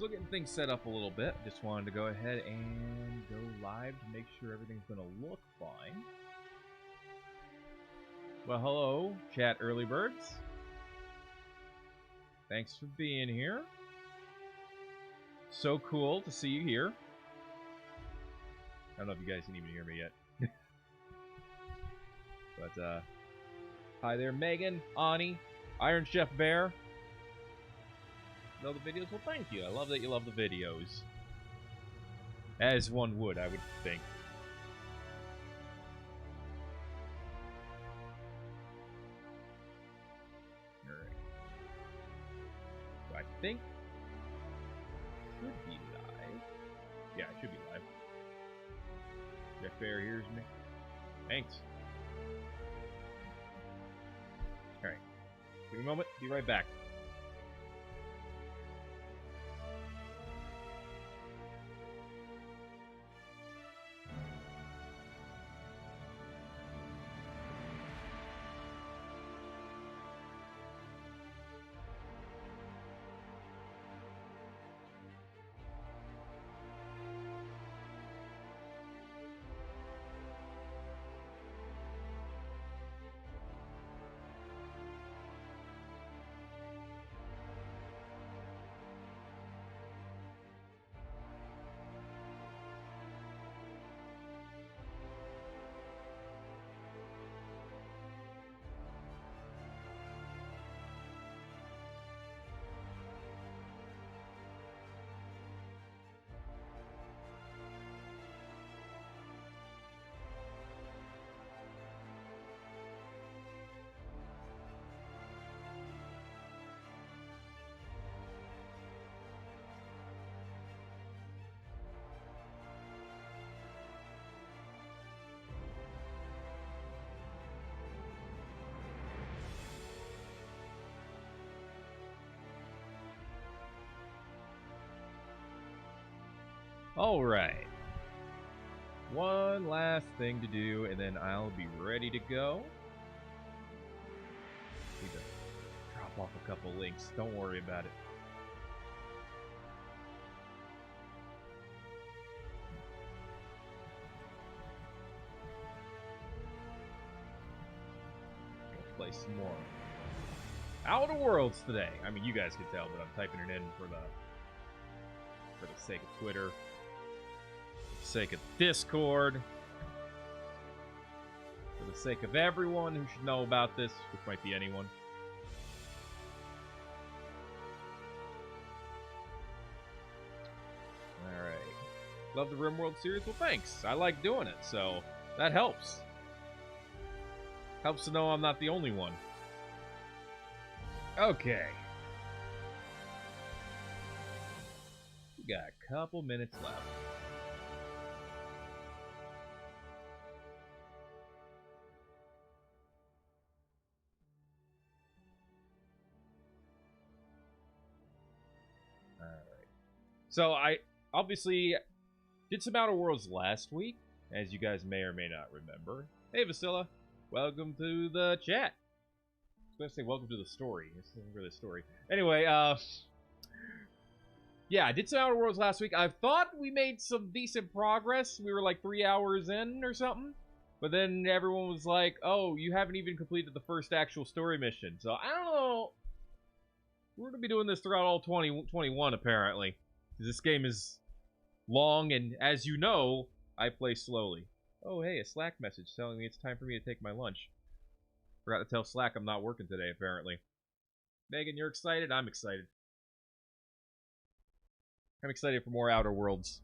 Still getting things set up a little bit. Just wanted to go ahead and go live to make sure everything's going to look fine. Well, hello, chat early birds. Thanks for being here. So cool to see you here. I don't know if you guys can even hear me yet. But, hi there, Megan, Ani, Iron Chef Bear. Love the videos? Well, thank you. I love that you love the videos. As one would, I would think. Alright. So I think it should be live. Yeah, it should be live. Jeff Bear hears me. Thanks. Alright. Give me a moment. Be right back. Alright. One last thing to do, and then I'll be ready to go. Need to drop off a couple links. Don't worry about it. Let's play some more Outer Worlds today. I mean, you guys can tell, but I'm typing it in for the sake of Twitter. For the sake of Discord, for the sake of everyone who should know about this, which might be anyone. Alright. Love the RimWorld series? Well, thanks. I like doing it, so that helps. Helps to know I'm not the only one. Okay. We got a couple minutes left. So I obviously did some Outer Worlds last week, as you guys may or may not remember. Hey, Vasilla. Welcome to the chat. I was going to say welcome to the story. It's not really a story. Anyway, yeah, I did some Outer Worlds last week. I thought we made some decent progress. We were like 3 hours in or something. But then everyone was like, oh, you haven't even completed the first actual story mission. So I don't know. We're going to be doing this throughout all 2021, apparently. This game is long, and as you know, I play slowly. Oh, hey, a Slack message telling me it's time for me to take my lunch. Forgot to tell Slack I'm not working today, apparently. Megan, you're excited? I'm excited. I'm excited for more Outer Worlds.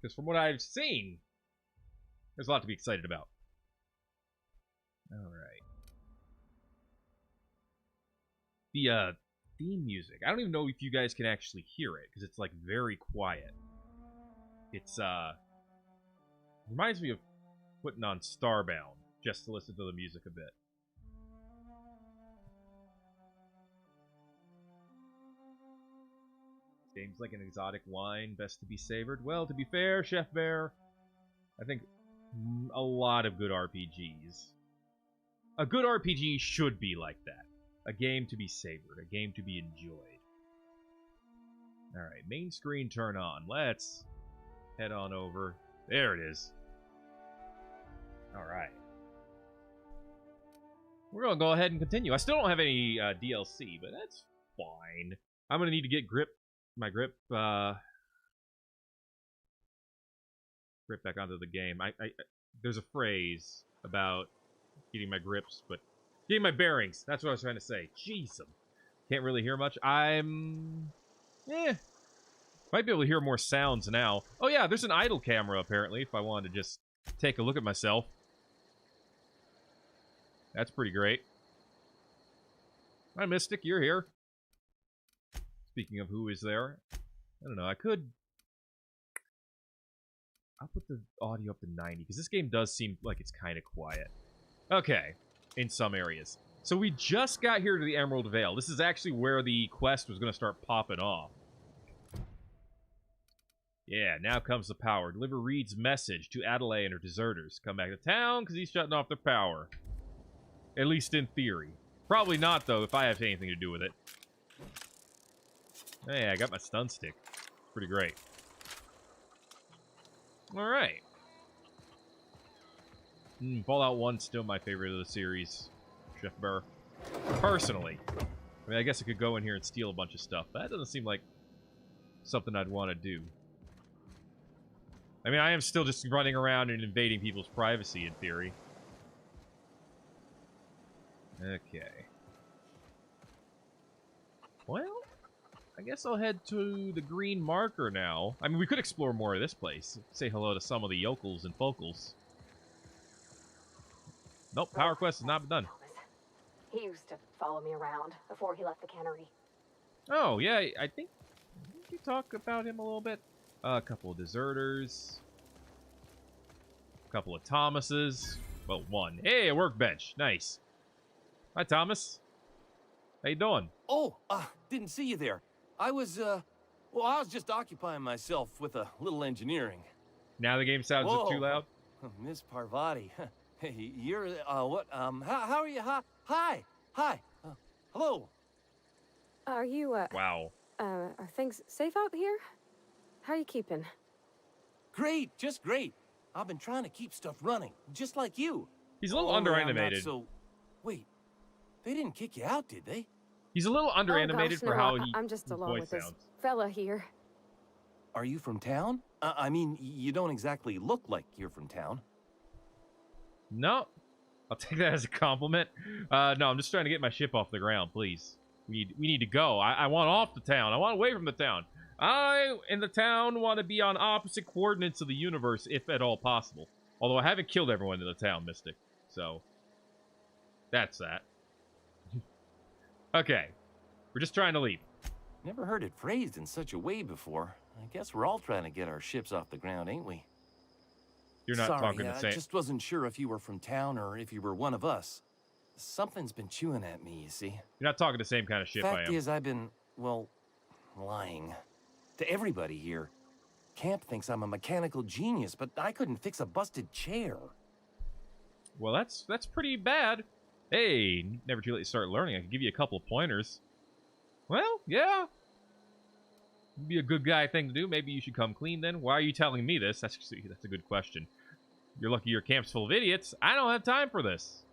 Because from what I've seen, there's a lot to be excited about. Alright. The, theme music. I don't even know if you guys can actually hear it, because it's, like, very quiet. It's, reminds me of putting on Starbound, just to listen to the music a bit. Seems like an exotic wine, best to be savored. Well, to be fair, Chef Bear, I think a lot of good RPGs. A good RPG should be like that. A game to be savored, a game to be enjoyed. Alright, main screen turn on. Let's head on over. There it is. Alright. We're going to go ahead and continue. I still don't have any DLC, but that's fine. I'm going to need to get my grip back onto the game. There's a phrase about getting my grips, but getting my bearings. That's what I was trying to say. Jeez, can't really hear much. Might be able to hear more sounds now. Oh yeah, there's an idle camera apparently if I wanted to just take a look at myself. That's pretty great. Hi Mystic, you're here. Speaking of who is there, I don't know, I'll put the audio up to 90 because this game does seem like it's kind of quiet. Okay, in some areas. So we just got here to the Emerald Vale. This is actually where the quest was going to start popping off. Yeah, now comes the power. Deliver Reed's message to Adelaide and her deserters. Come back to town because he's shutting off their power. At least in theory. Probably not, though, if I have anything to do with it. Hey, I got my stun stick. Pretty great. Alright. Fallout 1's still my favorite of the series. Chef Burr. Personally. I mean, I guess I could go in here and steal a bunch of stuff. But that doesn't seem like something I'd want to do. I mean, I am still just running around and invading people's privacy, in theory. Okay. Well, I guess I'll head to the green marker now. I mean, we could explore more of this place. Say hello to some of the yokels and focals. Nope, power quest has not been done. He used to follow me around before he left the cannery. Oh, yeah, I think... Did you talk about him a little bit? A couple of deserters. A couple of Thomases. Well, one. Hey, a workbench. Nice. Hi, Thomas. How you doing? Oh, didn't see you there. I was, well, I was just occupying myself with a little engineering. Now the game sounds too loud? Miss Parvati. Hey, you're, what, how are you? Hi. Hello. Are you, Wow. are things safe out here? How are you keeping? Great, just great. I've been trying to keep stuff running, just like you. He's a little Only I'm underanimated. not so... Wait, they didn't kick you out, did they? He's a little underanimated for how I'm just along voice with sounds. this fella here. Are you from town? I mean, you don't exactly look like you're from town. No. I'll take that as a compliment. No, I'm just trying to get my ship off the ground, please. We need to go. I want off the town. I want away from the town. I, in the town, want to be on opposite coordinates of the universe, if at all possible. Although I haven't killed everyone in the town, Mystic. So, that's that. Okay. We're just trying to leave. Never heard it phrased in such a way before. I guess we're all trying to get our ships off the ground, ain't we? You're not Sorry, talking the same. I just wasn't sure if you were from town or if you were one of us. Something's been chewing at me, you see. You're not talking the same kind of ship I Fact am. is, I've been, well, lying. To everybody here. Camp thinks I'm a mechanical genius, but I couldn't fix a busted chair. Well, that's pretty bad. Hey, never too late to start learning. I could give you a couple of pointers. Well, yeah. It'd be a good guy thing to do. Maybe you should come clean then. Why are you telling me this? That's a good question. You're lucky your camp's full of idiots. I don't have time for this.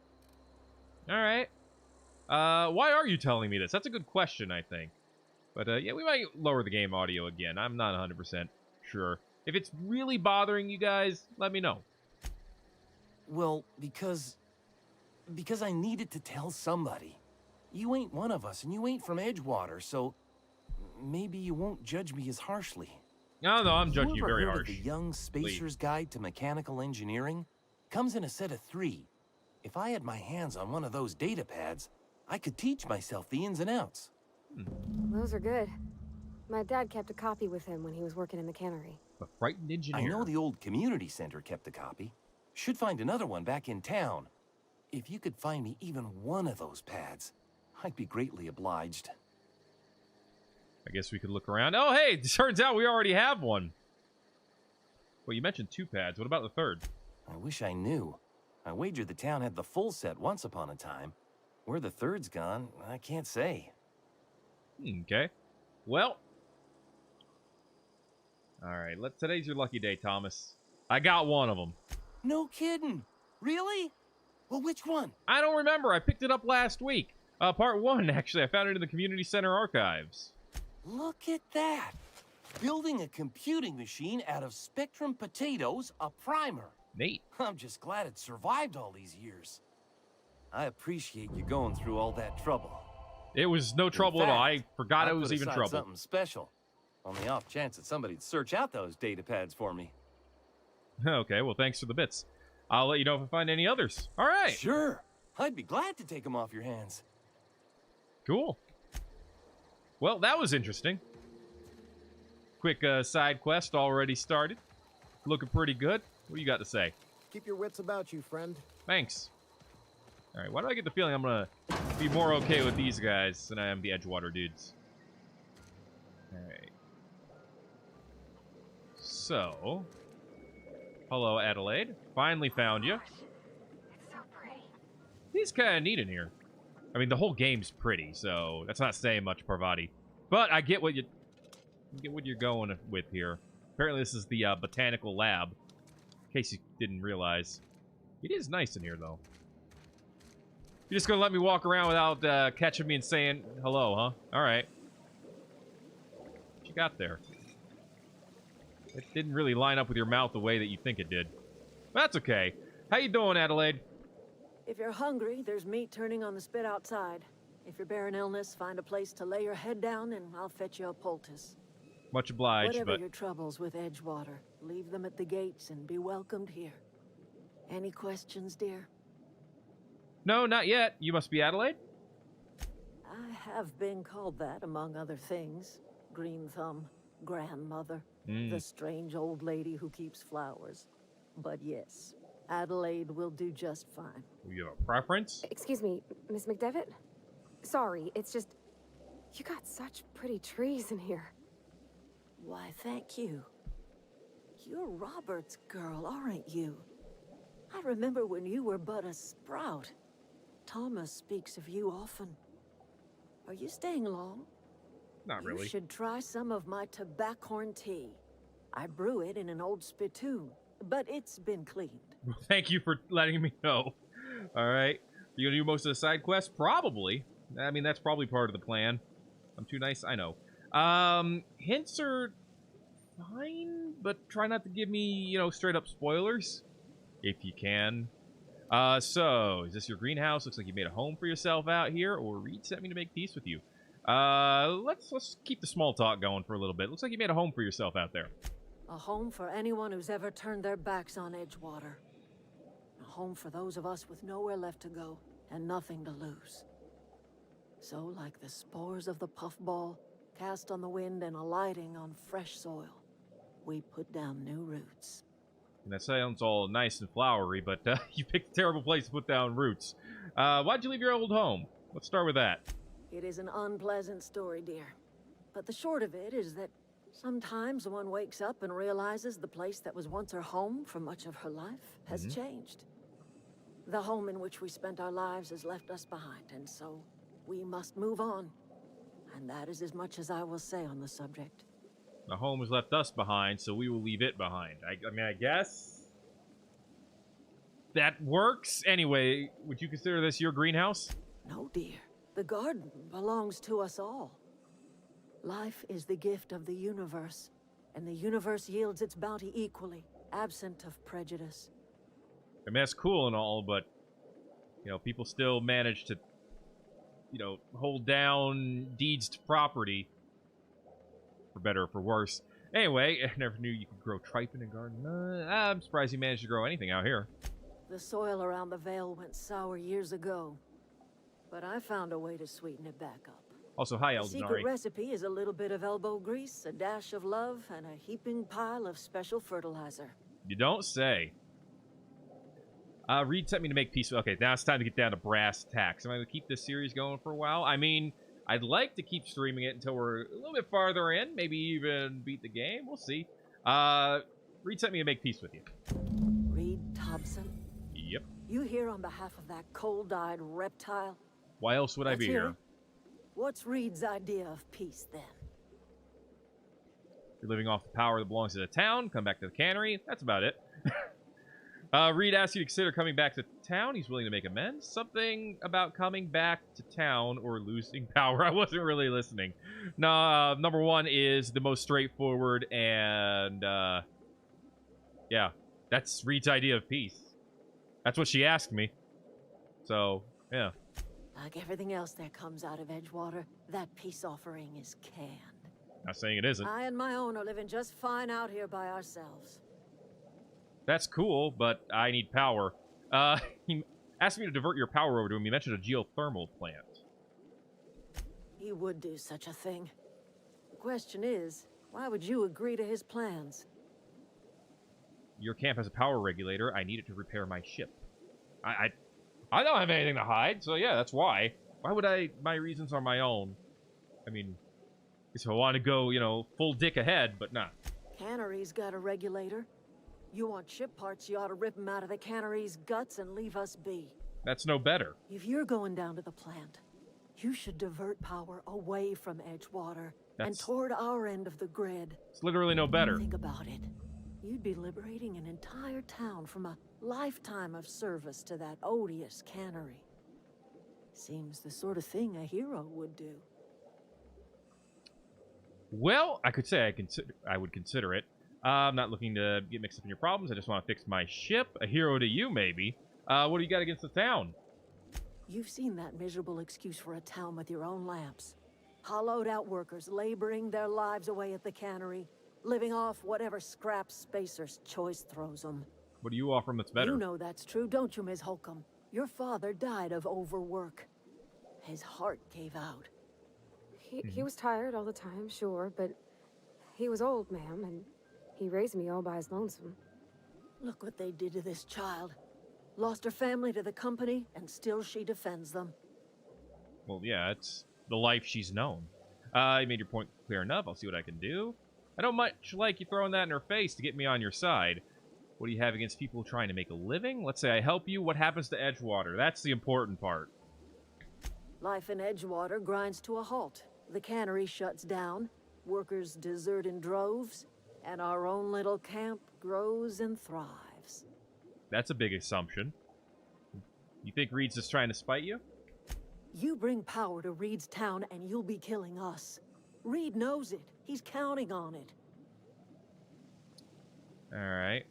Alright. Why are you telling me this? That's a good question, I think. But, yeah, we might lower the game audio again. I'm not 100% sure. If it's really bothering you guys, let me know. Well, because I needed to tell somebody. You ain't one of us, and you ain't from Edgewater, so maybe you won't judge me as harshly. No, I'm judging you very ever heard harsh. of the Young Spacer's Guide to Mechanical Engineering? Comes in a set of 3. If I had my hands on one of those data pads, I could teach myself the ins and outs. Those are good. My dad kept a copy with him when he was working in the cannery. A frightened engineer. I know the old community center kept a copy. Should find another one back in town. If you could find me even one of those pads, I'd be greatly obliged. I guess we could look around. Oh, hey, it turns out we already have one. Well, you mentioned 2 pads. What about the 3rd? I wish I knew. I wagered the town had the full set once upon a time. Where the 3rd's gone, I can't say. Okay. Well, Alright, today's your lucky day, Thomas. I got one of them. No kidding. Really? Well, which one? I don't remember. I picked it up last week. Part 1, actually. I found it in the community center archives. Look at that. Building a computing machine out of Spectrum potatoes, a primer. Neat. I'm just glad it survived all these years. I appreciate you going through all that trouble. It was no trouble at all. I forgot it was even trouble. Something special. On the off chance that somebody'd search out those data pads for me. Okay, well, thanks for the bits. I'll let you know if I find any others. All right. Sure. I'd be glad to take them off your hands. Cool. Well, that was interesting. Quick side quest already started. Looking pretty good. What do you got to say? Keep your wits about you, friend. Thanks. All right, why do I get the feeling I'm going to be more okay with these guys than I am the Edgewater dudes? All right. So, hello, Adelaide. Finally found you. It's so pretty. He's kind of neat in here. I mean, the whole game's pretty, so that's not saying much, Parvati. But I get what you're going with here. Apparently, this is the Botanical Lab. In case you didn't realize, it is nice in here, though. You're just gonna let me walk around without catching me and saying hello, huh? All right. What you got there? It didn't really line up with your mouth the way that you think it did. But that's okay. How you doing, Adelaide? If you're hungry, there's meat turning on the spit outside. If you're bearing illness, find a place to lay your head down and I'll fetch you a poultice. Much obliged, Whatever but... your troubles with Edgewater, leave them at the gates and be welcomed here. Any questions, dear? No, not yet. You must be Adelaide? I have been called that, among other things. Green Thumb, grandmother, the strange old lady who keeps flowers. But yes, Adelaide will do just fine. You have a preference? Excuse me, Miss McDevitt? Sorry, it's just... You got such pretty trees in here. Why, thank you. You're Robert's girl, aren't you? I remember when you were but a sprout. Thomas speaks of you often. Are you staying long? Not really. You should try some of my tobaccorn tea. I brew it in an old spittoon, but it's been cleaned. Thank you for letting me know. All right. You gonna do most of the side quests? Probably. I mean, that's probably part of the plan. I'm too nice? I know. Hints are fine, but try not to give me, you know, straight up spoilers. If you can. So, is this your greenhouse? Looks like you made a home for yourself out here, or Reed sent me to make peace with you. Let's keep the small talk going for a little bit. Looks like you made a home for yourself out there. A home for anyone who's ever turned their backs on Edgewater. A home for those of us with nowhere left to go and nothing to lose. So, like the spores of the puffball, cast on the wind and alighting on fresh soil, we put down new roots. And that sounds all nice and flowery, but you picked a terrible place to put down roots. Why'd you leave your old home? Let's start with that. It is an unpleasant story, dear. But the short of it is that sometimes one wakes up and realizes the place that was once her home for much of her life has changed. The home in which we spent our lives has left us behind, and so we must move on. And that is as much as I will say on the subject. The home has left us behind, so we will leave it behind. I mean, I guess that works. Anyway, would you consider this your greenhouse? No, dear. The garden belongs to us all. Life is the gift of the universe, and the universe yields its bounty equally, absent of prejudice. I mean, that's cool and all, but, you know, people still manage to, you know, hold down deeds to property. For better or for worse. Anyway, I never knew you could grow tripe in a garden. I'm surprised you managed to grow anything out here. The soil around the Vale went sour years ago, but I found a way to sweeten it back up. Also, hi, The secret Eldenari. recipe is a little bit of elbow grease, a dash of love, and a heaping pile of special fertilizer. You don't say. Reed sent me to make peace. Okay, now it's time to get down to brass tacks. Am I going to keep this series going for a while? I mean, I'd like to keep streaming it until we're a little bit farther in. Maybe even beat the game. We'll see. Reed sent me to make peace with you. Reed Thompson? Yep. You here on behalf of that cold-eyed reptile? Why else would I Let's be hear here? it. What's Reed's idea of peace, then? You're living off the power that belongs to the town. Come back to the cannery. That's about it. Reed asks you to consider coming back to town. He's willing to make amends. Something about coming back to town or losing power. I wasn't really listening. No, number one is the most straightforward, and yeah, that's Reed's idea of peace. That's what she asked me. So, yeah. Like everything else that comes out of Edgewater, that peace offering is canned. Not saying it isn't. I and my own are living just fine out here by ourselves. That's cool, but I need power. He asked me to divert your power over to him. He mentioned a geothermal plant. He would do such a thing. The question is, why would you agree to his plans? Your camp has a power regulator. I need it to repair my ship. I don't have anything to hide, so yeah, that's why. Why would I? My reasons are my own. I mean, if I want to go, you know, full dick ahead, but nah. Cannery's got a regulator. You want ship parts, you ought to rip them out of the cannery's guts and leave us be. That's no better. If you're going down to the plant, you should divert power away from Edgewater and toward our end of the grid. It's literally no better. Think about it. You'd be liberating an entire town from a lifetime of service to that odious cannery. Seems the sort of thing a hero would do. Well, I could say I would consider it. I'm not looking to get mixed up in your problems. I just want to fix my ship. A hero to you, maybe. What do you got against the town? You've seen that miserable excuse for a town with your own lamps. Hollowed out workers laboring their lives away at the cannery, living off whatever scrap Spacer's choice throws them. What do you offer him that's better? You know that's true, don't you, Ms. Holcomb? Your father died of overwork. His heart gave out. He was tired all the time, sure, but he was old, ma'am, and he raised me all by his lonesome. Look what they did to this child. Lost her family to the company, and still she defends them. Well, yeah, it's the life she's known. You made your point clear enough. I'll see what I can do. I don't much like you throwing that in her face to get me on your side. What do you have against people trying to make a living? Let's say I help you. What happens to Edgewater? That's the important part. Life in Edgewater grinds to a halt. The cannery shuts down, workers desert in droves, and our own little camp grows and thrives. That's a big assumption. You think Reed's just trying to spite you? You bring power to Reed's town and you'll be killing us. Reed knows it. He's counting on it. Alright.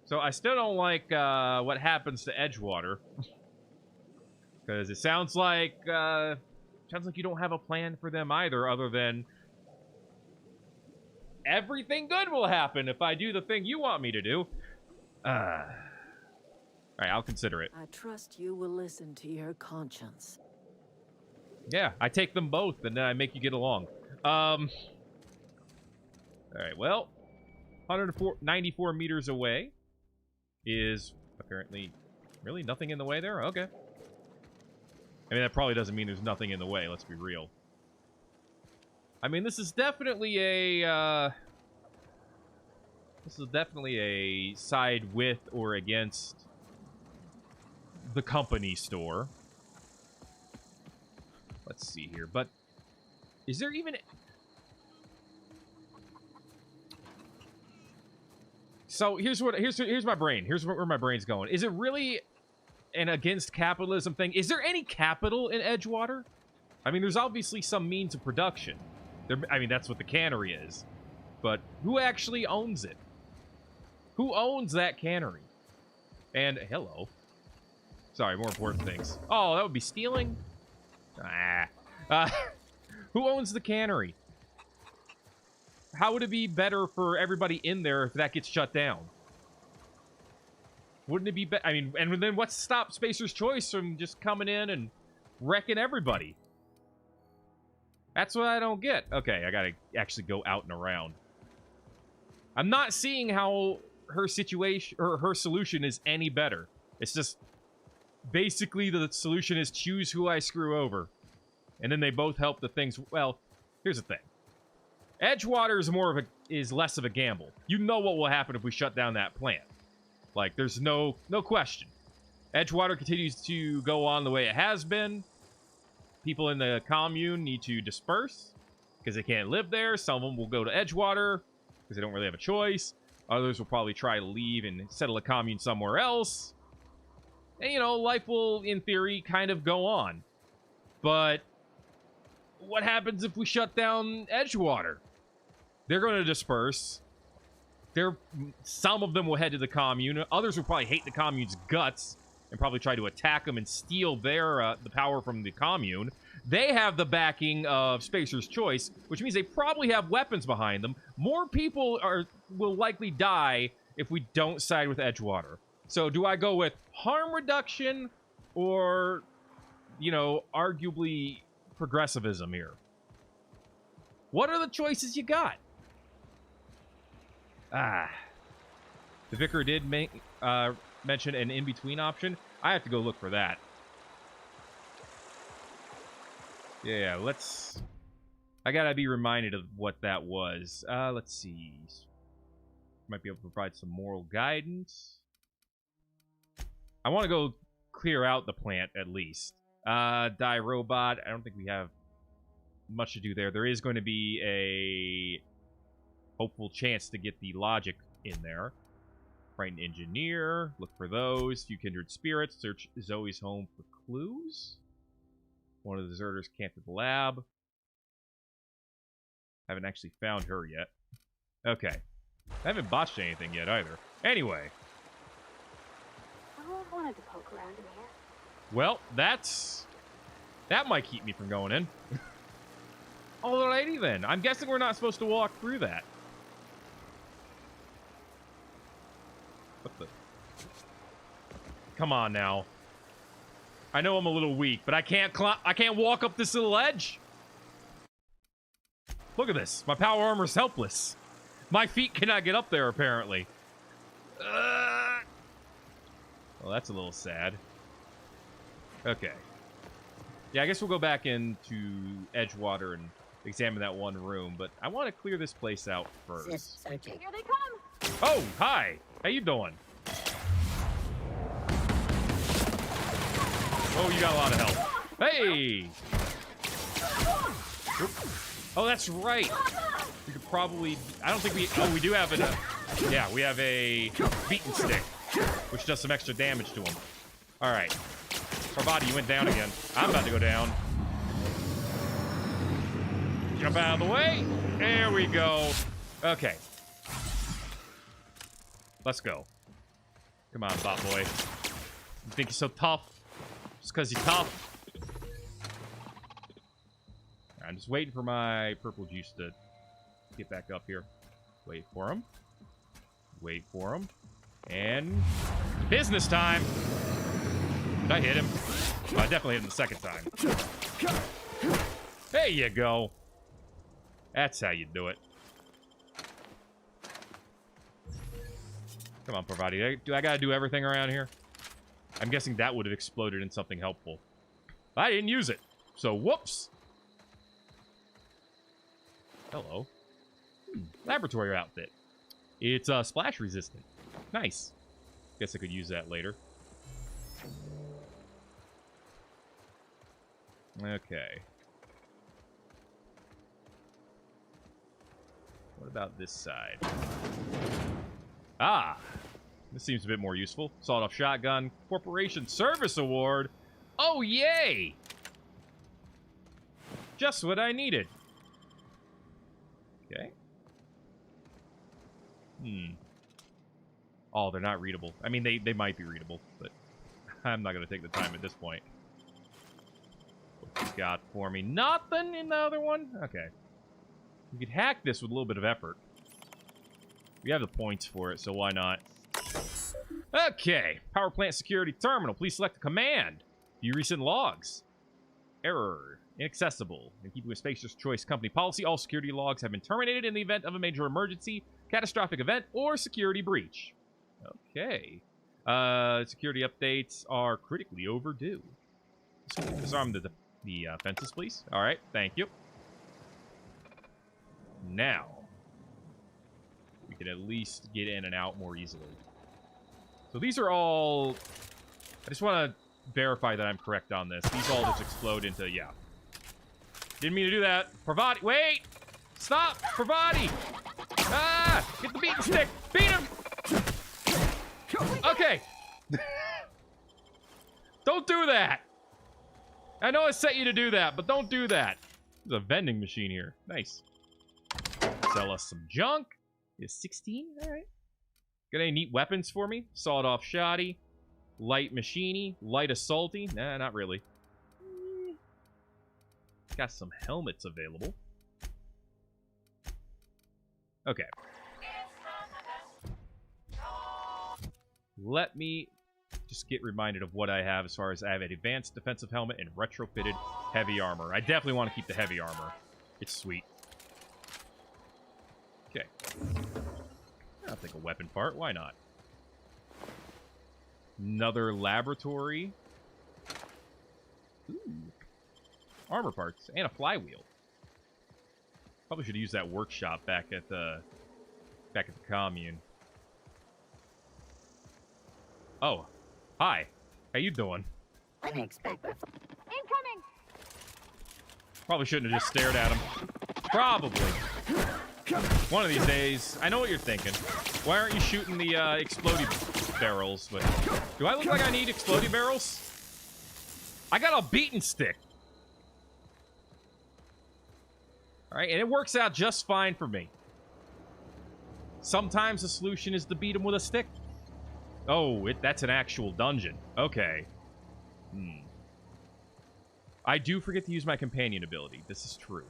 So I still don't like what happens to Edgewater. Because it sounds like you don't have a plan for them either, other than everything good will happen if I do the thing you want me to do. Alright, I'll consider it. I trust you will listen to your conscience. Yeah, I take them both, and then I make you get along. Alright, well, 194 meters away is apparently really nothing in the way there? Okay. I mean, that probably doesn't mean there's nothing in the way, let's be real. I mean, this is definitely a, side with or against the company store. Let's see here, but is there even... So here's my brain. Here's where my brain's going. Is it really an against capitalism thing? Is there any capital in Edgewater? I mean, there's obviously some means of production. I mean, that's what the cannery is. But who actually owns it? Who owns that cannery? And hello. Sorry, more important things. Oh, that would be stealing? Who owns the cannery? How would it be better for everybody in there if that gets shut down? Wouldn't it be I mean, and then what's to stop Spacer's Choice from just coming in and wrecking everybody? That's what I don't get. Okay, I gotta actually go out and around. I'm not seeing how her situation, or her solution is any better. It's just, basically the solution is choose who I screw over. And then they both help the things, well, here's the thing. Edgewater is less of a gamble. You know what will happen if we shut down that plant. Like, there's no question. Edgewater continues to go on the way it has been. People in the commune need to disperse. because they can't live there. Some of them will go to Edgewater because they don't really have a choice. Others will probably try to leave and settle a commune somewhere else. And, you know, life will, in theory, kind of go on. But what happens if we shut down Edgewater? They're going to disperse. Some of them will head to the commune. Others will probably hate the commune's guts and probably try to attack them and steal the power from the commune. They have the backing of Spacer's Choice, which means they probably have weapons behind them. More people will likely die if we don't side with Edgewater. So do I go with harm reduction or, you know, arguably progressivism here? What are the choices you got? The Vicar did mention an in-between option. I have to go look for that. Yeah, I gotta be reminded of what that was. Let's see. Might be able to provide some moral guidance. I want to go clear out the plant, at least. Die robot. I don't think we have much to do there. There is going to be a hopeful chance to get the logic in there. Frightened engineer. Look for those. Few kindred spirits. Search Zoe's home for clues. One of the deserters camped at the lab. Haven't actually found her yet. Okay. I haven't botched anything yet either. Anyway. I wanted to poke around in here. Well, that might keep me from going in. Alrighty then. I'm guessing we're not supposed to walk through that. What the? Come on now. I know I'm a little weak, but I can't walk up this little ledge. Look at this. My power armor's helpless. My feet cannot get up there, apparently. Well, that's a little sad. Okay. Yeah, I guess we'll go back into Edgewater and examine that one room, but I want to clear this place out first. Here they come! Oh, hi! How you doing? Oh, you got a lot of help. Hey! Oh, that's right. We could probably... I don't think we... Oh, we do have an... yeah, we have a beaten stick, which does some extra damage to him. All right. Our body went down again. I'm about to go down. Jump out of the way. There we go. Okay. Let's go. Come on, bot boy. You think you're so tough? Just because you're tough? I'm just waiting for my purple juice to get back up here. Wait for him. Wait for him. And business time. Did I hit him? Oh, I definitely hit him the second time. There you go. That's how you do it. Come on, Parvati. Do I gotta do everything around here? I'm guessing that would have exploded in something helpful. I didn't use it. So, whoops. Hello. Laboratory outfit. It's splash resistant. Nice. Guess I could use that later. Okay. What about this side? Ah! This seems a bit more useful. Sawed-off shotgun. Corporation Service Award. Oh, yay! Just what I needed. Okay. Oh, they're not readable. I mean, they might be readable, but I'm not going to take the time at this point. What you got for me? Nothing in the other one? Okay. We could hack this with a little bit of effort. We have the points for it, so why not? Okay. Power plant security terminal. Please select a command. View recent logs. Error. Inaccessible. In keeping with Spacer's Choice company policy, all security logs have been terminated in the event of a major emergency, catastrophic event, or security breach. Okay. Security updates are critically overdue. Disarm the fences, please. All right. Thank you. Now, we can at least get in and out more easily. So these are all... I just want to verify that I'm correct on this. These all just explode into... Yeah. Didn't mean to do that. Parvati, wait! Stop! Parvati! Ah! Get the beating stick! Beat him! Okay. Don't do that! I know I set you to do that, but don't do that. There's a vending machine here. Nice. Sell us some junk. Is 16? Alright. Got any neat weapons for me? Sawed-off shoddy. Light machiney. Light assaulty. Nah, not really. Got some helmets available. Okay. Let me just get reminded of what I have as far as I have an advanced defensive helmet and retrofitted heavy armor. I definitely want to keep the heavy armor. It's sweet. Okay. I'll take a weapon part. Why not? Another laboratory. Ooh. Armor parts and a flywheel. Probably should have used that workshop back at the commune. Oh, hi. How you doing? Unexpected. Incoming. Probably shouldn't have just stared at him. Probably. One of these days. I know what you're thinking. Why aren't you shooting the explodey barrels? But do I look like I need explodey barrels? I got a beaten stick. Alright, and it works out just fine for me. Sometimes the solution is to beat him with a stick. Oh, that's an actual dungeon. Okay. I do forget to use my companion ability. This is true.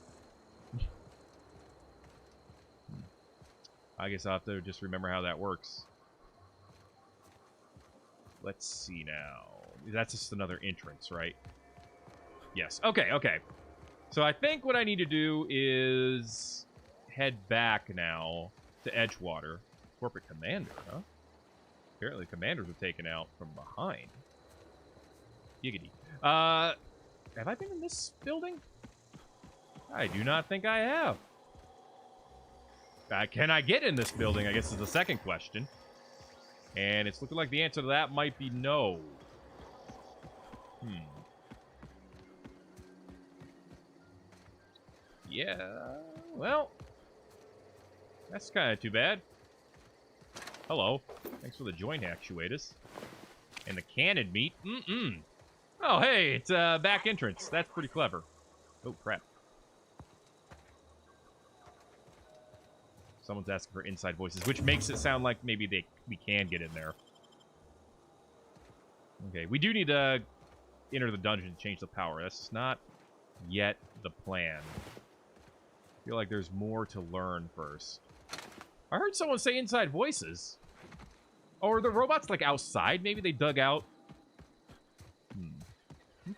I guess I'll have to just remember how that works. Let's see now. That's just another entrance, right? Yes. Okay, okay. So I think what I need to do is head back now to Edgewater. Corporate commander, huh? Apparently commanders were taken out from behind. Giggity. Have I been in this building? I do not think I have. Can I get in this building, I guess is the second question. And it's looking like the answer to that might be no. Yeah, well, that's kind of too bad. Hello. Thanks for the joint actuators. And the cannon meat. Oh, hey, it's a back entrance. That's pretty clever. Oh, crap. Someone's asking for inside voices, which makes it sound like maybe we can get in there. Okay, we do need to enter the dungeon to change the power. That's not yet the plan. I feel like there's more to learn first. I heard someone say inside voices. Oh, are the robots like outside? Maybe they dug out. Did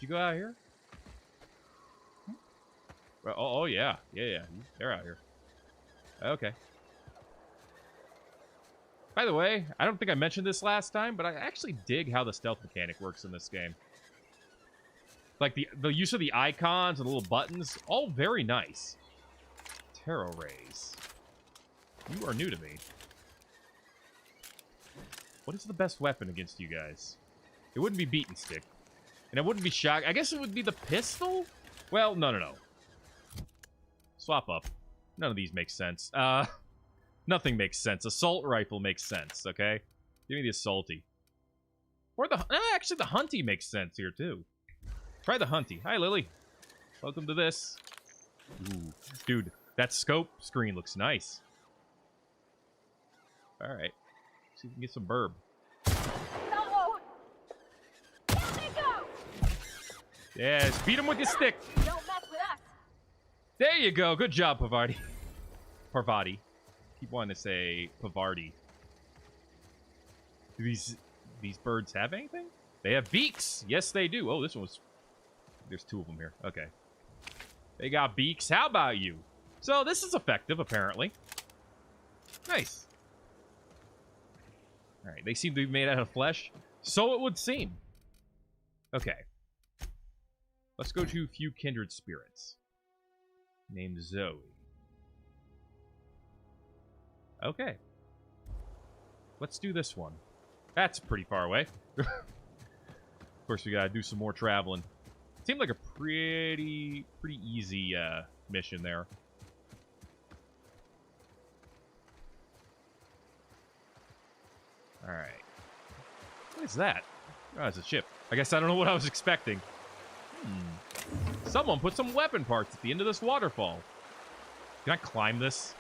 you go out here? Oh, yeah. Yeah. They're out here. Okay. By the way, I don't think I mentioned this last time, but I actually dig how the stealth mechanic works in this game. Like, the use of the icons and the little buttons, all very nice. Tarot rays. You are new to me. What is the best weapon against you guys? It wouldn't be beaten stick. And it wouldn't be shot. I guess it would be the pistol? Well, no. Swap up. None of these make sense. Nothing makes sense. Assault rifle makes sense, okay? Give me the assaulty. Or the... actually, the hunty makes sense here, too. Try the hunty. Hi, Lily. Welcome to this. Ooh. Dude, that scope screen looks nice. Alright. See if we can get some burb. No! Down they go! Yes, beat him with your stick. Don't mess with us! There you go. Good job, Parvati. Parvati. Keep wanting to say Pavardi. Do these birds have anything? They have beaks. Yes, they do. Oh, this one was... There's two of them here. Okay. They got beaks. How about you? So, this is effective, apparently. Nice. Alright, they seem to be made out of flesh. So it would seem. Okay. Let's go to a few kindred spirits. Named Zoe. Okay. Let's do this one. That's pretty far away. Of course, we gotta do some more traveling. Seemed like a pretty easy mission there. All right. What is that? Oh, it's a ship. I guess I don't know what I was expecting. Someone put some weapon parts at the end of this waterfall. Can I climb this?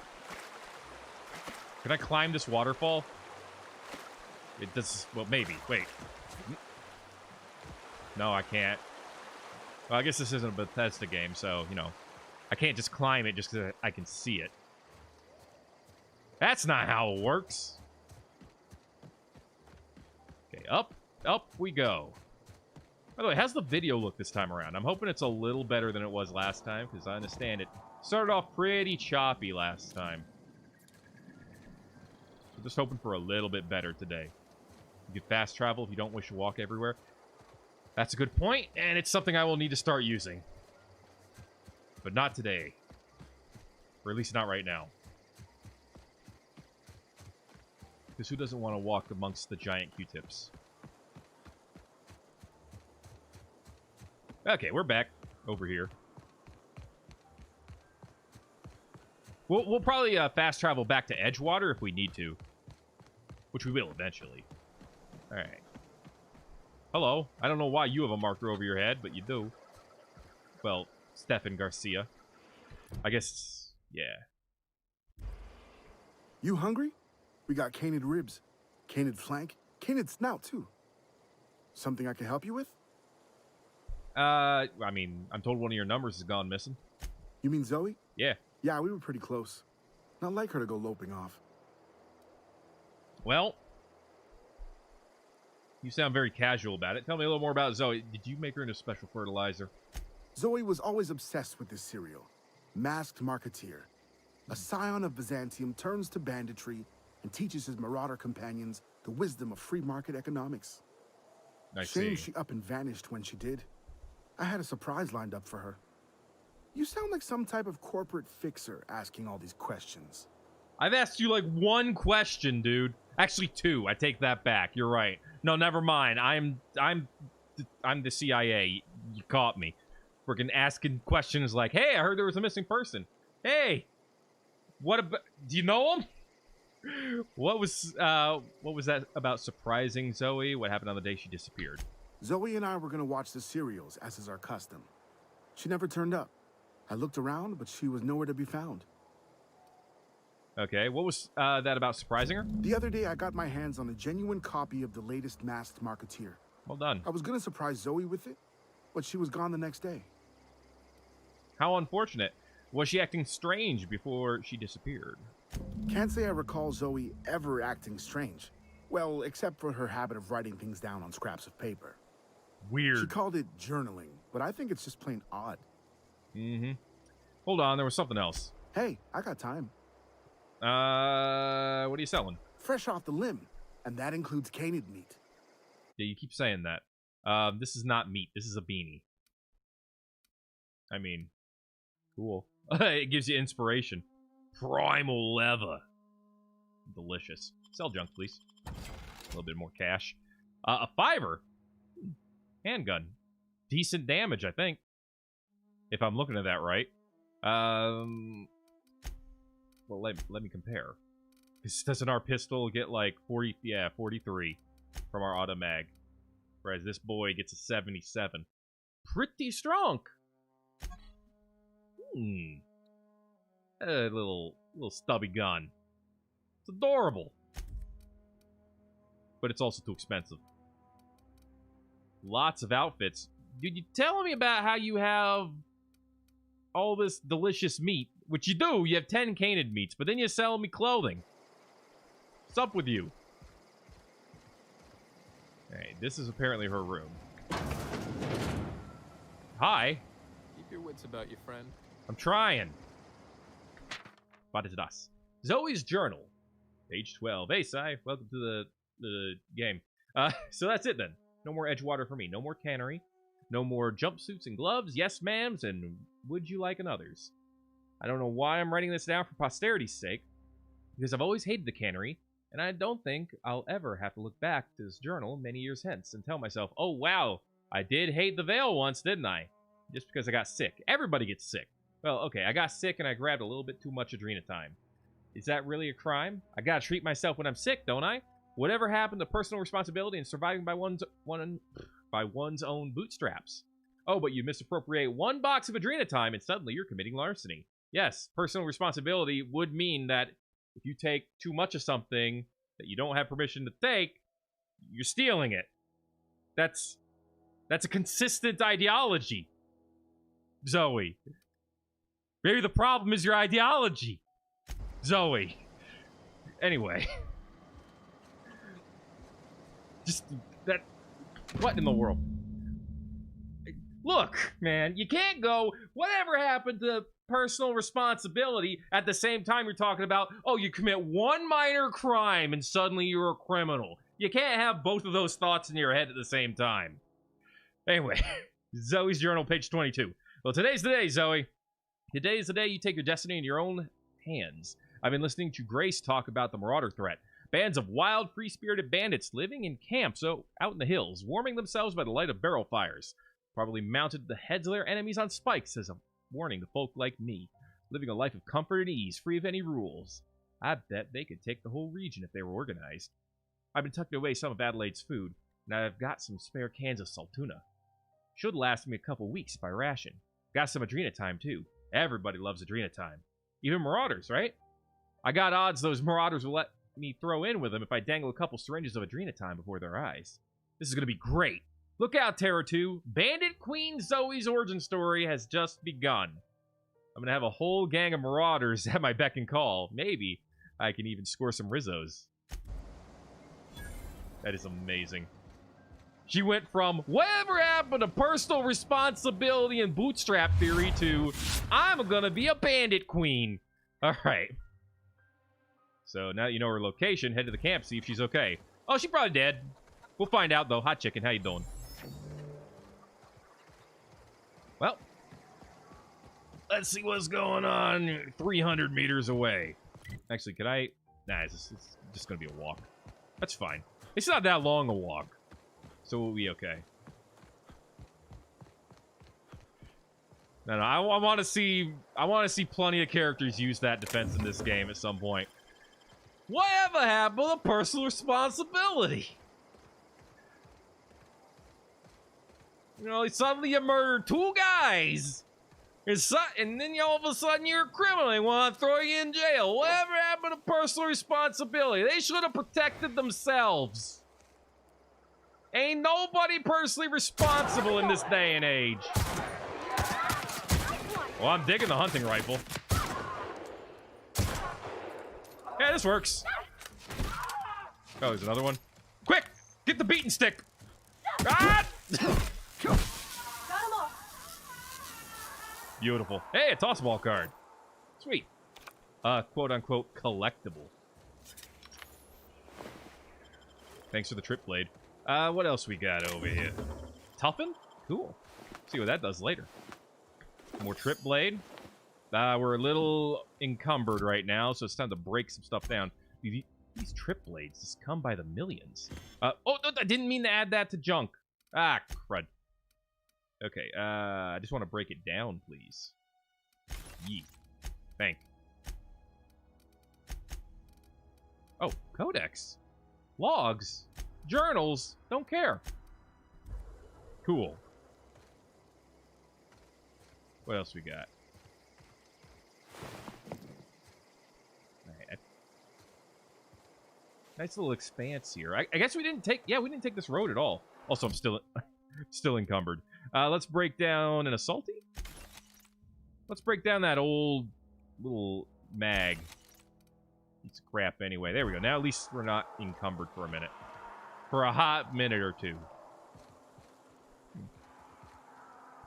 Can I climb this waterfall? It does. Well, maybe. Wait. No, I can't. Well, I guess this isn't a Bethesda game, so, you know, I can't just climb it just because I can see it. That's not how it works. Okay, up we go. By the way, how's the video look this time around? I'm hoping it's a little better than it was last time, because I understand it started off pretty choppy last time. So just hoping for a little bit better today. You can fast travel if you don't wish to walk everywhere. That's a good point, and it's something I will need to start using. But not today. Or at least not right now. Because who doesn't want to walk amongst the giant Q-tips? Okay, we're back over here. We'll probably fast travel back to Edgewater if we need to. Which we will eventually. Alright. Hello. I don't know why you have a marker over your head, but you do. Well, Stefan Garcia. I guess, yeah. You hungry? We got canid ribs, canid flank, canid snout, too. Something I can help you with? I mean, I'm told one of your numbers has gone missing. You mean Zoe? Yeah. Yeah, we were pretty close. Not like her to go loping off. Well, you sound very casual about it. Tell me a little more about Zoe. Did you make her into special fertilizer? Zoe was always obsessed with this cereal. Masked Marketeer. A scion of Byzantium turns to banditry and teaches his marauder companions the wisdom of free market economics. I Shame see. she up and vanished when she did. I had a surprise lined up for her. You sound like some type of corporate fixer asking all these questions. I've asked you like one question, dude. Actually, two. I take that back. You're right. No, never mind. I'm the CIA. You caught me. Freaking asking questions like, "Hey, I heard there was a missing person. Hey, what about? Do you know him? What was that about surprising Zoe? What happened on the day she disappeared?" Zoe and I were gonna watch the serials, as is our custom. She never turned up. I looked around, but she was nowhere to be found. Okay, what was that about surprising her? The other day, I got my hands on a genuine copy of the latest Masked Marketeer. Well done. I was gonna surprise Zoe with it, but she was gone the next day. How unfortunate. Was she acting strange before she disappeared? Can't say I recall Zoe ever acting strange. Well, except for her habit of writing things down on scraps of paper. She Weird. called it journaling, but I think it's just plain odd. Mm-hmm. Hold on, there was something else. Hey, I got time. What are you selling? Fresh off the limb, and that includes canid meat. Yeah, you keep saying that. This is not meat. This is a beanie. I mean, cool. It gives you inspiration. Primal leather. Delicious. Sell junk, please. A little bit more cash. A $5. Handgun. Decent damage, I think. If I'm looking at that right. Well, let me compare. Doesn't our pistol get like 40? Yeah, 43 from our auto mag. Whereas this boy gets a 77. Pretty strong. A little stubby gun. It's adorable. But it's also too expensive. Lots of outfits. Dude, you telling me about how you have all this delicious meat, which you do. You have 10 canid meats, but then you're selling me clothing. What's up with you? Hey, this is apparently her room. Hi. Keep your wits about you, friend. I'm trying. What is das? Zoe's journal. Page 12. Hey, Sai. Welcome to the game. So that's it then. No more Edgewater for me. No more cannery. No more jumpsuits and gloves. Yes, ma'ams. And would you like others? I don't know why I'm writing this down for posterity's sake. Because I've always hated the cannery. And I don't think I'll ever have to look back to this journal many years hence and tell myself, oh, wow, I did hate the veil once, didn't I? just because I got sick. Everybody gets sick. Well, okay, I got sick and I grabbed a little bit too much Adrenatime. Is that really a crime? I gotta treat myself when I'm sick, don't I? Whatever happened to personal responsibility and surviving by one's own bootstraps? Oh, but you misappropriate 1 box of Adrenatime and suddenly you're committing larceny. Yes, personal responsibility would mean that if you take too much of something that you don't have permission to take, you're stealing it. That's a consistent ideology, Zoe. Maybe the problem is your ideology, Zoe. Anyway. Just that... What in the world? Look, man, you can't go, whatever happened to personal responsibility at the same time you're talking about, oh, you commit 1 minor crime and suddenly you're a criminal. You can't have both of those thoughts in your head at the same time. Anyway, Zoe's journal, page 22. Well, today's the day, Zoe. Today is the day you take your destiny in your own hands. I've been listening to Grace talk about the Marauder threat. Bands of wild, free-spirited bandits living in camps out in the hills, warming themselves by the light of barrel fires. Probably mounted the heads of their enemies on spikes as a warning to folk like me, living a life of comfort and ease, free of any rules. I bet they could take the whole region if they were organized. I've been tucking away some of Adelaide's food, and I've got some spare cans of saltuna. Should last me a couple weeks if I ration. Got some Adrenatime, too. Everybody loves Adrenatime. Even Marauders, right? I got odds those Marauders will let me throw in with them if I dangle a couple syringes of Adrenatime before their eyes. This is going to be great. Look out, Terra 2. Bandit Queen Zoe's origin story has just begun. I'm going to have a whole gang of Marauders at my beck and call. Maybe I can even score some Rizzos. That is amazing. She went from whatever happened to personal responsibility and bootstrap theory to I'm going to be a bandit queen. All right. So now that you know her location, head to the camp, see if she's okay. Oh, she's probably dead. We'll find out, though. Hot chicken, how you doing? Well, let's see what's going on 300 meters away. Actually, could I... Nah, it's just going to be a walk. That's fine. It's not that long a walk. So we'll be okay. No, I want to see plenty of characters use that defense in this game at some point. Whatever happened to personal responsibility? You know, suddenly you murdered 2 guys. And then all of a sudden you're a criminal. They want to throw you in jail. Whatever happened to personal responsibility? They should have protected themselves. Ain't nobody personally responsible in this day and age. Well, I'm digging the hunting rifle. Yeah, this works. Oh, there's another one. Quick! Get the beating stick! Ah! Beautiful. Hey, a toss ball card. Sweet. Quote-unquote collectible. Thanks for the trip blade. What else we got over here? Toughen? Cool. See what that does later. More trip blade. We're a little encumbered right now, so it's time to break some stuff down. These trip blades just come by the millions. Oh, I didn't mean to add that to junk. Ah, crud. Okay, I just want to break it down, please. Yeet. Thank. Oh, codex. Logs. Journals. Don't care. Cool. What else we got? Alright. Nice little expanse here. I guess we didn't take... Yeah, we didn't take this road at all. Also, I'm still encumbered. Let's break down an assaulty. Let's break down that old little mag. It's crap anyway. There we go. Now at least we're not encumbered for a minute. For a hot minute or two.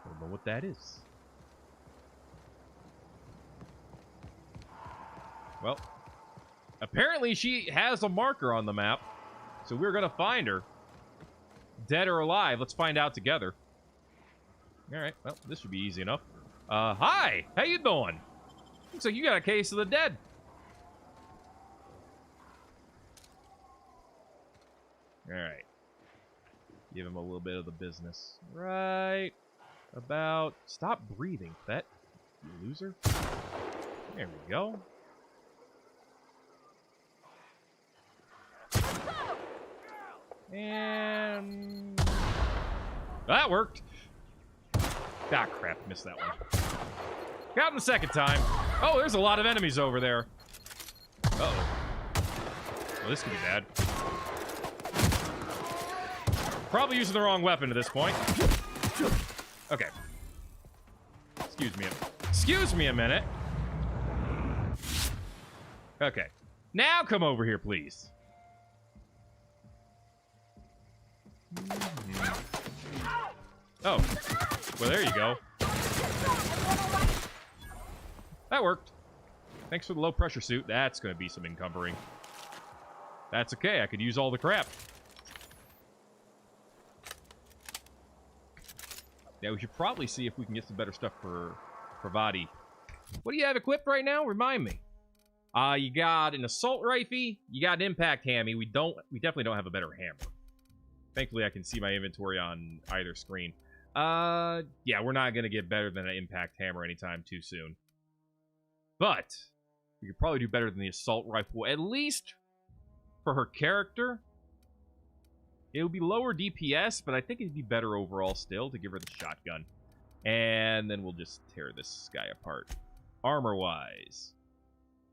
Don't know what that is. Well, apparently she has a marker on the map. So we're going to find her. Dead or alive. Let's find out together. Alright, well, this should be easy enough. Hi! How you doing? Looks like you got a case of the dead. Alright. Give him a little bit of the business. Right about... Stop breathing, Thet, you loser. There we go. And... That worked. Ah, crap. Missed that one. Got him the second time. Oh, there's a lot of enemies over there. Uh-oh. Well, this could be bad. Probably using the wrong weapon at this point. Okay. Excuse me a minute. Okay. Now come over here, please. Oh. Well, there you go. That worked. Thanks for the low pressure suit. That's going to be some encumbering. That's okay. I could use all the crap. Yeah, we should probably see if we can get some better stuff for Vadi. What do you have equipped right now? Remind me. You got an assault rifle. You got an impact hammy. We definitely don't have a better hammer. Thankfully, I can see my inventory on either screen. Yeah, we're not going to get better than an impact hammer anytime too soon. But we could probably do better than the assault rifle, at least for her character. It would be lower DPS, but I think it'd be better overall still to give her the shotgun. And then we'll just tear this guy apart. Armor-wise.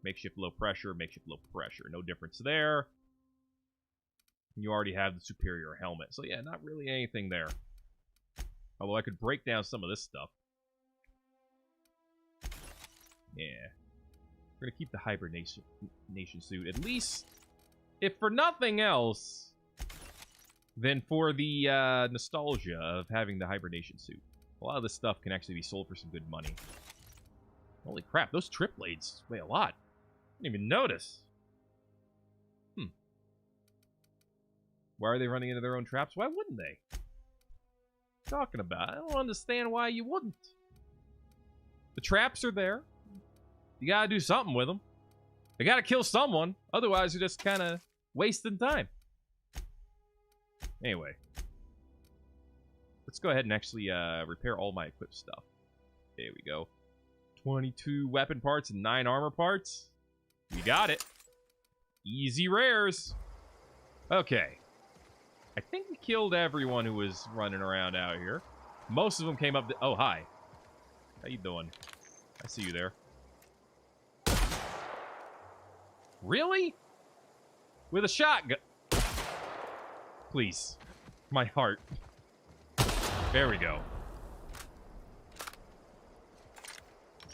Makeshift low pressure, makeshift low pressure. No difference there. You already have the superior helmet. So yeah, not really anything there. Although I could break down some of this stuff. Yeah. We're going to keep the hibernation suit. At least, if for nothing else, then for the nostalgia of having the hibernation suit. A lot of this stuff can actually be sold for some good money. Holy crap, those trip blades weigh a lot. I didn't even notice. Why are they running into their own traps? Why wouldn't they? Talking about? I don't understand why you wouldn't. The traps are there. You gotta do something with them. They gotta kill someone. Otherwise, you're just kind of wasting time. Anyway. Let's go ahead and actually repair all my equipped stuff. There we go. 22 weapon parts and 9 armor parts. We got it. Easy rares. Okay. I think we killed everyone who was running around out here. Most of them came up... Oh, hi. How you doing? I see you there. Really? With a shotgun? Please. My heart. There we go.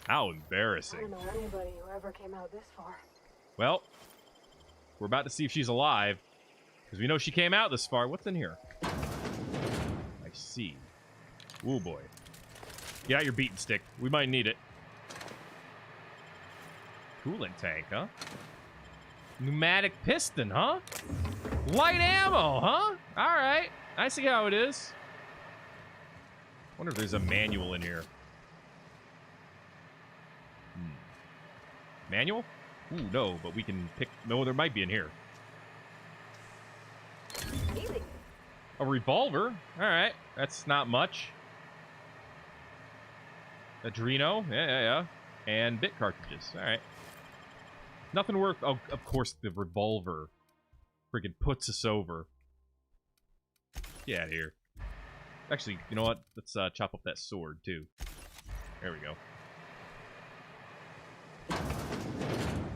How embarrassing. I don't know anybody who ever came out this far. Well, we're about to see if she's alive. Because we know she came out this far. What's in here? I see. Ooh, boy. Get out your beating stick. We might need it. Coolant tank, huh? Pneumatic piston, huh? Light ammo, huh? Alright. I see how it is. Wonder if there's a manual in here. Manual? Ooh, no, but we can pick... No, there might be in here. Easy. A revolver? Alright. That's not much. Adreno? Yeah. And bit cartridges. Alright. Nothing worth... Oh, of course, the revolver friggin' puts us over. Get out of here. Actually, you know what? Let's chop up that sword, too. There we go.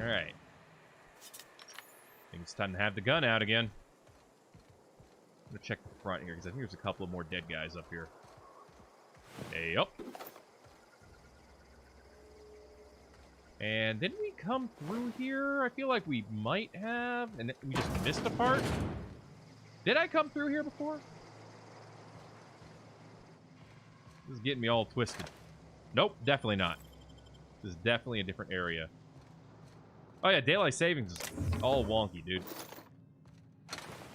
Alright. I think it's time to have the gun out again. I'm gonna check the front here, because I think there's a couple of more dead guys up here. Hey, up. And didn't we come through here? I feel like we might have, and we just missed a part. Did I come through here before? This is getting me all twisted. Nope, definitely not. This is definitely a different area. Oh yeah, daylight savings is all wonky, dude.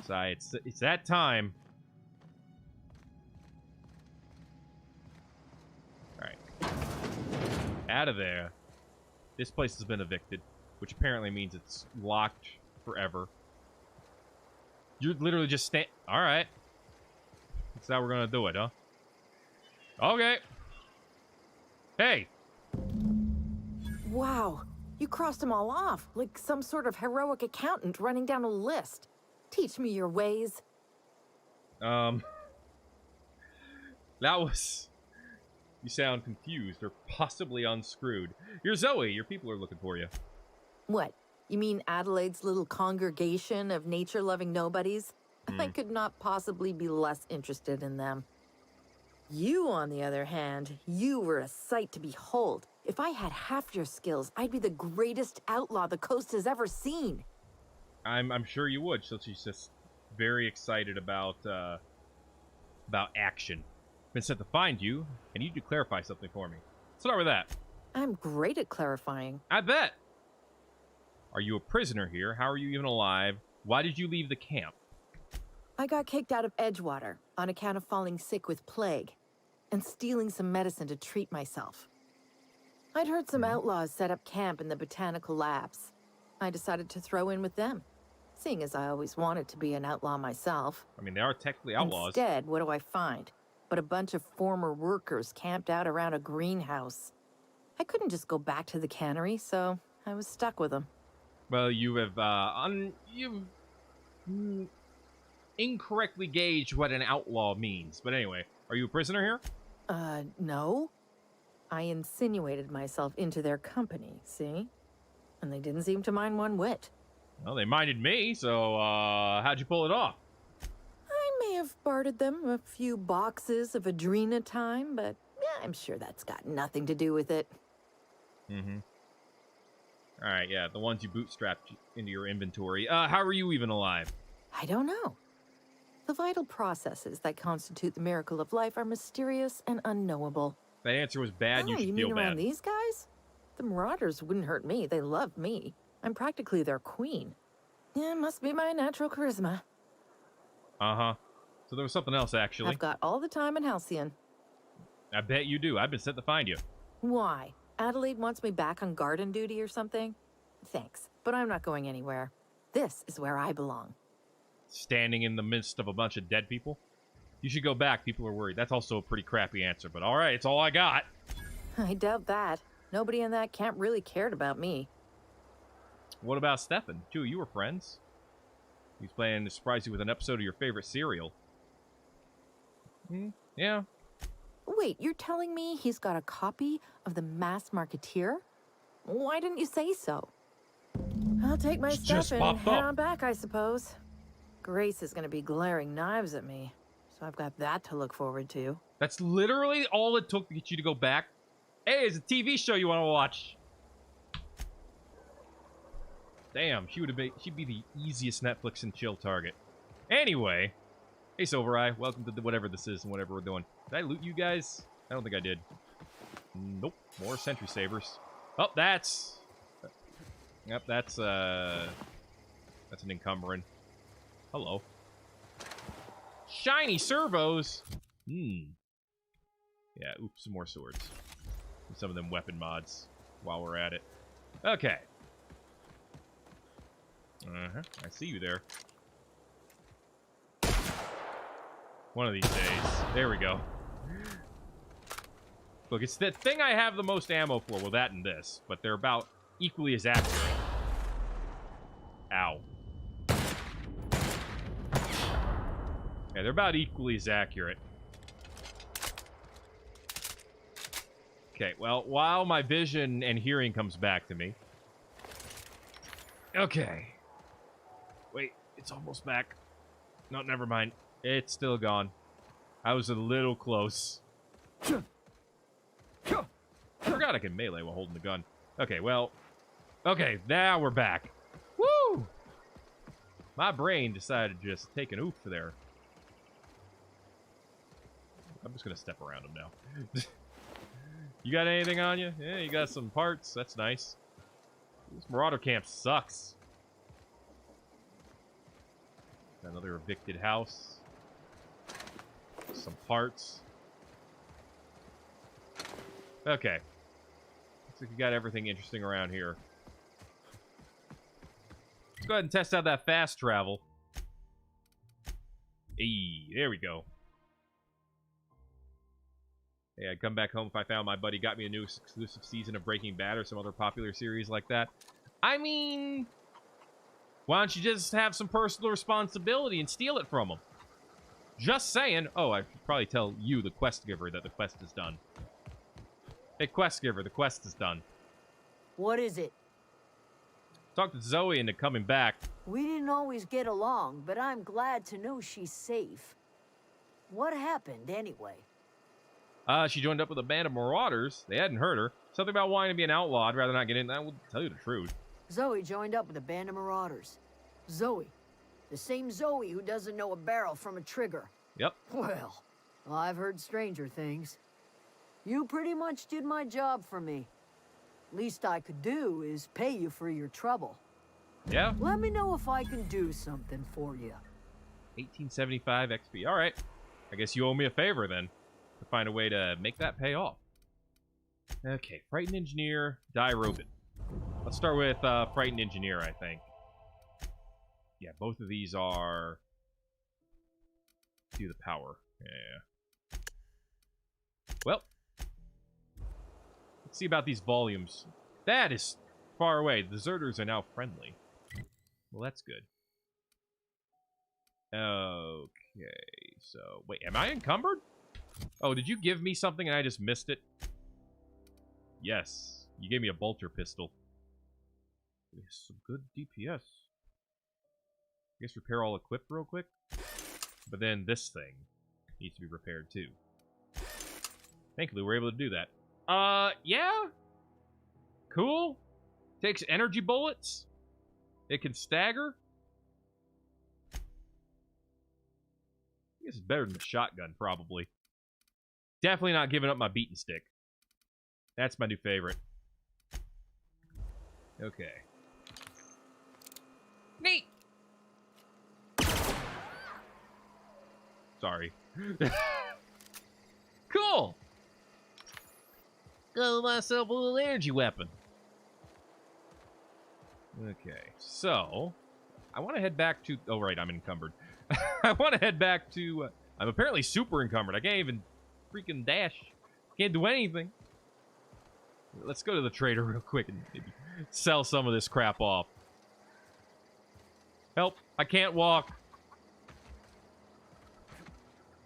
So it's that time. Alright. Out of there. This place has been evicted, which apparently means it's locked forever. You're literally just Alright. That's how we're gonna do it, huh? Okay. Hey. Wow, you crossed them all off, like some sort of heroic accountant running down a list. Teach me your ways. That was... You sound confused or possibly unscrewed. You're Zoe. Your people are looking for you. What? You mean Adelaide's little congregation of nature-loving nobodies? I could not possibly be less interested in them. You, on the other hand, you were a sight to behold. If I had half your skills, I'd be the greatest outlaw the coast has ever seen. I'm sure you would. So she's just very excited about action. Been sent to find you. I need you to clarify something for me. Let's start with that. I'm great at clarifying. I bet. Are you a prisoner here? How are you even alive? Why did you leave the camp? I got kicked out of Edgewater on account of falling sick with plague and stealing some medicine to treat myself. I'd heard some outlaws set up camp in the Botanical Labs. I decided to throw in with them, seeing as I always wanted to be an outlaw myself. I mean, they are technically outlaws. Instead, what do I find? But a bunch of former workers camped out around a greenhouse. I couldn't just go back to the cannery, so I was stuck with them. Well, you have you've incorrectly gauged what an outlaw means. But anyway, are you a prisoner here? No. I insinuated myself into their company, see? And they didn't seem to mind one whit. Well, they minded me, so how'd you pull it off? I may have bartered them a few boxes of Adrena time, but yeah, I'm sure that's got nothing to do with it. Mm-hmm. All right, yeah, the ones you bootstrapped into your inventory. How are you even alive? I don't know. The vital processes that constitute the miracle of life are mysterious and unknowable. That answer was bad. You Oh, should you feel mean bad. around these guys? The Marauders wouldn't hurt me. They love me. I'm practically their queen. Yeah, must be my natural charisma. Uh-huh. So there was something else, actually. I've got all the time in Halcyon. I bet you do. I've been sent to find you. Why? Adelaide wants me back on garden duty or something? Thanks, but I'm not going anywhere. This is where I belong. Standing in the midst of a bunch of dead people? You should go back. People are worried. That's also a pretty crappy answer, but all right, it's all I got. I doubt that. Nobody in that camp really cared about me. What about Stefan? Two of you were friends. He's planning to surprise you with an episode of your favorite serial. Yeah. Wait, you're telling me he's got a copy of The Mass Marketeer? Why didn't you say so? I'll take my stuff and head on back, I suppose. Grace is going to be glaring knives at me, so I've got that to look forward to. That's literally all it took to get you to go back? Hey, it's a TV show you want to watch. Damn, she'd be the easiest Netflix and chill target. Anyway, hey Silvereye, welcome to whatever this is and whatever we're doing. Did I loot you guys? I don't think I did. Nope, more sentry sabers. Oh, that's... Yep, that's an encumbering. Hello. Shiny servos! Yeah, oops, some more swords. And some of them weapon mods while we're at it. Okay. I see you there. One of these days. There we go. Look, it's the thing I have the most ammo for. Well, that and this. But they're about equally as accurate. Ow. Yeah, they're about equally as accurate. Okay, well, while my vision and hearing comes back to me. Okay. Wait, it's almost back. No, never mind. It's still gone. I was a little close. I forgot I can melee while holding the gun. Okay, well. Okay, now we're back. Woo! My brain decided to just take an oof there. I'm just gonna step around him now. You got anything on you? Yeah, you got some parts. That's nice. This Marauder camp sucks. Another evicted house. Some parts. Okay. Looks like you got everything interesting around here. Let's go ahead and test out that fast travel. Hey, there we go. Hey, I'd come back home if I found my buddy got me a new exclusive season of Breaking Bad or some other popular series like that. I mean, why don't you just have some personal responsibility and steal it from him? Just saying. Oh, I should probably tell you, the quest giver, that the quest is done. Hey, quest giver, the quest is done. What is it? Talked to Zoe into coming back. We didn't always get along, but I'm glad to know she's safe. What happened, anyway? She joined up with a band of marauders. They hadn't hurt her. Something about wanting to be an outlaw. I'd rather not get in. I will tell you the truth. Zoe joined up with a band of marauders. Zoe. The same Zoe who doesn't know a barrel from a trigger. Yep. Well, I've heard stranger things. You pretty much did my job for me. Least I could do is pay you for your trouble. Yeah? Let me know if I can do something for you. 1875 XP. All right. I guess you owe me a favor then. To find a way to make that pay off. Okay. Frightened Engineer, Die Robin. Let's start with Frightened Engineer, I think. Yeah, both of these are... Do the power. Yeah. Well. Let's see about these volumes. That is far away. The deserters are now friendly. Well, that's good. Okay, so... Wait, am I encumbered? Oh, did you give me something and I just missed it? Yes. You gave me a bolter pistol. Some good DPS. I guess repair all equipped real quick. But then this thing needs to be repaired too. Thankfully, we're able to do that. Yeah? Cool. Takes energy bullets. It can stagger. I guess it's better than the shotgun, probably. Definitely not giving up my beaten stick. That's my new favorite. Okay. Neat! Sorry. Cool! Got myself a little energy weapon. Okay, so... I want to head back to... Oh, right, I'm encumbered. I want to head back to... I'm apparently super encumbered. I can't even freaking dash. Can't do anything. Let's go to the trader real quick and maybe sell some of this crap off. Help. I can't walk.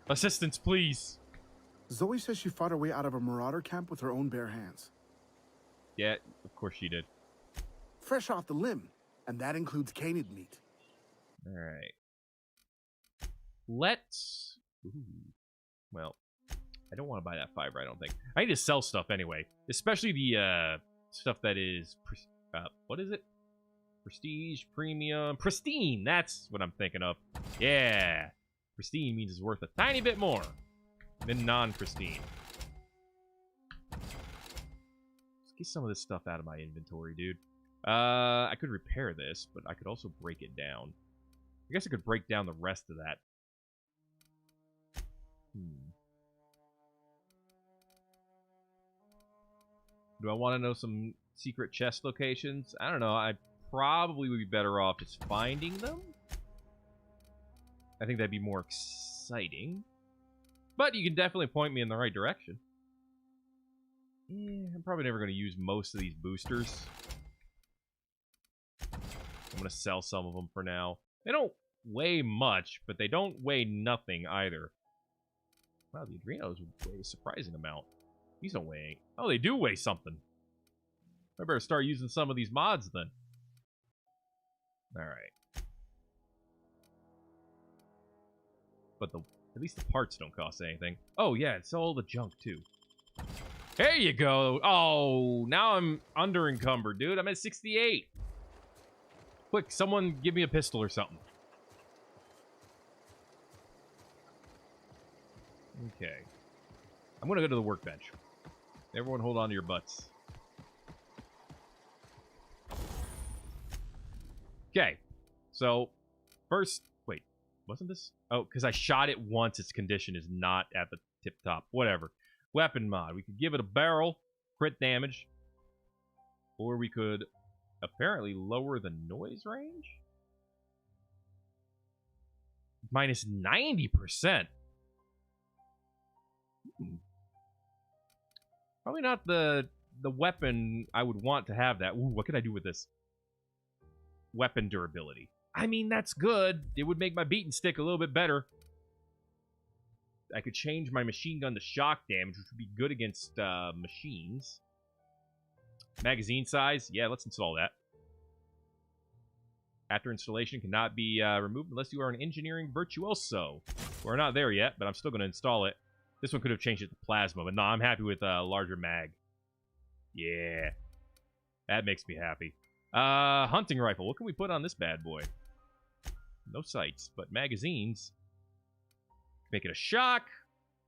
Assistance, please. Zoe says she fought her way out of a marauder camp with her own bare hands. Yeah, of course she did. Fresh off the limb, and that includes canid meat. Alright. Let's... Ooh. Well, I don't want to buy that fiber, I don't think. I need to sell stuff anyway. Especially the stuff that is... what is it? Prestige, premium, pristine. That's what I'm thinking of. Yeah. Pristine means it's worth a tiny bit more than non-pristine. Let's get some of this stuff out of my inventory, dude. I could repair this, but I could also break it down. I guess I could break down the rest of that. Do I want to know some secret chest locations? I don't know. I probably would be better off just finding them. I think that'd be more exciting. But you can definitely point me in the right direction. I'm probably never going to use most of these boosters. I'm going to sell some of them for now. They don't weigh much, but they don't weigh nothing either. Wow, the adrenos weigh a surprising amount. These don't weigh... Oh, they do weigh something. I better start using some of these mods then. Alright. But at least the parts don't cost anything. Oh, yeah, it's all the junk, too. There you go. Oh, now I'm under encumbered, dude. I'm at 68. Quick, someone give me a pistol or something. Okay. I'm going to go to the workbench. Everyone hold on to your butts. Okay. So, first... Wait. Wasn't this... Oh, because I shot it once, its condition is not at the tip-top. Whatever. Weapon mod. We could give it a barrel. Crit damage. Or we could apparently lower the noise range? Minus 90%. Probably not the weapon I would want to have that. Ooh, what can I do with this? Weapon durability. I mean, that's good. It would make my beaten stick a little bit better. I could change my machine gun to shock damage, which would be good against machines. Magazine size? Yeah, let's install that. After installation cannot be removed unless you are an engineering virtuoso. We're not there yet, but I'm still going to install it. This one could have changed it to plasma, but no, I'm happy with a larger mag. Yeah. That makes me happy. Hunting rifle. What can we put on this bad boy? No sights, but magazines. Make it a shock.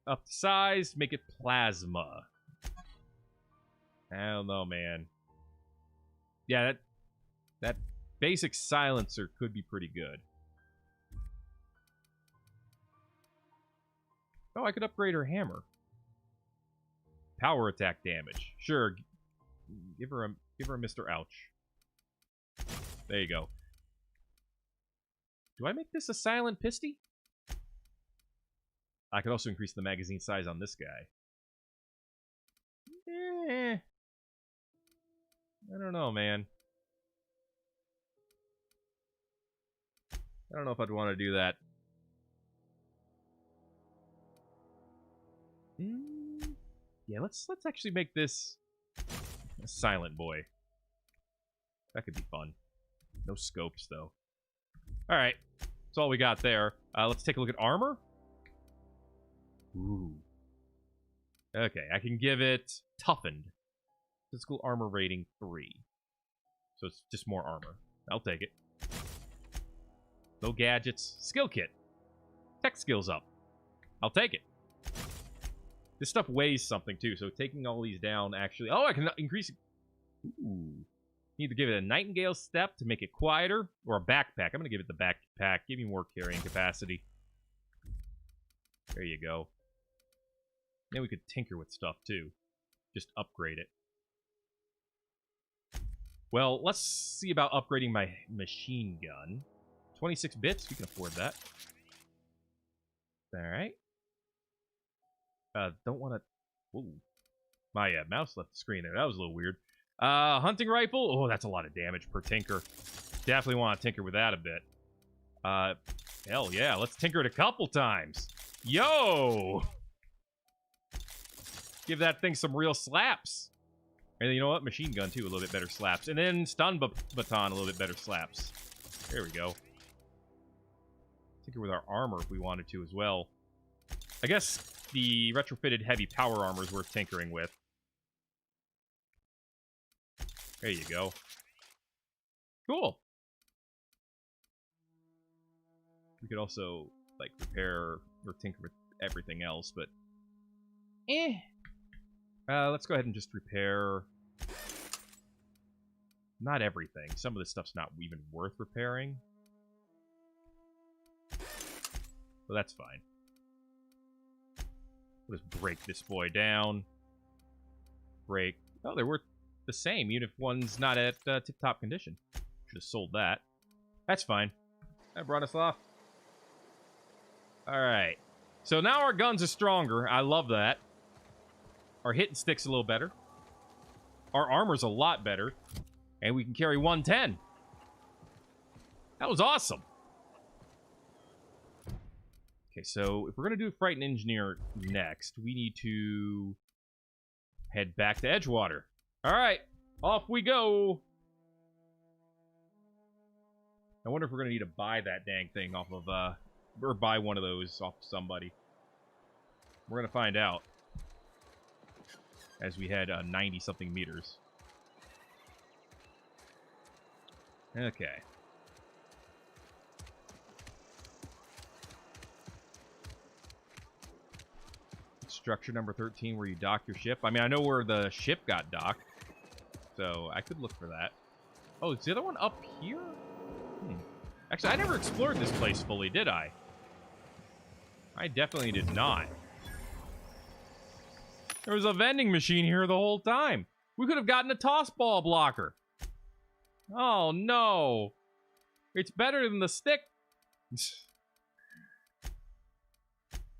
Up the size. Make it plasma. I don't know, man. Yeah, that basic silencer could be pretty good. Oh, I could upgrade her hammer. Power attack damage. Sure. Give her a Mr. Ouch. There you go. Do I make this a silent pisty? I could also increase the magazine size on this guy. I don't know, man. I don't know if I'd want to do that. Yeah, let's actually make this a silent boy. That could be fun. No scopes, though. Alright. That's all we got there. Let's take a look at armor. Ooh. Okay, I can give it toughened. Physical armor rating 3. So it's just more armor. I'll take it. No gadgets. Skill kit. Tech skills up. I'll take it. This stuff weighs something, too, so taking all these down actually... Oh, I can increase it. Ooh. Need to give it a nightingale step to make it quieter, or a backpack. I'm going to give it the backpack. Give me more carrying capacity. There you go. Then we could tinker with stuff, too. Just upgrade it. Well, let's see about upgrading my machine gun. 26 bits, we can afford that. Alright. Don't want to... Ooh. My mouse left the screen there. That was a little weird. Hunting rifle. Oh, that's a lot of damage per tinker. Definitely want to tinker with that a bit. Hell yeah. Let's tinker it a couple times. Yo! Give that thing some real slaps. And you know what? Machine gun, too. A little bit better slaps. And then stun baton, a little bit better slaps. There we go. Tinker with our armor if we wanted to as well. I guess the retrofitted heavy power armor is worth tinkering with. There you go. Cool. We could also, like, repair or tinker with everything else, but... let's go ahead and just repair... Not everything. Some of this stuff's not even worth repairing. So that's fine. We'll just break this boy down. Break. Oh, they're worth the same, even if one's not at tip-top condition. Should have sold that. That's fine. That brought us off. Alright. So now our guns are stronger. I love that. Our hitting stick's a little better. Our armor's a lot better. And we can carry 110. That was awesome. Okay, so if we're going to do Frightened Engineer next, we need to head back to Edgewater. All right, off we go. I wonder if we're going to need to buy that dang thing off of, or buy one of those off of somebody. We're going to find out as we head 90-something meters. Okay. Structure number 13 where you dock your ship. I mean, I know where the ship got docked, so I could look for that. Oh, is the other one up here? Actually, I never explored this place fully, did I? I definitely did not. There was a vending machine here the whole time. We could have gotten a toss ball blocker. Oh, no. It's better than the stick.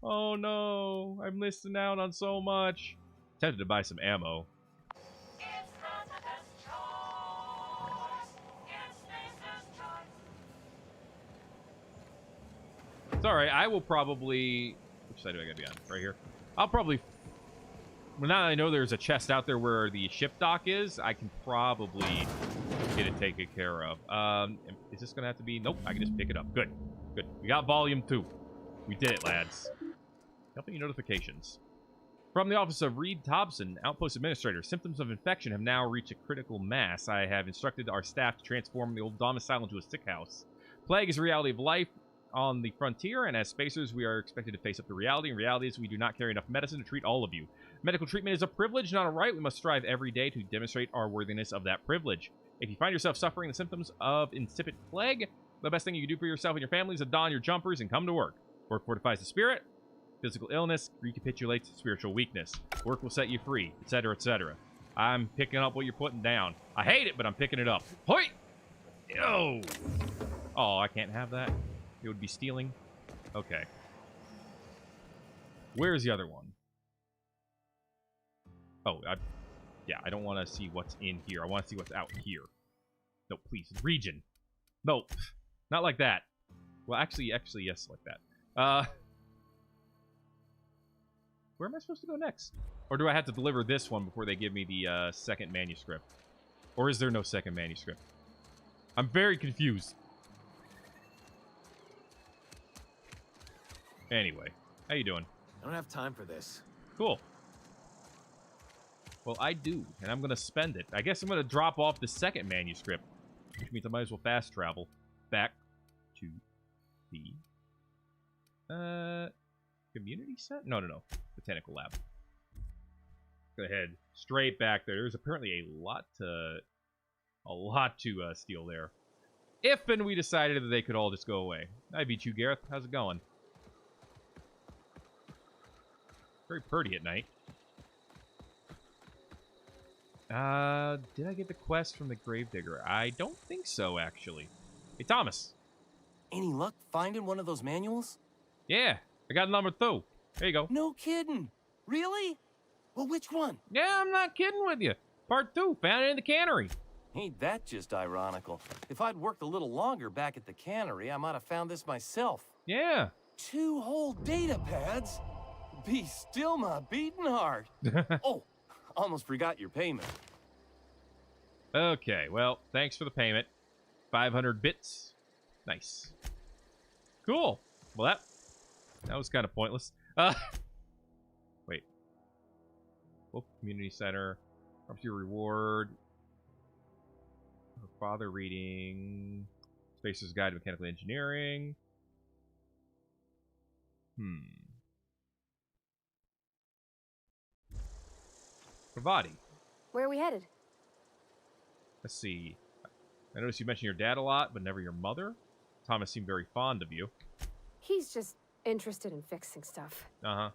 Oh, no. I'm missing out on so much. Tempted to buy some ammo. It's alright, I will probably... Which side do I gotta be on? Right here? I'll probably... Well, now that I know there's a chest out there where the ship dock is, I can probably get it taken care of. Is this gonna have to be... Nope, I can just pick it up. Good. Good. We got volume 2. We did it, lads. Company notifications. From the office of Reed Thompson, Outpost Administrator, symptoms of infection have now reached a critical mass. I have instructed our staff to transform the old domicile into a sick house. Plague is a reality of life on the frontier, and as spacers, we are expected to face up to reality. And reality is we do not carry enough medicine to treat all of you. Medical treatment is a privilege, not a right. We must strive every day to demonstrate our worthiness of that privilege. If you find yourself suffering the symptoms of insipid plague, the best thing you can do for yourself and your family is to don your jumpers and come to work. Work fortifies the spirit. Physical illness recapitulates spiritual weakness. Work will set you free, etc., etc. I'm picking up what you're putting down. I hate it, but I'm picking it up. Hoi! Yo! Oh, I can't have that. It would be stealing. Okay. Where's the other one? Oh, yeah, I don't want to see what's in here. I want to see what's out here. No, please. Region. No, not like that. Well, actually, yes, like that. Where am I supposed to go next? Or do I have to deliver this one before they give me the second manuscript? Or is there no second manuscript? I'm very confused. Anyway, how you doing? I don't have time for this. Cool. Well, I do, and I'm going to spend it. I guess I'm going to drop off the second manuscript, which means I might as well fast travel back to the community center? No. Botanical Lab. Go ahead, straight back there. There's apparently a lot to steal there. If and we decided that they could all just go away. I beat you, Gareth. How's it going? Very pretty at night. Did I get the quest from the Gravedigger? I don't think so, actually. Hey, Thomas. Any luck finding one of those manuals? Yeah, I got number 2. There you go. No kidding. Really? Well, which one? Yeah, I'm not kidding with you. Part 2, found it in the cannery. Ain't that just ironical? If I'd worked a little longer back at the cannery, I might have found this myself. Yeah. 2 whole data pads? Be still my beating heart. Oh, almost forgot your payment. Okay, well, thanks for the payment. 500 bits. Nice. Cool. Well, that was kind of pointless. Wait. Wolf Community Center. Property reward. Her father reading. Spacer's Guide to Mechanical Engineering. Pravati. Where are we headed? Let's see. I noticed you mentioned your dad a lot, but never your mother. Thomas seemed very fond of you. He's just interested in fixing stuff. Uh-huh.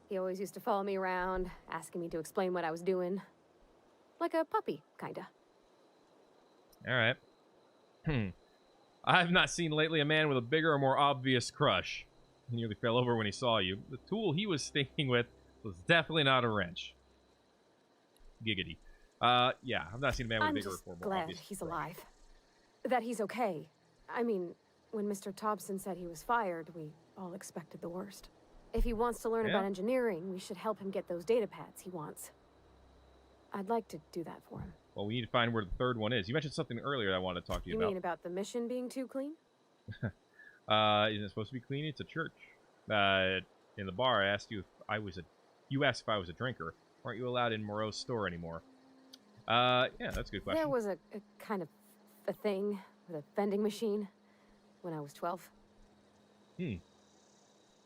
He always used to follow me around, asking me to explain what I was doing. Like a puppy, kinda. Alright. I have not seen lately a man with a bigger or more obvious crush. He nearly fell over when he saw you. The tool he was thinking with was definitely not a wrench. Giggity. Yeah, I've not seen a man with a bigger or more glad obvious he's crush. alive. That he's okay. I mean, when Mr. Thompson said he was fired, we all expected the worst. If he wants to learn about engineering, we should help him get those data pads he wants. I'd like to do that for him. Well, we need to find where the third one is. You mentioned something earlier that I wanted to talk to you about. You mean about the mission being too clean? Isn't it supposed to be clean? It's a church. In the bar, I asked you if I was a... You asked if I was a drinker. Aren't you allowed in Moreau's store anymore? Yeah, that's a good question. There was a kind of a thing with a vending machine when I was 12. Did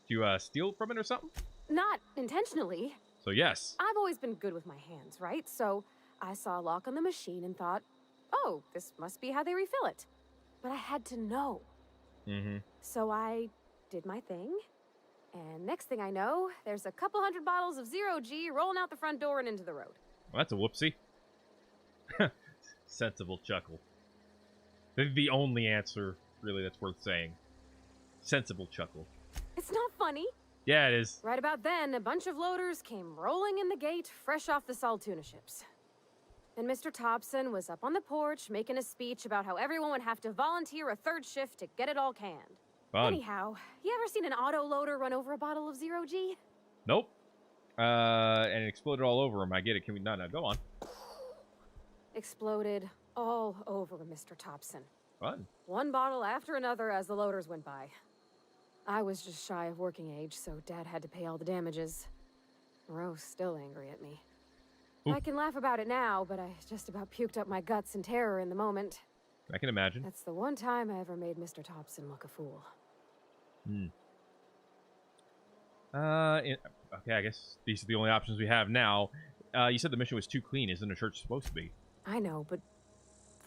you steal from it or something? Not intentionally. So yes. I've always been good with my hands, right? So I saw a lock on the machine and thought, oh, this must be how they refill it. But I had to know. So I did my thing. And next thing I know, there's a couple hundred bottles of 0G rolling out the front door and into the road. Well, that's a whoopsie. Sensible chuckle. The only answer, really, that's worth saying. Sensible chuckle. It's not funny. Yeah, it is. Right about then, a bunch of loaders came rolling in the gate, fresh off the Saltuna ships. And Mr. Thompson was up on the porch making a speech about how everyone would have to volunteer a third shift to get it all canned. Fun. Anyhow, you ever seen an auto loader run over a bottle of Zero G? Nope. And it exploded all over him. I get it. Can we? No, go on. Exploded all over Mr. Thompson. Fun. One bottle after another as the loaders went by. I was just shy of working age, so Dad had to pay all the damages. Rose still angry at me. Oof. I can laugh about it now, but I just about puked up my guts in terror in the moment. I can imagine. That's the one time I ever made Mr. Thompson look a fool. Okay, I guess these are the only options we have now. You said the mission was too clean. Isn't a church supposed to be? I know, but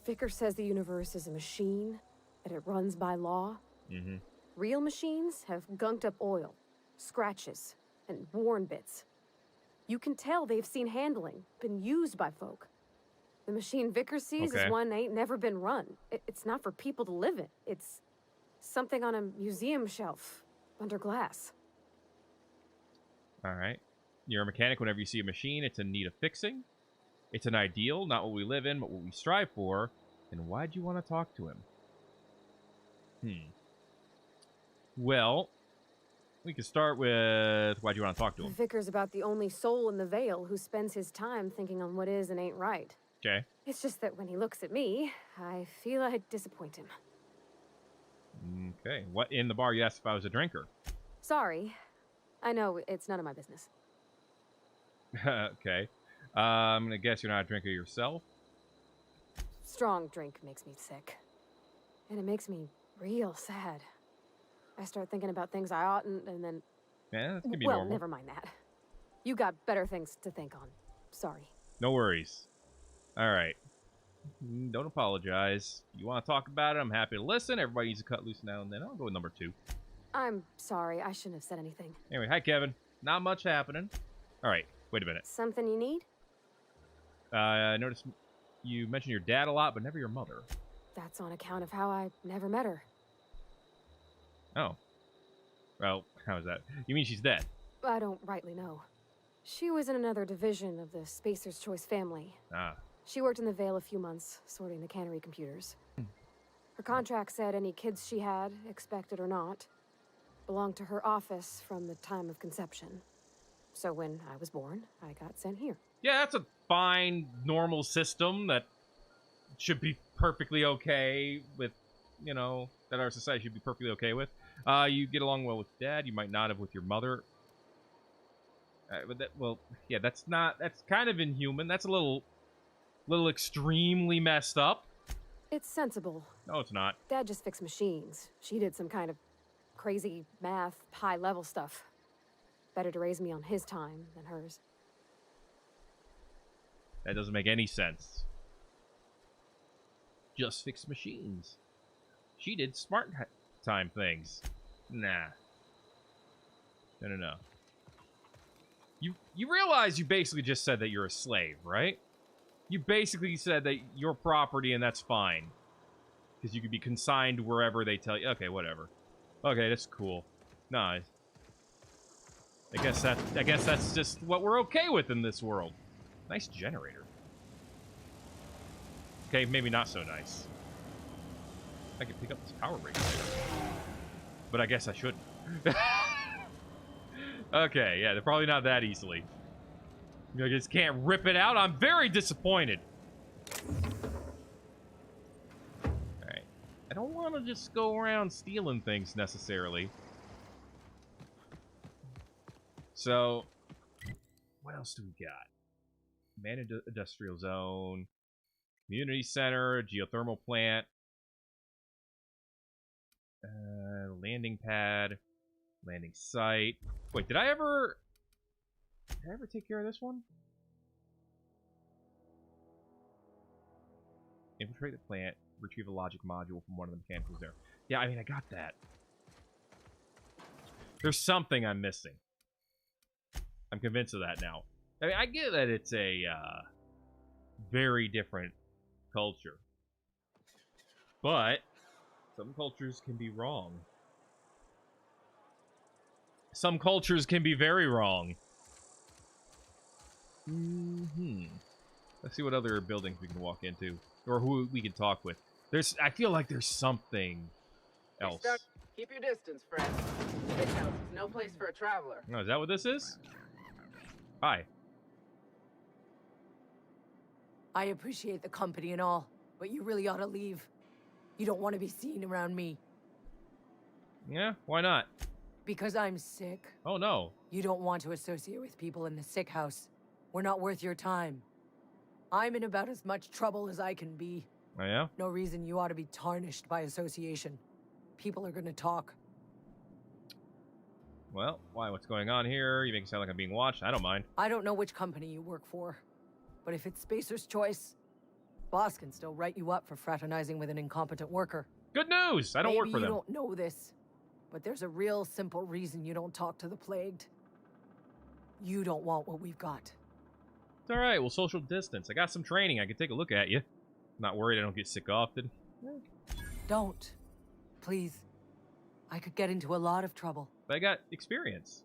Vicker says the universe is a machine, that it runs by law. Mm-hmm. Real machines have gunked up oil, scratches, and worn bits. You can tell they've seen handling, been used by folk. The machine Vicker sees is one ain't never been run. It's not for people to live in. It's something on a museum shelf, under glass. All right. You're a mechanic. Whenever you see a machine, it's in need of fixing. It's an ideal, not what we live in, but what we strive for. And why'd you want to talk to him? Well, we could start with why'd you want to talk to him? Vicker's about the only soul in the Vale who spends his time thinking on what is and ain't right. Okay. It's just that when he looks at me, I feel I'd disappoint him. Okay. What in the bar you asked if I was a drinker? Sorry. I know, it's none of my business. Okay. I'm gonna guess you're not a drinker yourself. Strong drink makes me sick. And it makes me real sad. I start thinking about things I oughtn't, and then... Yeah, that can be well, normal. never mind that. You got better things to think on. Sorry. No worries. All right. Don't apologize. You want to talk about it? I'm happy to listen. Everybody needs to cut loose now and then. I'll go with number 2. I'm sorry. I shouldn't have said anything. Anyway, hi, Kevin. Not much happening. All right. Wait a minute. Something you need? I noticed you mentioned your dad a lot, but never your mother. That's on account of how I never met her. Oh. Well, how is that? You mean she's dead? I don't rightly know. She was in another division of the Spacer's Choice family. Ah. She worked in the Vale a few months, sorting the cannery computers. Her contract said any kids she had, expected or not, belonged to her office from the time of conception. So when I was born, I got sent here. Yeah, that's a fine, normal system that should be perfectly okay with, you know, that our society should be perfectly okay with. You get along well with Dad. You might not have with your mother. But that, well, yeah, that's kind of inhuman. That's a little extremely messed up. It's sensible. No, it's not. Dad just fixed machines. She did some kind of crazy math, high-level stuff. Better to raise me on his time than hers. That doesn't make any sense. Just fix machines. She did smart time things. Nah. No. You realize you basically just said that you're a slave, right? You basically said that you're property and that's fine. Because you could be consigned wherever they tell you. Okay, whatever. Okay, that's cool. Nice. I guess that's just what we're okay with in this world. Nice generator. Okay, maybe not so nice. I could pick up this power ring later. But I guess I shouldn't. Okay, yeah, they're probably not that easily. You just can't rip it out. I'm very disappointed. Alright. I don't want to just go around stealing things necessarily. So, what else do we got? Managed industrial zone, community center, geothermal plant, landing pad, landing site. Wait, did I ever take care of this one? Infiltrate the plant, retrieve a logic module from one of the mechanicals there. Yeah, I mean, I got that. There's something I'm missing. I'm convinced of that now. I mean, I get that it's a very different culture. But some cultures can be wrong. Some cultures can be very wrong. Let's see what other buildings we can walk into, or who we can talk with. I feel like there's something else. Keep your distance, friend. This house is no place for a traveler. Oh, is that what this is? Hi. I appreciate the company and all, but you really ought to leave. You don't want to be seen around me. Yeah, why not? Because I'm sick. Oh, no. You don't want to associate with people in the sick house. We're not worth your time. I'm in about as much trouble as I can be. Oh, yeah? No reason you ought to be tarnished by association. People are gonna talk. Well, why? What's going on here? You make it sound like I'm being watched. I don't mind. I don't know which company you work for, but if it's Spacer's Choice, boss can still write you up for fraternizing with an incompetent worker. Good news! I don't work for them. Maybe you don't know this, but there's a real simple reason you don't talk to the plagued. You don't want what we've got. It's alright, we'll social distance. I got some training. I can take a look at you. Not worried I don't get sick often. Don't. Please. I could get into a lot of trouble. But I got experience.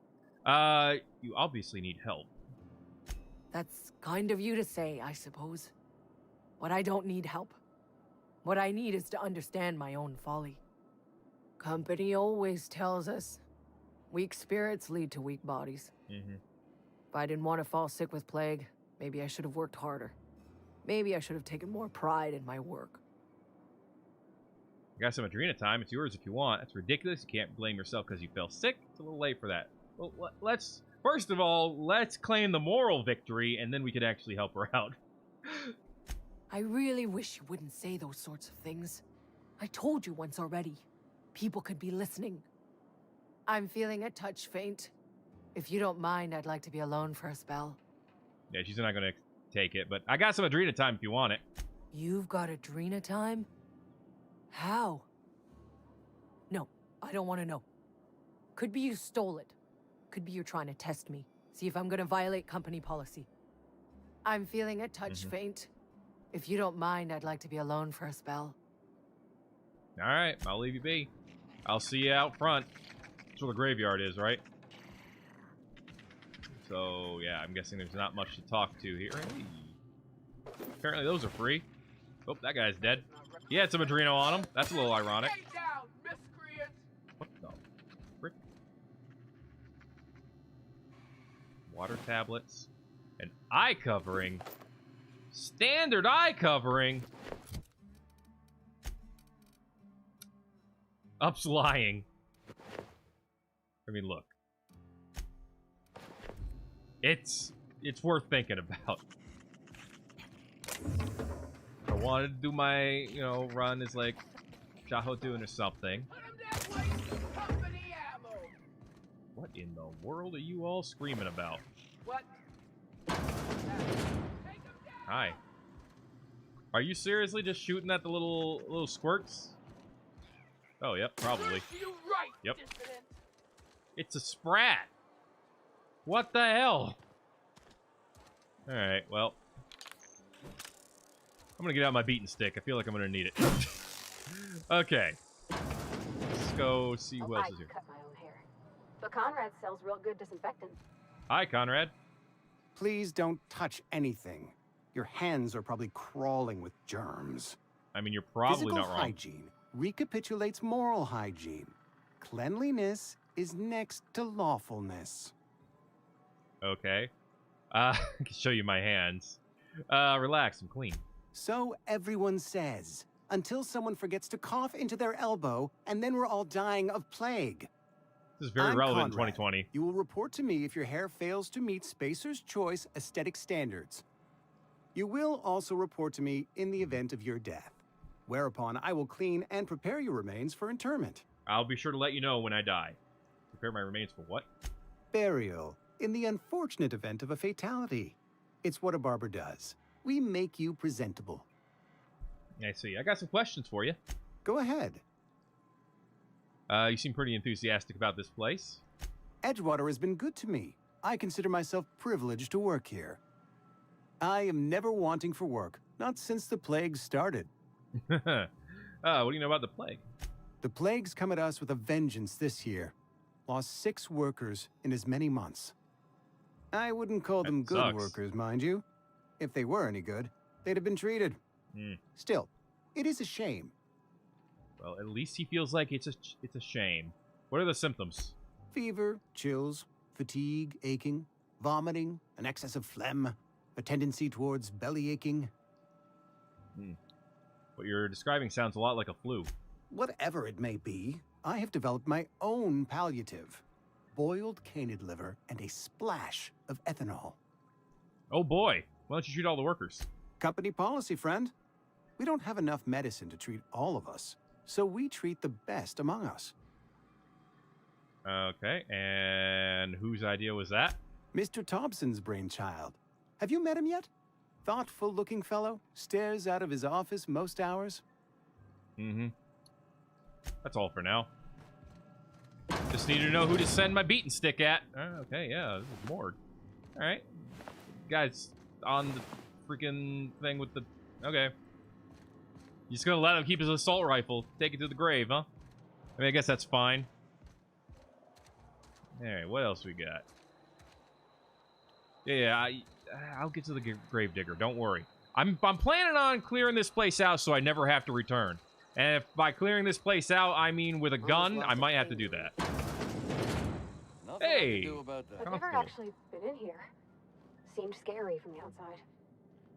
You obviously need help. That's kind of you to say, I suppose. But I don't need help. What I need is to understand my own folly. Company always tells us, weak spirits lead to weak bodies. If I didn't want to fall sick with plague, maybe I should have worked harder. Maybe I should have taken more pride in my work. I got some Adrena time. It's yours if you want. That's ridiculous. You can't blame yourself because you fell sick. It's a little late for that. Well, first of all, let's claim the moral victory, and then we could actually help her out. I really wish you wouldn't say those sorts of things. I told you once already. People could be listening. I'm feeling a touch faint. If you don't mind, I'd like to be alone for a spell. Yeah, she's not going to take it, but I got some Adrena time if you want it. You've got Adrena time? How? No, I don't want to know. Could be you stole it. Could be you're trying to test me. See if I'm going to violate company policy. I'm feeling a touch faint. If you don't mind, I'd like to be alone for a spell. All right, I'll leave you be. I'll see you out front. That's where the graveyard is, right? So, yeah, I'm guessing there's not much to talk to here. Hey. Apparently those are free. Oh, that guy's dead. He had some Adreno on him. That's a little ironic. What the frick? Water tablets. An eye covering. Standard eye covering. Up's lying. I mean, look. It's worth thinking about. I wanted to do my, run as like Shaho'dun or something. What in the world are you all screaming about? What? Hi. Are you seriously just shooting at the little squirts? Oh, yep, probably. Yep. It's a sprat. What the hell? Alright, well. I'm gonna get out my beaten stick. I feel like I'm gonna need it. Okay. Let's go see who else is here. I cut my own hair. But Conrad sells real good disinfectant. Hi, Conrad. Please don't touch anything. Your hands are probably crawling with germs. I mean, you're probably Physical not wrong. hygiene recapitulates moral hygiene. Cleanliness is next to lawfulness. Okay. I can show you my hands. Relax, I'm clean. So everyone says, until someone forgets to cough into their elbow, and then we're all dying of plague. This is very I'm relevant Conrad. in 2020. You will report to me if your hair fails to meet Spacer's Choice aesthetic standards. You will also report to me in the event of your death, whereupon I will clean and prepare your remains for interment. I'll be sure to let you know when I die. Prepare my remains for what? Burial, in the unfortunate event of a fatality. It's what a barber does. We make you presentable. I see. I got some questions for you. Go ahead. You seem pretty enthusiastic about this place. Edgewater has been good to me. I consider myself privileged to work here. I am never wanting for work, not since the plague started. What do you know about the plague? The plague's come at us with a vengeance this year. lost 6 workers in as many months. I wouldn't call them good sucks. workers, mind you. If they were any good, they'd have been treated. Still, it is a shame. Well, at least he feels like it's a shame. What are the symptoms? Fever, chills, fatigue, aching, vomiting, an excess of phlegm, a tendency towards belly aching. What you're describing sounds a lot like a flu. Whatever it may be, I have developed my own palliative. Boiled canid liver and a splash of ethanol. Oh boy, why don't you treat all the workers? Company policy, friend. We don't have enough medicine to treat all of us, so we treat the best among us. Okay, and whose idea was that? Mr. Thompson's brainchild. Have you met him yet? Thoughtful-looking fellow, stares out of his office most hours. That's all for now. Just need to know who to send my beating stick at. Okay, yeah, this is Mord. Alright. Guy's on the freaking thing with the... Okay. You're just gonna let him keep his assault rifle. Take it to the grave, huh? I mean, I guess that's fine. Alright, what else we got? Yeah, I'll get to the gravedigger. Don't worry. I'm planning on clearing this place out so I never have to return. And if by clearing this place out, I mean with a gun, I might have to do that. Hey! I've never actually been in here. Seemed scary from the outside.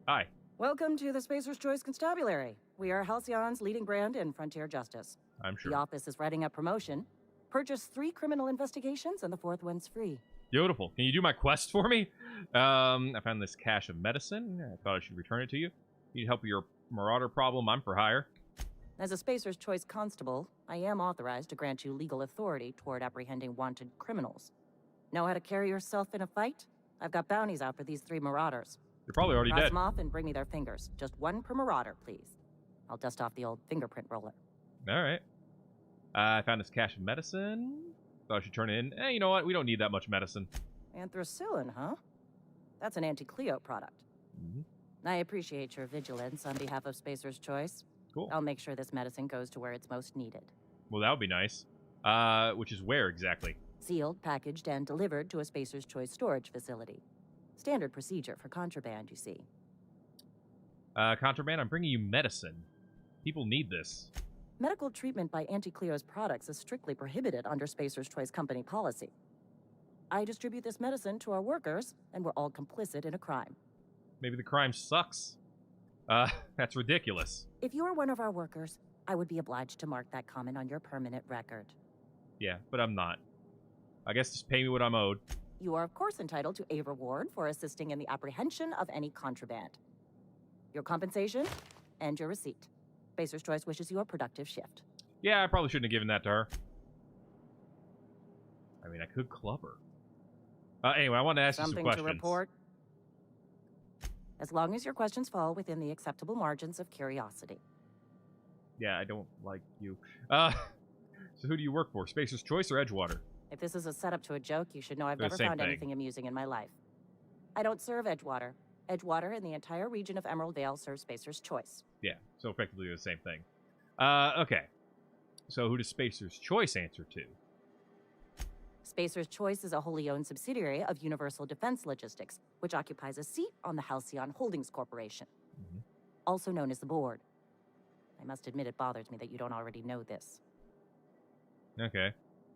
Hi. Welcome to the Spacer's Choice Constabulary. We are Halcyon's leading brand in frontier justice. I'm sure. The office is writing up promotion. Purchase 3 criminal investigations and the 4th one's free. Beautiful. Can you do my quest for me? I found this cache of medicine. I thought I should return it to you. Need help with your marauder problem? I'm for hire. As a Spacer's Choice constable, I am authorized to grant you legal authority toward apprehending wanted criminals. Know how to carry yourself in a fight? I've got bounties out for these 3 marauders. You're probably already Cross dead. them off and bring me their fingers. Just 1 per marauder, please. I'll dust off the old fingerprint roller. All right. I found this cache of medicine. Thought I should turn it in. You know what? We don't need that much medicine. Anthracillin, huh? That's an anti-Cleo product. I appreciate your vigilance on behalf of Spacer's Choice. Cool. I'll make sure this medicine goes to where it's most needed. Well, that would be nice. Which is where exactly? Sealed, packaged, and delivered to a Spacer's Choice storage facility. Standard procedure for contraband, you see. Contraband? I'm bringing you medicine. People need this. Medical treatment by Anti-Cleo's products is strictly prohibited under Spacer's Choice company policy. I distribute this medicine to our workers, and we're all complicit in a crime. Maybe the crime sucks. That's ridiculous. If you were one of our workers, I would be obliged to mark that comment on your permanent record. Yeah, but I'm not. I guess just pay me what I'm owed. You are, of course, entitled to a reward for assisting in the apprehension of any contraband. Your compensation and your receipt. Spacer's Choice wishes you a productive shift. Yeah, I probably shouldn't have given that to her. I mean, I could club her. Anyway, I want to ask you some questions. Something to report? As long as your questions fall within the acceptable margins of curiosity. Yeah, I don't like you. So who do you work for? Spacer's Choice or Edgewater? If this is a setup to a joke, you should know I've They're the never same found thing. anything amusing in my life. I don't serve Edgewater. Edgewater and the entire region of Emerald Vale serve Spacer's Choice. Yeah, so effectively the same thing. Okay. So who does Spacer's Choice answer to? Spacer's Choice is a wholly owned subsidiary of Universal Defense Logistics, which occupies a seat on the Halcyon Holdings Corporation, also known as the Board. I must admit it bothers me that you don't already know this. Okay.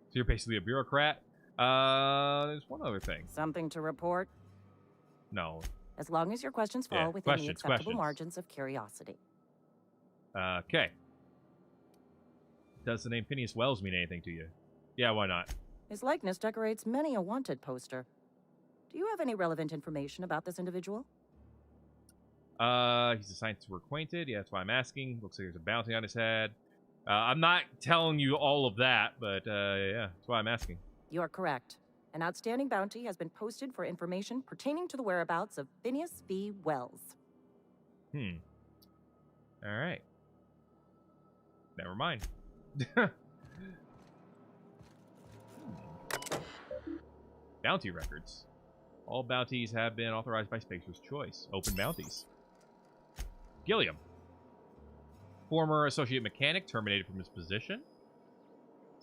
So you're basically a bureaucrat? There's one other thing. Something to report? No. As long as your questions fall within the acceptable margins of curiosity. Okay. Does the name Phineas Wells mean anything to you? Yeah, why not? His likeness decorates many a wanted poster. Do you have any relevant information about this individual? He's a scientist we're acquainted. Yeah, that's why I'm asking. Looks like there's a bounty on his head. I'm not telling you all of that, but yeah, that's why I'm asking. You're correct. An outstanding bounty has been posted for information pertaining to the whereabouts of Phineas V. Wells. All right. Never mind. Bounty records. All bounties have been authorized by Spacer's Choice. Open bounties. Gilliam. Former associate mechanic terminated from his position.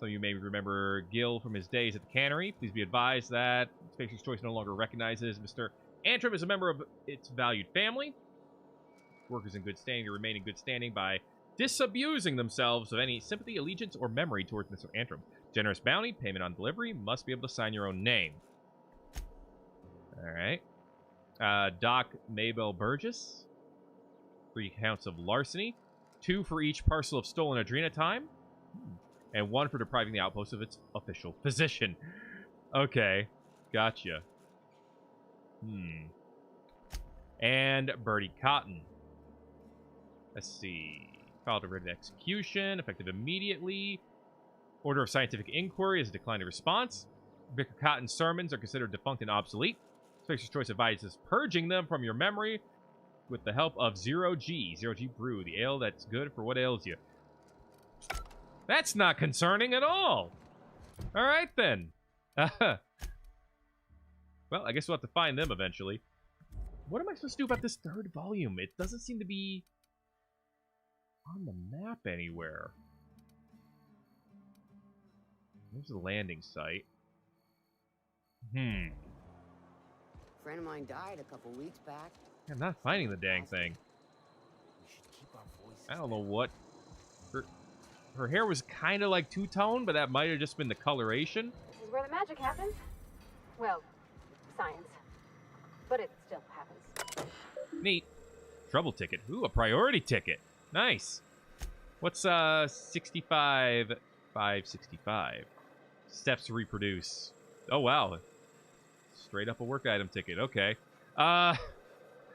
Some of you may remember Gil from his days at the cannery. Please be advised that Spacer's Choice no longer recognizes Mr. Antrim as a member of its valued family. Workers in good standing to remain in good standing by disabusing themselves of any sympathy, allegiance, or memory towards Mr. Antrim. Generous bounty, payment on delivery, must be able to sign your own name. Alright. Doc Maybell Burgess. 3 counts of larceny. 2 for each parcel of stolen Adrena time. And 1 for depriving the outpost of its official position. Okay. Gotcha. And Bertie Cotton. Let's see. Filed a written execution, effective immediately. Order of Scientific Inquiry is a declined response. Vicar Cotton's sermons are considered defunct and obsolete. Spacer's Choice advises purging them from your memory with the help of Zero G Brew, the ale that's good for what ails you. That's not concerning at all. All right, then. Well, I guess we'll have to find them eventually. What am I supposed to do about this 3rd volume? It doesn't seem to be on the map anywhere. There's the landing site. Friend of mine died a couple weeks back. I'm not finding the dang thing. I don't know what. Her hair was kind of like two-tone, but that might have just been the coloration. This is where the magic happens. Well, science. But it still happens. Neat. Trouble ticket. Ooh, a priority ticket. Nice. What's 65,565? Steps to reproduce. Oh, wow. Straight up a work item ticket. Okay.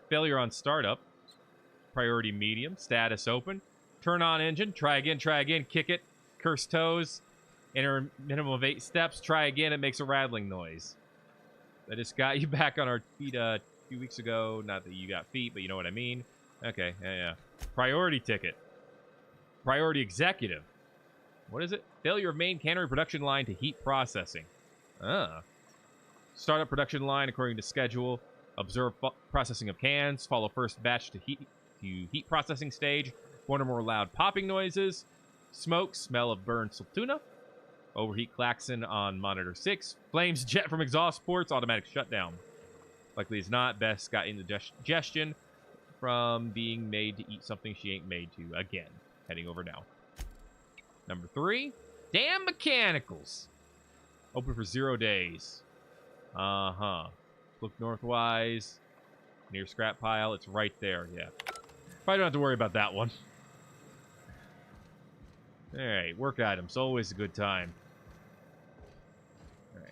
Failure on startup. Priority medium. Status open. Turn on engine. Try again, kick it. Curse toes. Enter minimum of 8 steps. Try again. It makes a rattling noise. I just got you back on our feet a few weeks ago. Not that you got feet, but you know what I mean. Okay, yeah. Priority ticket. Priority executive. What is it? Failure of main cannery production line to heat processing. Start up production line according to schedule. Observe processing of cans. Follow first batch to heat processing stage. 1 or more loud popping noises. Smoke, smell of burned Saltuna. Overheat klaxon on monitor 6. Flames jet from exhaust ports. Automatic shutdown. Likely as not, Bess got indigestion from being made to eat something she ain't made to again. Heading over now. Number 3. Damn mechanicals. Open for 0 days. Look northwise. Near scrap pile. It's right there. Yeah. Probably don't have to worry about that one. Alright, work items. Always a good time. Alright.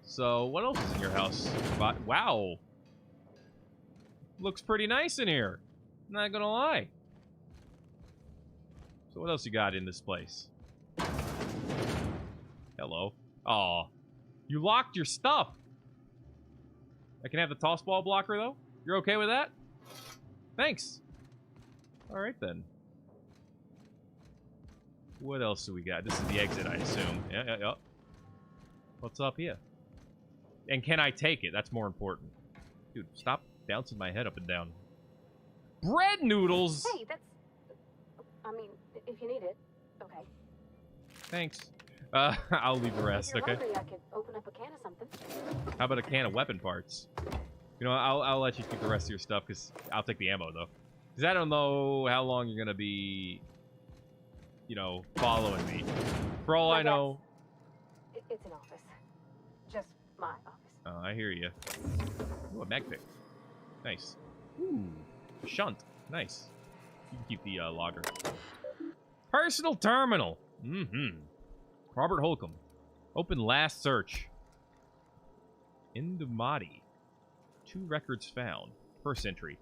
So, what else is in your house? Wow. Looks pretty nice in here. Not gonna lie. So what else you got in this place? Hello. Aw. You locked your stuff. I can have the toss ball blocker, though? You're okay with that? Thanks. Alright, then. What else do we got? This is the exit, I assume. Yeah. What's up here? And can I take it? That's more important. Dude, stop bouncing my head up and down. Bread noodles! Hey, that's... I mean, if you need it, okay. Thanks. I'll leave the rest, If you're okay? hungry, I could open up a can of something. How about a can of weapon parts? You know, I'll let you keep the rest of your stuff, because I'll take the ammo, though. Because I don't know how long you're going to be, you know, following me. For all I know... It's an office. Just my office. Oh, I hear you. Ooh, a mag pick. Nice. Ooh, shunt. Nice. You can keep the logger. Personal terminal. Robert Holcomb. Open last search. Indumati. 2 records found. First entry.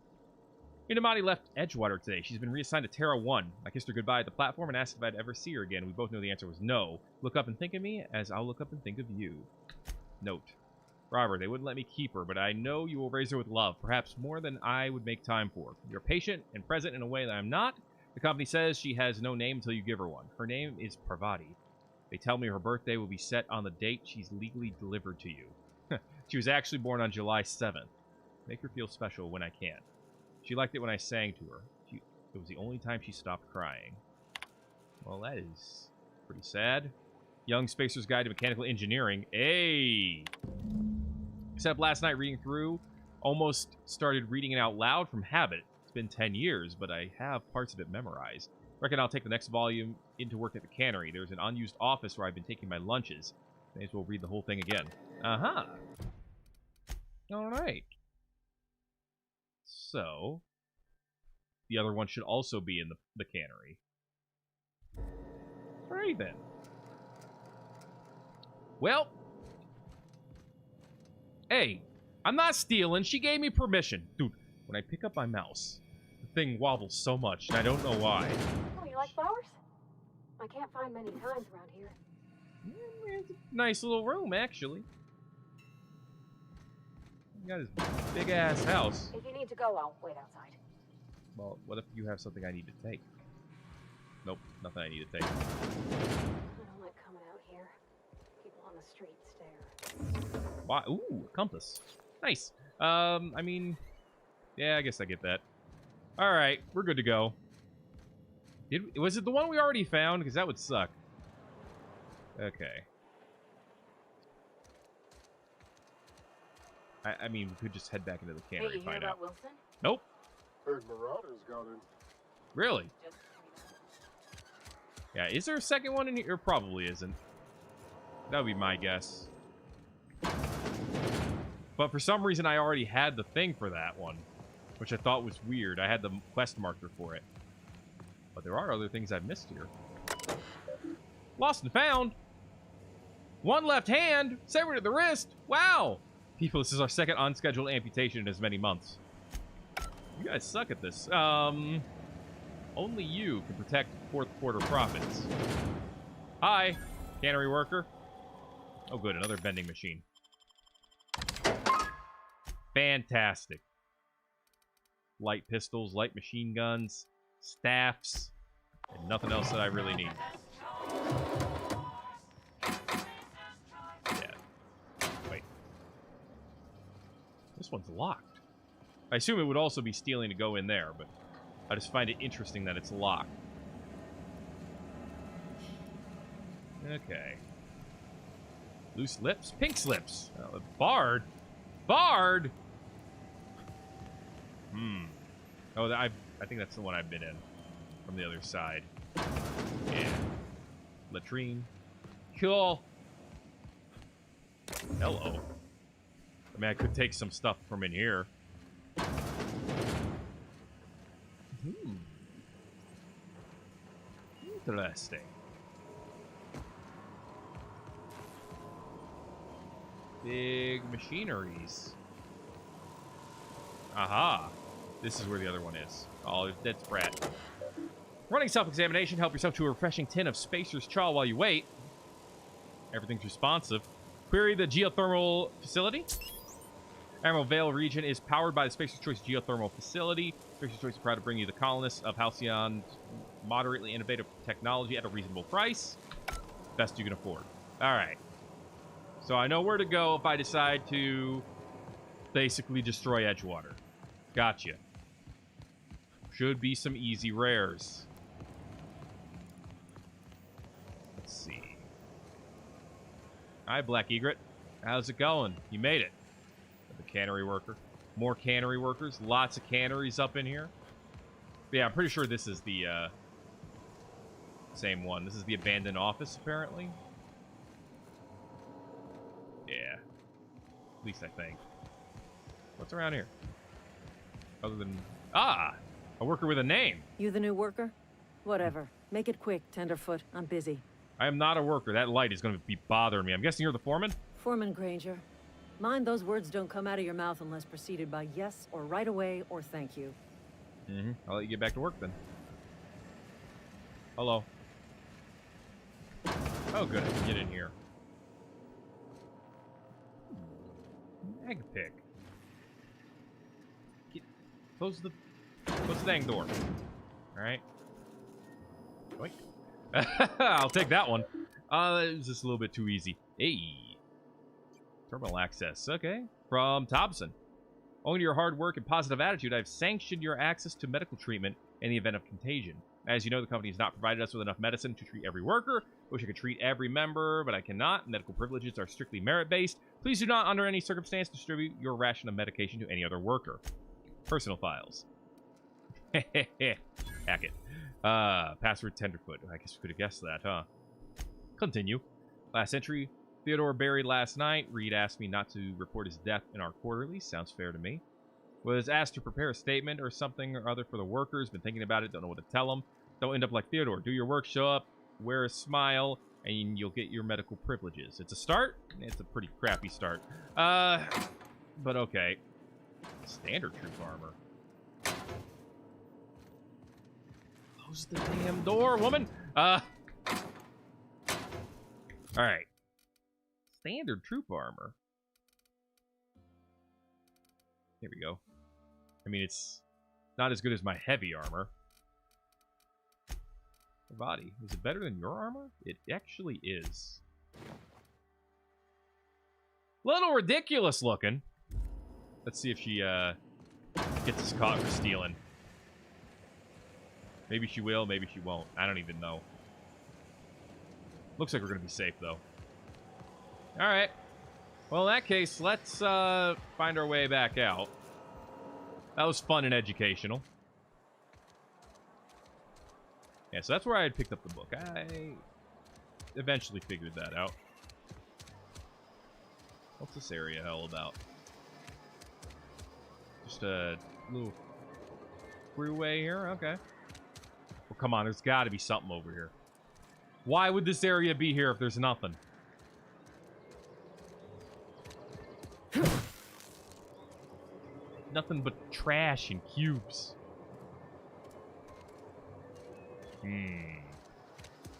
Indumati left Edgewater today. She's been reassigned to Terra 1. I kissed her goodbye at the platform and asked if I'd ever see her again. We both know the answer was no. Look up and think of me as I'll look up and think of you. Note. Robert, they wouldn't let me keep her, but I know you will raise her with love, perhaps more than I would make time for. You're patient and present in a way that I'm not. The company says she has no name until you give her one. Her name is Parvati. They tell me her birthday will be set on the date she's legally delivered to you. She was actually born on July 7th. Make her feel special when I can. She liked it when I sang to her. It was the only time she stopped crying. Well, that is pretty sad. Young Spacer's Guide to Mechanical Engineering. Hey! Except last night reading through, almost started reading it out loud from habit. It's been 10 years, but I have parts of it memorized. Reckon I'll take the next volume into work at the cannery. There's an unused office where I've been taking my lunches. May as well read the whole thing again. Uh-huh. Alright. So, the other one should also be in the cannery. Alright then. Well. Hey, I'm not stealing. She gave me permission. Dude, when I pick up my mouse, the thing wobbles so much, and I don't know why. Oh, you like flowers? I can't find many kinds around here. It's a nice little room, actually. You got his big-ass house. If you need to go, I'll wait outside. Well, what if you have something I need to take? Nope, nothing I need to take. I don't like coming out here. People on the street stare. Why? Ooh, a compass. Nice. I mean, yeah, I guess I get that. Alright, we're good to go. Was it the one we already found? Because that would suck. Okay. I mean, we could just head back into the cannery and find out. Wilson? Nope. Heard Marauders got in. Really? Yeah, is there a second one in here? Probably isn't. That would be my guess. But for some reason, I already had the thing for that one, which I thought was weird. I had the quest marker for it. But there are other things I've missed here. Lost and found. One left hand, severed at the wrist. Wow. People, this is our second unscheduled amputation in as many months. You guys suck at this. Only you can protect fourth quarter profits. Hi, cannery worker. Oh, good, another vending machine. Fantastic. Light pistols, light machine guns, staffs, and nothing else that I really need. Yeah. Wait. This one's locked. I assume it would also be stealing to go in there, but I just find it interesting that it's locked. Okay. Loose lips? Pink slips. Bard? Bard? Oh, I think that's the one I've been in. From the other side. Yeah. Latrine. Cool. Hello. I mean, I could take some stuff from in here. Interesting. Big machineries. Aha. This is where the other one is. Oh, that's Brat. Running self-examination. Help yourself to a refreshing tin of Spacer's Chaw while you wait. Everything's responsive. Query the geothermal facility. Admiral Vale region is powered by the Spacer's Choice geothermal facility. Spacer's Choice is proud to bring you the colonists of Halcyon's moderately innovative technology at a reasonable price. Best you can afford. Alright. So I know where to go if I decide to basically destroy Edgewater. Gotcha. Should be some easy rares. Let's see. Hi, Black Egret. How's it going? You made it. The cannery worker. More cannery workers. Lots of canneries up in here. But yeah, I'm pretty sure this is the same one. This is the abandoned office, apparently. Yeah. At least I think. What's around here? Other than... Ah! A worker with a name. You the new worker? Whatever. Make it quick, Tenderfoot. I'm busy. I am not a worker. That light is going to be bothering me. I'm guessing you're the foreman? Foreman Granger. Mind those words don't come out of your mouth unless preceded by yes or right away or thank you. I'll let you get back to work then. Hello. Oh, good. I can get in here. Mag pick. Close the dang door. Alright. I'll take that one. It was just a little bit too easy. Hey. Terminal access. Okay. From Thompson. Owing to your hard work and positive attitude, I've sanctioned your access to medical treatment in the event of contagion. As you know, the company has not provided us with enough medicine to treat every worker. Wish I could treat every member, but I cannot. Medical privileges are strictly merit-based. Please do not, under any circumstance, distribute your ration of medication to any other worker. Personal files. Hack it. Password Tenderfoot. I guess we could have guessed that, huh? Continue. Last entry. Theodore buried last night. Reed asked me not to report his death in our quarterly. Sounds fair to me. Was asked to prepare a statement or something or other for the workers. Been thinking about it. Don't know what to tell them. Don't end up like Theodore. Do your work, show up, wear a smile, and you'll get your medical privileges. It's a start. It's a pretty crappy start. But okay. Standard troop armor. Close the damn door, woman. Alright. Standard troop armor. Here we go. I mean, it's not as good as my heavy armor. The body. Is it better than your armor? It actually is. Little ridiculous looking. Let's see if she gets us caught for stealing. Maybe she will, maybe she won't. I don't even know. Looks like we're going to be safe, though. Alright. Well, in that case, let's find our way back out. That was fun and educational. Yeah, so that's where I had picked up the book. I eventually figured that out. What's this area all about? Just a little freeway here? Okay. Well, come on, there's got to be something over here. Why would this area be here if there's nothing? Nothing but trash and cubes.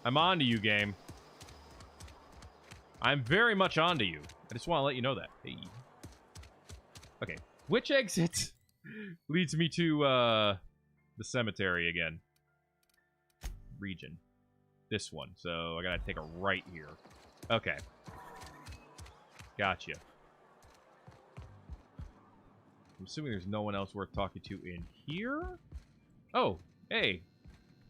I'm onto you, game. I'm very much onto you. I just want to let you know that. Hey. Okay. Which exit leads me to the cemetery again? Region. This one. So I gotta take a right here. Okay. Gotcha. I'm assuming there's no one else worth talking to in here? Oh, hey.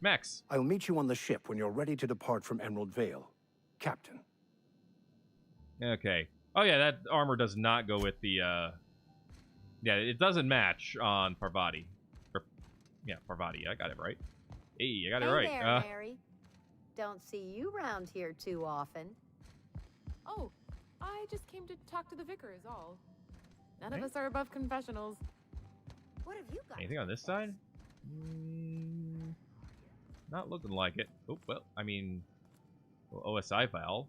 Max. I'll meet you on the ship when you're ready to depart from Emerald Vale. Captain. Okay. Oh, yeah, that armor does not go with the, Yeah, it doesn't match on Parvati. Yeah, Parvati. I got it right. Hey, I got it right. Hey there, Mary. Don't see you around here too often. Oh, I just came to talk to the vicar is all. None of us are above confessionals. What have you got? Anything on this side? Not looking like it. Oh, well, I mean... Well, OSI vial.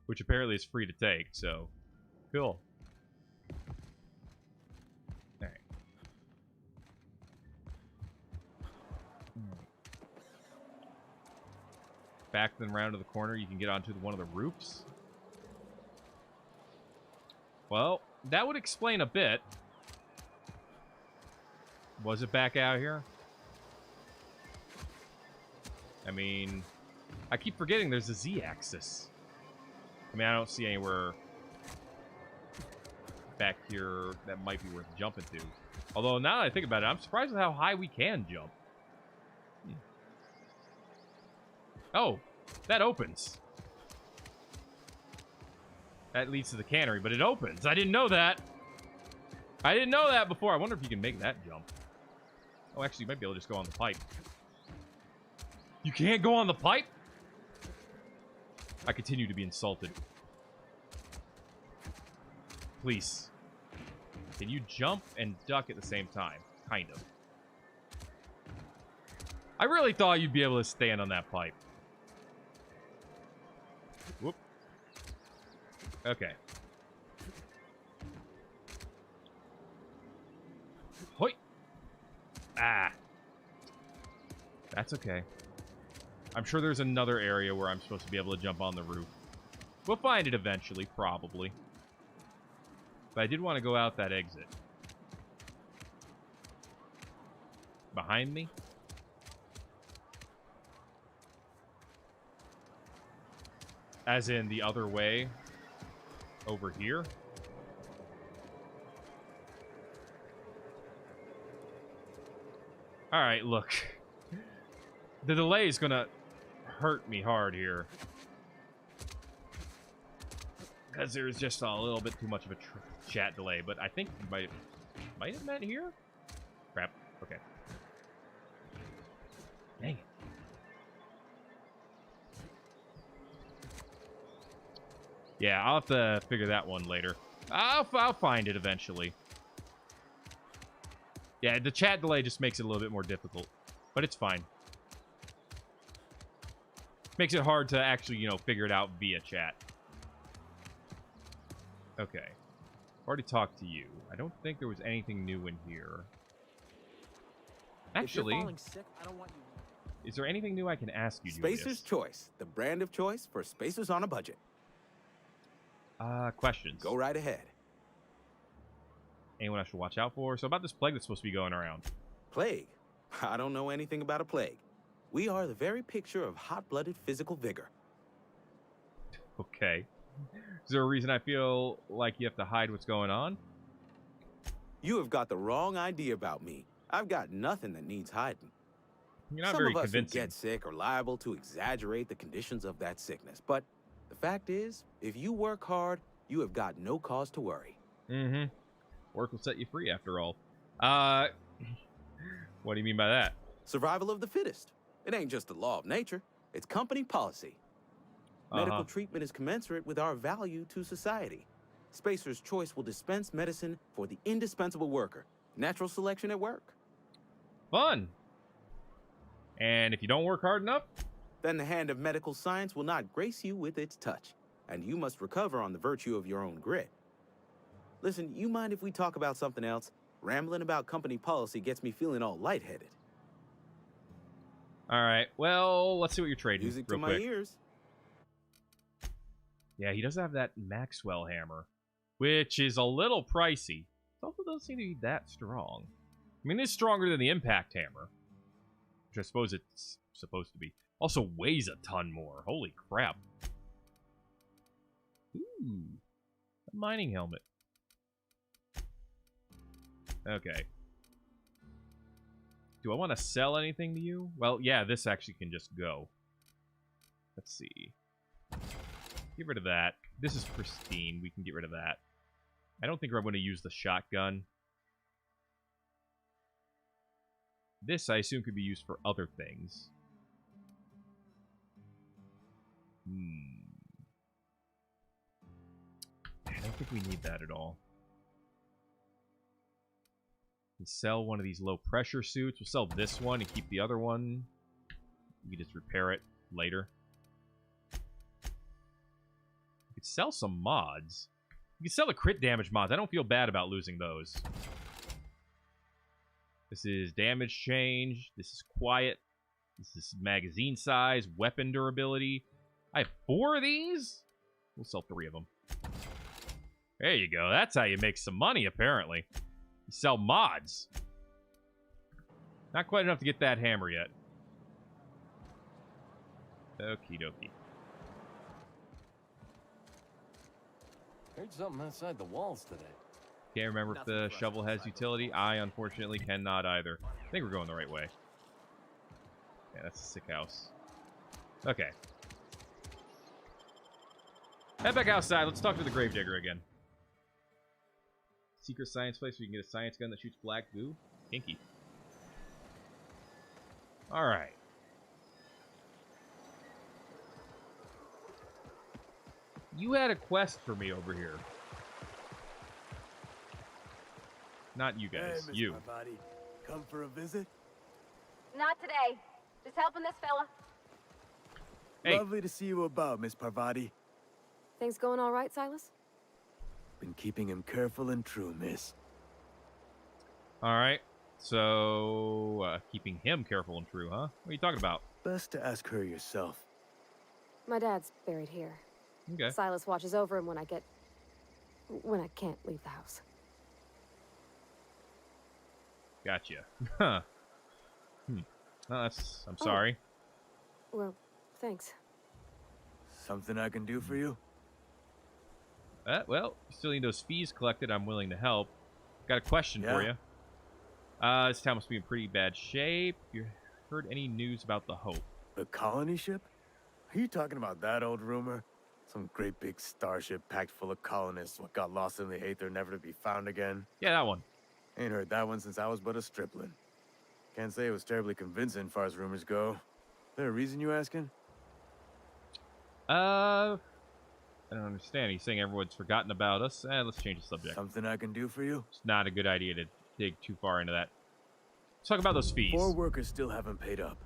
Which apparently is free to take, so... Cool. Alright. Back then round to the corner, you can get onto one of the roofs. Well, that would explain a bit. Was it back out here? I mean, I keep forgetting there's a Z-axis. I mean, I don't see anywhere back here that might be worth jumping to. Although, now that I think about it, I'm surprised at how high we can jump. Oh, that opens. That leads to the cannery, but it opens. I didn't know that. I didn't know that before. I wonder if you can make that jump. Oh, actually, you might be able to just go on the pipe. You can't go on the pipe? I continue to be insulted. Please. Can you jump and duck at the same time? Kind of. I really thought you'd be able to stand on that pipe. Whoop. Okay. Hoi! Ah. That's okay. I'm sure there's another area where I'm supposed to be able to jump on the roof. We'll find it eventually, probably. But I did want to go out that exit. Behind me? As in the other way? Over here? All right, look. The delay is gonna hurt me hard here. Because there's just a little bit too much of a chat delay, but I think you might have met here? Crap. Okay. Dang it. Yeah, I'll have to figure that one later. I'll find it eventually. Yeah, the chat delay just makes it a little bit more difficult, but it's fine. Makes it hard to actually, you know, figure it out via chat. Okay. Already talked to you. I don't think there was anything new in here. Actually, if you're falling sick, I don't want you. Is there anything new I can ask you, Julius? Spacer's Choice, the brand of choice for spacers on a budget. Questions. Go right ahead. Anyone I should watch out for? So about this plague that's supposed to be going around. Plague? I don't know anything about a plague. We are the very picture of hot-blooded physical vigor. Okay. Is there a reason I feel like you have to hide what's going on? You have got the wrong idea about me. I've got nothing that needs hiding. You're not Some very of us convincing. who get sick are liable to exaggerate the conditions of that sickness. But the fact is, if you work hard, you have got no cause to worry. Mm-hmm. Work will set you free, after all. What do you mean by that? Survival of the fittest. It ain't just a law of nature. It's company policy. Medical treatment is commensurate with our value to society. Spacer's Choice will dispense medicine for the indispensable worker. Natural selection at work. Fun. And if you don't work hard enough? Then the hand of medical science will not grace you with its touch, and you must recover on the virtue of your own grit. Listen, you mind if we talk about something else? Rambling about company policy gets me feeling all lightheaded. All right, well, let's see what you're trading. Music real to my quick. ears. Yeah, he does have that Maxwell hammer, which is a little pricey. It also doesn't seem to be that strong. I mean, it's stronger than the Impact hammer, which I suppose it's supposed to be. Also weighs a ton more. Holy crap. Ooh, a mining helmet. Okay. Do I want to sell anything to you? Well, yeah, this actually can just go. Let's see. Get rid of that. This is pristine. We can get rid of that. I don't think I'm going to use the shotgun. This, I assume, could be used for other things. I don't think we need that at all. We sell one of these low-pressure suits. We'll sell this one and keep the other one. We can just repair it later. We could sell some mods. We could sell the crit damage mods. I don't feel bad about losing those. This is damage change. This is quiet. This is magazine size, weapon durability. I have 4 of these? We'll sell 3 of them. There you go. That's how you make some money, apparently. You sell mods. Not quite enough to get that hammer yet. Okie dokie. Heard something outside the walls today. Can't remember if the shovel has utility. I, unfortunately, cannot either. I think we're going the right way. Yeah, that's a sick house. Okay. Head back outside. Let's talk to the Gravedigger again. Secret science place where you can get a science gun that shoots black goo. Kinky. Alright. You had a quest for me over here. Not you guys. Hey, you. Body. Come for a visit? Not today. Just helping this fella. Hey. Lovely to see you about, Miss Parvati. Things going all right, Silas? Been keeping him careful and true, miss. Alright. So, keeping him careful and true, huh? What are you talking about? Best to ask her yourself. My dad's buried here. Okay. Silas watches over him when I can't leave the house. Gotcha. Huh. Oh, I'm sorry. Well, thanks. Something I can do for you? Well, you still need those fees collected. I'm willing to help. Got a question for you. This town must be in pretty bad shape. You heard any news about the Hope? The colony ship? Are you talking about that old rumor? Some great big starship packed full of colonists what got lost in the aether, never to be found again? Yeah, that one. Ain't heard that one since I was but a stripling. Can't say it was terribly convincing far as rumors go. There a reason you asking? I don't understand. He's saying everyone's forgotten about us. Let's change the subject. Something I can do for you? It's not a good idea to dig too far into that. Let's talk about those fees. 4 workers still haven't paid up.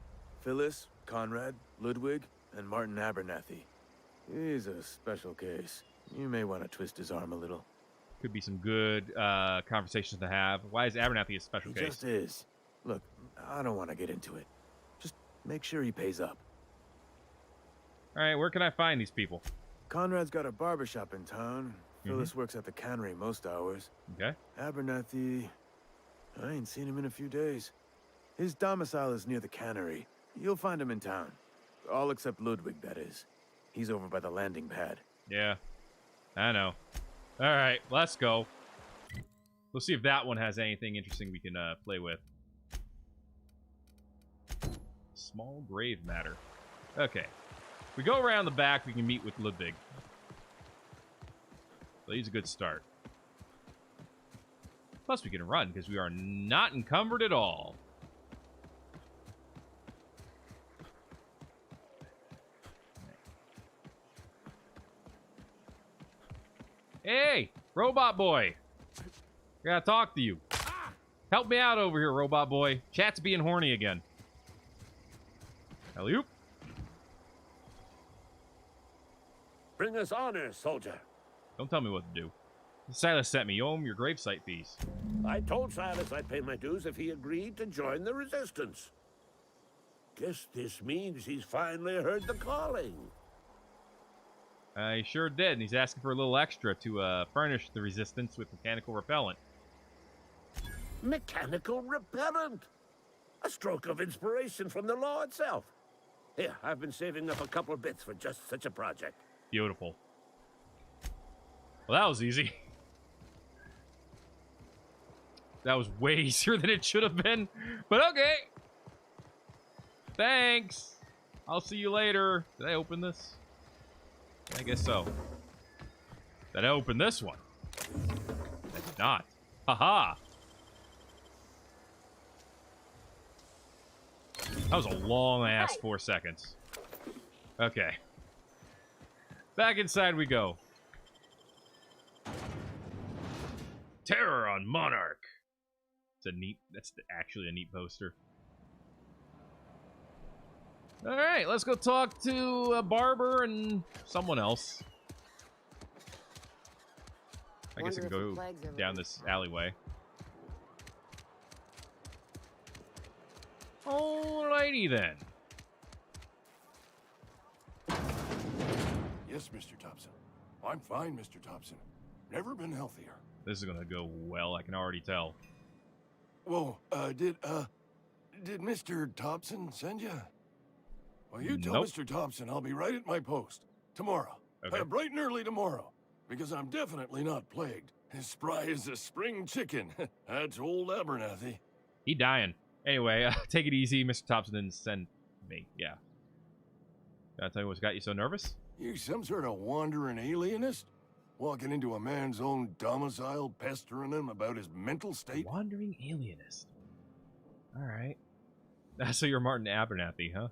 Phyllis, Conrad, Ludwig, and Martin Abernathy. He's a special case. You may want to twist his arm a little. Could be some good conversations to have. Why is Abernathy a special case? He just is. Look, I don't want to get into it. Just make sure he pays up. All right, where can I find these people? Conrad's got a barbershop in town. Phyllis works at the cannery most hours. Okay. Abernathy, I ain't seen him in a few days. His domicile is near the cannery. You'll find him in town. All except Ludwig, that is. He's over by the landing pad. Yeah, I know. All right, let's go. Let's see if that one has anything interesting we can play with. Small grave matter. Okay. If we go around the back, we can meet with Ludwig. So he's a good start. Plus, we can run, because we are not encumbered at all. Hey, robot boy. I gotta talk to you. Help me out over here, robot boy. Chat's being horny again. Alley-oop. Bring us honor, soldier. Don't tell me what to do. Silas sent me. You owe him your gravesite fees. I told Silas I'd pay my dues if he agreed to join the resistance. Guess this means he's finally heard the calling. He sure did, and he's asking for a little extra to furnish the resistance with mechanical repellent. Mechanical repellent? A stroke of inspiration from the law itself. Here, I've been saving up a couple bits for just such a project. Beautiful. Well, that was easy. That was way easier than it should have been. But okay. Thanks. I'll see you later. Did I open this? I guess so. Did I open this one? I did not. Haha. That was a long-ass 4 seconds. Okay. Back inside we go. Terror on Monarch. It's a neat, that's actually a neat poster. All right, let's go talk to a barber and someone else. I guess I can go down this alleyway. Alrighty then. Yes, Mr. Thompson. I'm fine, Mr. Thompson. Never been healthier. This is gonna go well, I can already tell. Whoa, did Mr. Thompson send you? Well, you tell Mr. Thompson I'll be right at my post. Tomorrow. Okay. Bright and early tomorrow. Because I'm definitely not plagued. As spry as a spring chicken. That's old Abernathy. He dying. Anyway, take it easy. Mr. Thompson didn't send me. Yeah. Gotta tell you what's got you so nervous? You some sort of wandering alienist? Walking into a man's own domicile, pestering him about his mental state? Wandering alienist. Alright. So you're Martin Abernathy, huh?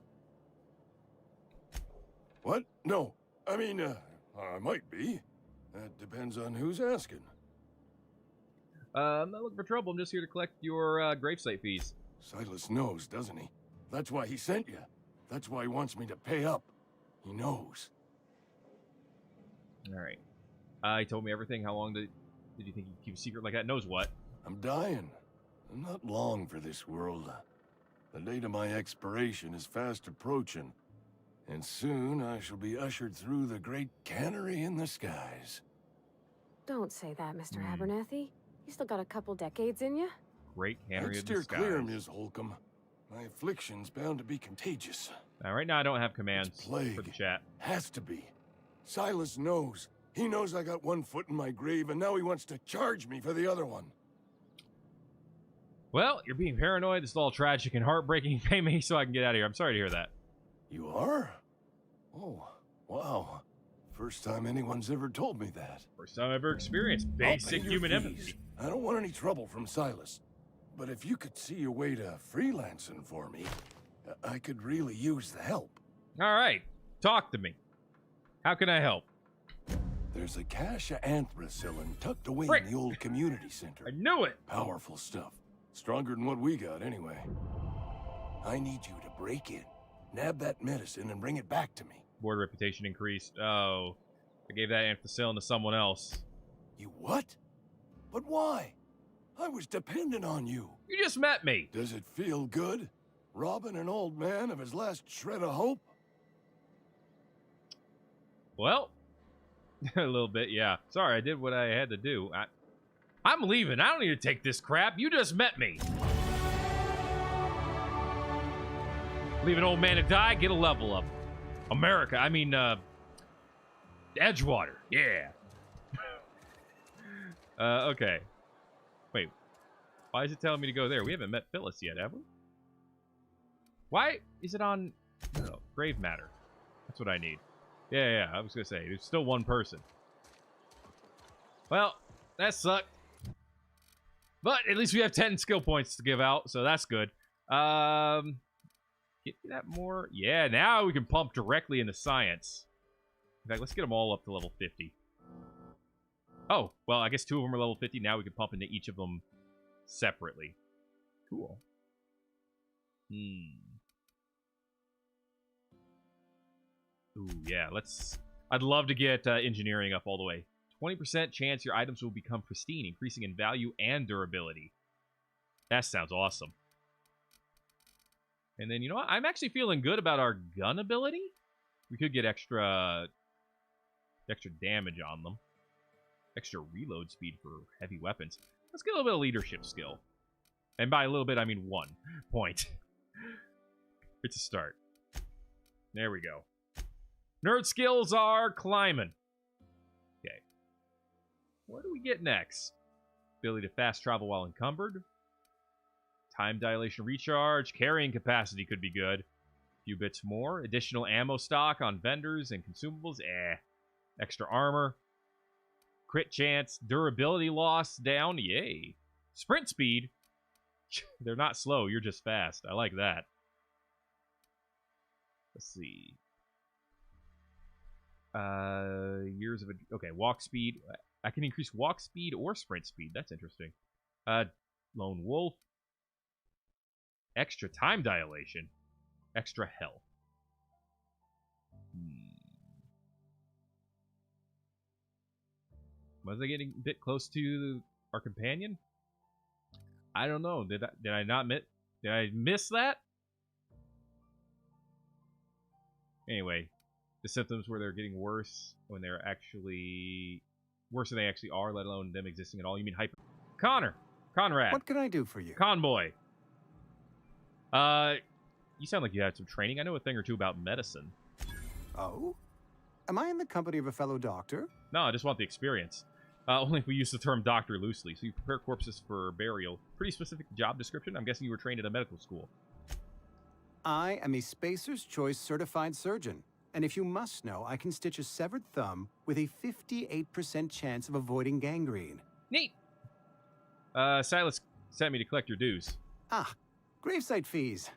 What? No. I mean, I might be. That depends on who's asking. I'm not looking for trouble. I'm just here to collect your gravesite fees. Silas knows, doesn't he? That's why he sent you. That's why he wants me to pay up. He knows. Alright. He told me everything. How long did you think he'd keep a secret like that? Knows what? I'm dying. I'm not long for this world. The date of my expiration is fast approaching. And soon I shall be ushered through the great cannery in the skies. Don't say that, Mr. Abernathy. You still got a couple decades in you. Great cannery in the Steer skies. clear, Ms. Holcomb. My affliction's bound to be contagious. Right now I don't have commands for the chat. Has to be. Silas knows. He knows I got one foot in my grave, and now he wants to charge me for the other one. Well, you're being paranoid. This is all tragic and heartbreaking. Pay me so I can get out of here. I'm sorry to hear that. You are? Oh, wow. First time anyone's ever told me that. First time I've ever experienced basic human empathy. I don't want any trouble from Silas. But if you could see your way to freelancing for me, I could really use the help. All right. Talk to me. How can I help? There's a cache of anthracillin tucked away in the old community center. I knew it! Powerful stuff. Stronger than what we got, anyway. I need you to break in, nab that medicine, and bring it back to me. Board reputation increased. Oh. I gave that anthracillin to someone else. You what? But why? I was dependent on you. You just met me. Does it feel good? Robbing an old man of his last shred of hope? Well, a little bit, yeah. Sorry, I did what I had to do. I'm leaving. I don't need to take this crap. You just met me. Leave an old man to die, get a level up. America, I mean, Edgewater, yeah. Okay. Wait, why is it telling me to go there? We haven't met Phyllis yet, have we? Why is it on grave matter? That's what I need. Yeah, I was gonna say, there's still one person. Well, that sucked. But at least we have 10 skill points to give out, so that's good. Get that more. Yeah, now we can pump directly into science. In fact, let's get them all up to level 50. Oh, well, I guess 2 of them are level 50. Now we can pump into each of them separately. Cool. Ooh, yeah, I'd love to get engineering up all the way. 20% chance your items will become pristine, increasing in value and durability. That sounds awesome. And then, you know what? I'm actually feeling good about our gun ability. We could get extra damage on them. Extra reload speed for heavy weapons. Let's get a little bit of leadership skill. And by a little bit, I mean 1 point. It's a start. There we go. Nerd skills are climbing. Okay. What do we get next? Ability to fast travel while encumbered. Time dilation recharge. Carrying capacity could be good. A few bits more. Additional ammo stock on vendors and consumables. Extra armor. Crit chance. Durability loss down. Yay. Sprint speed. They're not slow. You're just fast. I like that. Let's see. Years of... Okay, walk speed. I can increase walk speed or sprint speed. That's interesting. Lone wolf. Extra time dilation. Extra health. Was I getting a bit close to our companion? I don't know. Did I not miss? Did I miss that? Anyway, the symptoms where they're getting worse when they're actually worse than they actually are, let alone them existing at all. You mean hyper? Conrad. What can I do for you? Conboy. You sound like you had some training. I know a thing or two about medicine. Oh? Am I in the company of a fellow doctor? No, I just want the experience. Only if we use the term doctor loosely. So you prepare corpses for burial. Pretty specific job description. I'm guessing you were trained at a medical school. I am a Spacer's Choice certified surgeon. And if you must know, I can stitch a severed thumb with a 58% chance of avoiding gangrene. Neat! Silas sent me to collect your dues. Ah, gravesite fees.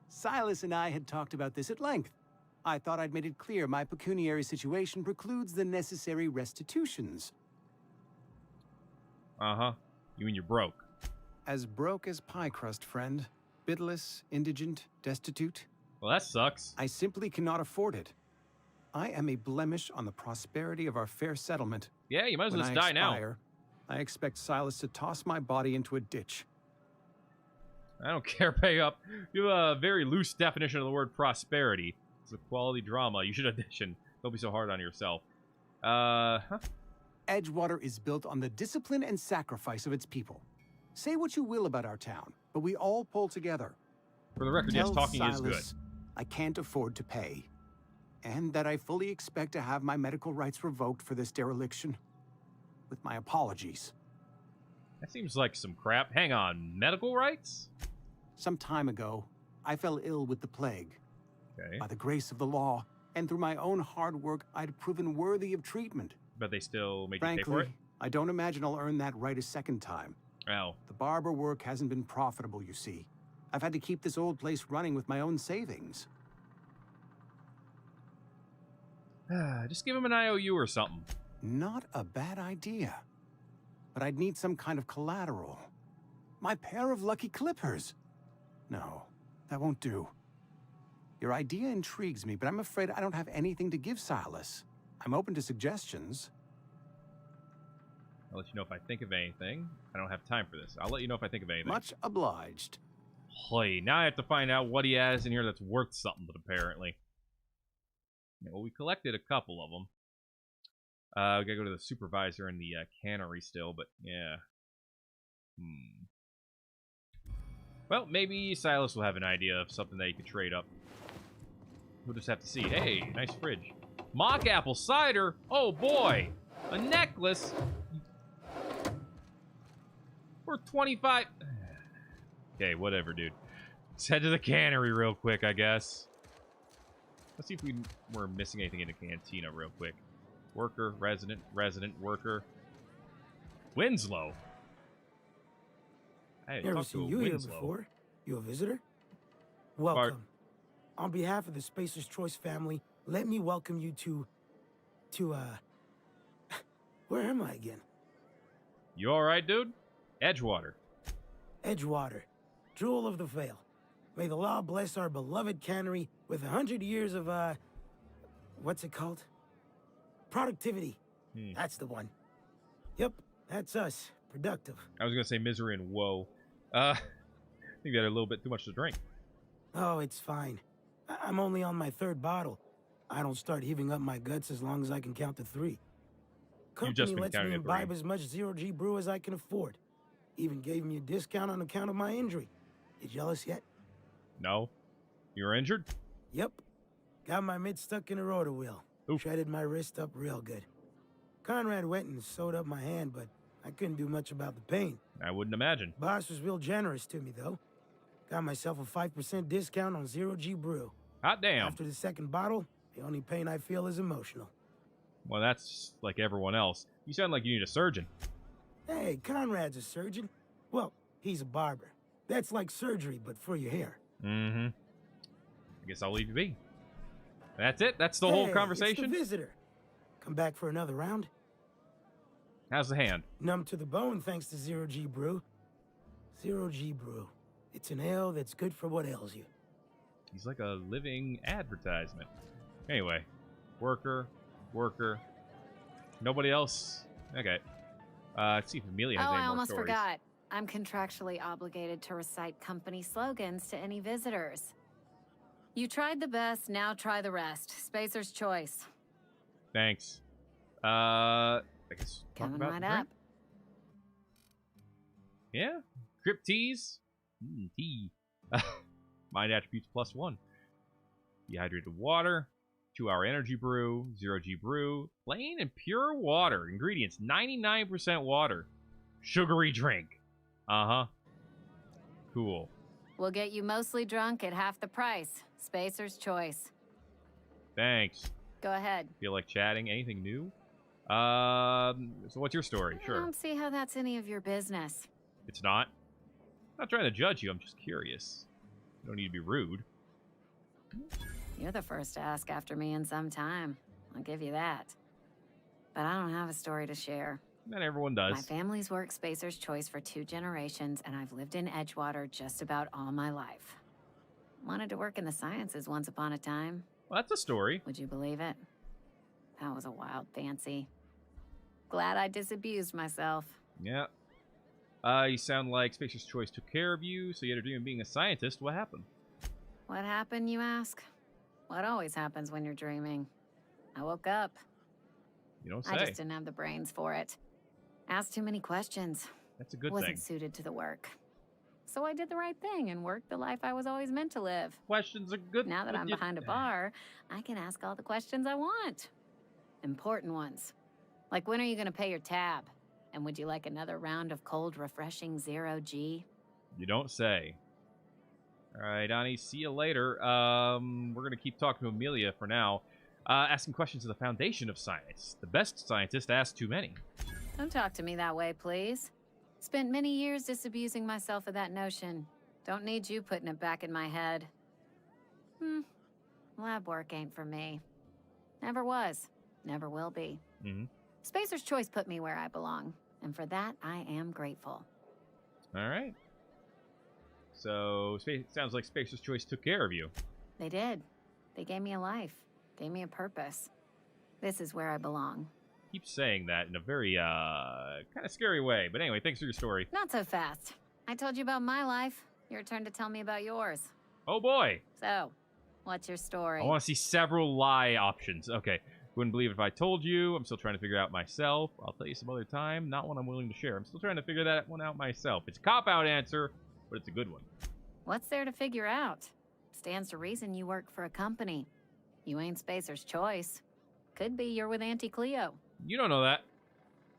Silas and I had talked about this at length. I thought I'd made it clear my pecuniary situation precludes the necessary restitutions. Uh-huh. You mean you're broke? As broke as pie crust, friend. Bidless, indigent, destitute. Well, that sucks. I simply cannot afford it. I am a blemish on the prosperity of our fair settlement. Yeah, you might as well just die now. I expect Silas to toss my body into a ditch. I don't care, pay up. You have a very loose definition of the word prosperity. It's a quality drama. You should audition. Don't be so hard on yourself. Edgewater is built on the discipline and sacrifice of its people. Say what you will about our town, but we all pull together. For the record, yes, talking Silas, is good. I can't afford to pay. And that I fully expect to have my medical rights revoked for this dereliction. With my apologies. That seems like some crap. Hang on, medical rights? Some time ago, I fell ill with the plague. Okay. By the grace of the law, and through my own hard work, I'd proven worthy of treatment. But they still made you pay for it? Frankly, I don't imagine I'll earn that right a second time. Oh. The barber work hasn't been profitable, you see. I've had to keep this old place running with my own savings. Just give him an IOU or something. Not a bad idea. But I'd need some kind of collateral. My pair of lucky clippers. No, that won't do. Your idea intrigues me, but I'm afraid I don't have anything to give Silas. I'm open to suggestions. I'll let you know if I think of anything. I don't have time for this. I'll let you know if I think of anything. Much obliged. Hoy, now I have to find out what he has in here that's worth something, but apparently. Yeah, well, we collected a couple of them. We gotta go to the supervisor in the cannery still, but yeah. Well, maybe Silas will have an idea of something that he could trade up. We'll just have to see. Hey, nice fridge. Mock apple cider? Oh boy! A necklace? For 25... Okay, whatever, dude. Let's head to the cannery real quick, I guess. Let's see if we're missing anything in the cantina real quick. Worker, resident, worker. Winslow. Hey, never seen you here before. You a visitor? Welcome. On behalf of the Spacer's Choice family, let me welcome you to where am I again? You alright, dude? Edgewater. Edgewater. Jewel of the Vale. May the law bless our beloved cannery with 100 years of, what's it called? Productivity. That's the one. Yep, that's us. Productive. I was gonna say misery and woe. I think you had a little bit too much to drink. Oh, it's fine. I'm only on my 3rd bottle. I don't start heaving up my guts as long as I can count to 3. Company lets me imbibe as much zero-G brew as I can afford. Even gave me a discount on account of my injury. You jealous yet? No. You were injured? Yep. Got my mid stuck in a rotor wheel. Oof. Shredded my wrist up real good. Conrad went and sewed up my hand, but I couldn't do much about the pain. I wouldn't imagine. Boss was real generous to me, though. Got myself a 5% discount on zero-G brew. Hot damn. After the 2nd bottle, the only pain I feel is emotional. Well, that's like everyone else. You sound like you need a surgeon. Hey, Conrad's a surgeon. Well, he's a barber. That's like surgery, but for your hair. Mm-hmm. I guess I'll leave you be. That's it? That's the whole conversation? It's the visitor. Come back for another round? How's the hand? Numb to the bone thanks to zero-G brew. Zero-G brew. It's an ale that's good for what ails you. He's like a living advertisement. Anyway. Worker. Nobody else? Okay. Let's see if Amelia has any more I almost stories. forgot. I'm contractually obligated to recite company slogans to any visitors. You tried the best, now try the rest. Spacer's Choice. Thanks. I guess talk Coming about right the up. drink. Yeah. Crypt teas. Tea. Mind attributes +1. Dehydrated water. 2-hour energy brew. Zero-G brew. Plain and pure water. Ingredients 99% water. Sugary drink. Uh-huh. Cool. We'll get you mostly drunk at half the price. Spacer's Choice. Thanks. Go ahead. Feel like chatting? Anything new? So what's your story? I Sure. don't see how that's any of your business. It's not. I'm not trying to judge you. I'm just curious. You don't need to be rude. You're the first to ask after me in some time. I'll give you that. But I don't have a story to share. Not everyone does. My family's worked Spacer's Choice for 2 generations, and I've lived in Edgewater just about all my life. Wanted to work in the sciences once upon a time. Well, that's a story. Would you believe it? That was a wild fancy. Glad I disabused myself. Yeah. You sound like Spacer's Choice took care of you, so you had a dream of being a scientist. What happened? What happened, you ask? What always happens when you're dreaming? I woke up. You don't say. I just didn't have the brains for it. Asked too many questions. That's a good Wasn't thing. suited to the work. So I did the right thing and worked the life I was always meant to live. Questions are good. Now that I'm behind a bar, I can ask all the questions I want. Important ones. Like, when are you going to pay your tab? And would you like another round of cold, refreshing zero G? You don't say. All right, Donnie, see you later. We're going to keep talking to Amelia for now. Asking questions of the foundation of science. The best scientist asks too many. Don't talk to me that way, please. Spent many years disabusing myself of that notion. Don't need you putting it back in my head. Lab work ain't for me. Never was. Never will be. Spacer's Choice put me where I belong, and for that, I am grateful. All right. So, sounds like Spacer's Choice took care of you. They did. They gave me a life. Gave me a purpose. This is where I belong. Keep saying that in a very, kind of scary way. But anyway, thanks for your story. Not so fast. I told you about my life. Your turn to tell me about yours. Oh, boy. So, what's your story? I want to see several lie options. Okay. Wouldn't believe if I told you. I'm still trying to figure out myself. I'll tell you some other time. Not one I'm willing to share. I'm still trying to figure that one out myself. It's a cop-out answer, but it's a good one. What's there to figure out? Stands to reason you work for a company. You ain't Spacer's Choice. Could be you're with Auntie Cleo. You don't know that.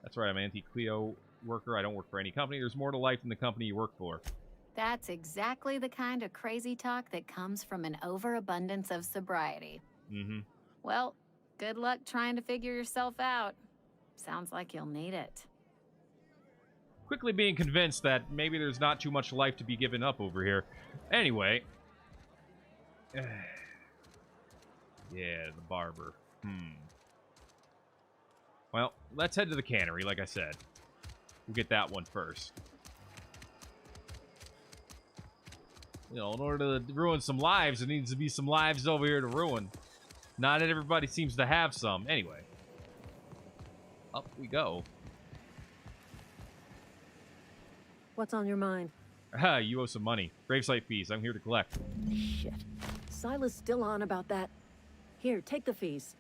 That's right, I'm an Auntie Cleo worker. I don't work for any company. There's more to life than the company you work for. That's exactly the kind of crazy talk that comes from an overabundance of sobriety. Well, good luck trying to figure yourself out. Sounds like you'll need it. Quickly being convinced that maybe there's not too much life to be given up over here. Anyway. Yeah, the barber. Well, let's head to the cannery, like I said. We'll get that one first. You know, in order to ruin some lives, there needs to be some lives over here to ruin. Not everybody seems to have some. Anyway. Up we go. What's on your mind? You owe some money. Gravesite fees. I'm here to collect. Shit. Silas still on about that. Here, take the fees.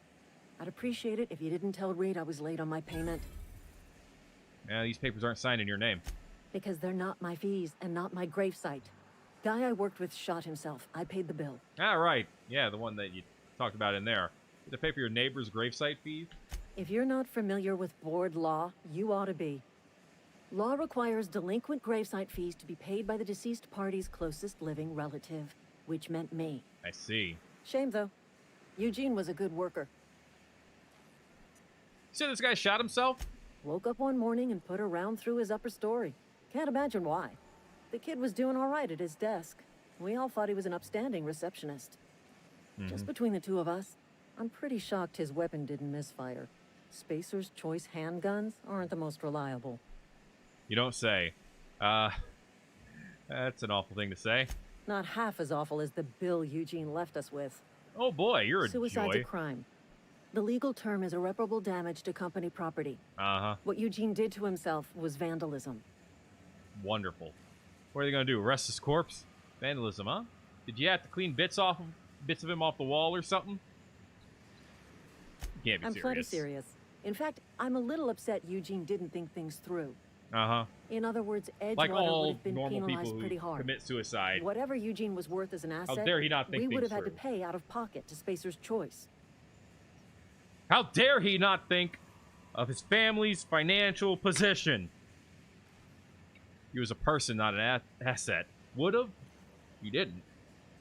I'd appreciate it if you didn't tell Reed I was late on my payment. Yeah, these papers aren't signed in your name. Because they're not my fees and not my gravesite. Guy I worked with shot himself. I paid the bill. Ah, right. Yeah, the one that you talked about in there. You have to pay for your neighbor's gravesite fees? If you're not familiar with board law, you ought to be. Law requires delinquent gravesite fees to be paid by the deceased party's closest living relative, which meant me. I see. Shame, though. Eugene was a good worker. You said this guy shot himself? Woke up one morning and put a round through his upper story. Can't imagine why. The kid was doing all right at his desk. We all thought he was an upstanding receptionist. Just between the two of us, I'm pretty shocked his weapon didn't misfire. Spacer's Choice handguns aren't the most reliable. You don't say. That's an awful thing to say. Not half as awful as the bill Eugene left us with. Oh boy, you're a Suicide's joy. a crime. The legal term is irreparable damage to company property. What Eugene did to himself was vandalism. Wonderful. What are they gonna do? Arrest his corpse? Vandalism, huh? Did you have to clean bits of him off the wall or something? You can't be I'm serious. plenty serious. In fact, I'm a little upset Eugene didn't think things through. In other words, Edgewater like all would have been normal penalized people pretty who hard. commit suicide. Whatever Eugene was worth as an asset, How dare he not think we would have had things to pay out of pocket to Spacer's Choice. How dare he not think of his family's financial position? He was a person, not an asset. Would have? You didn't.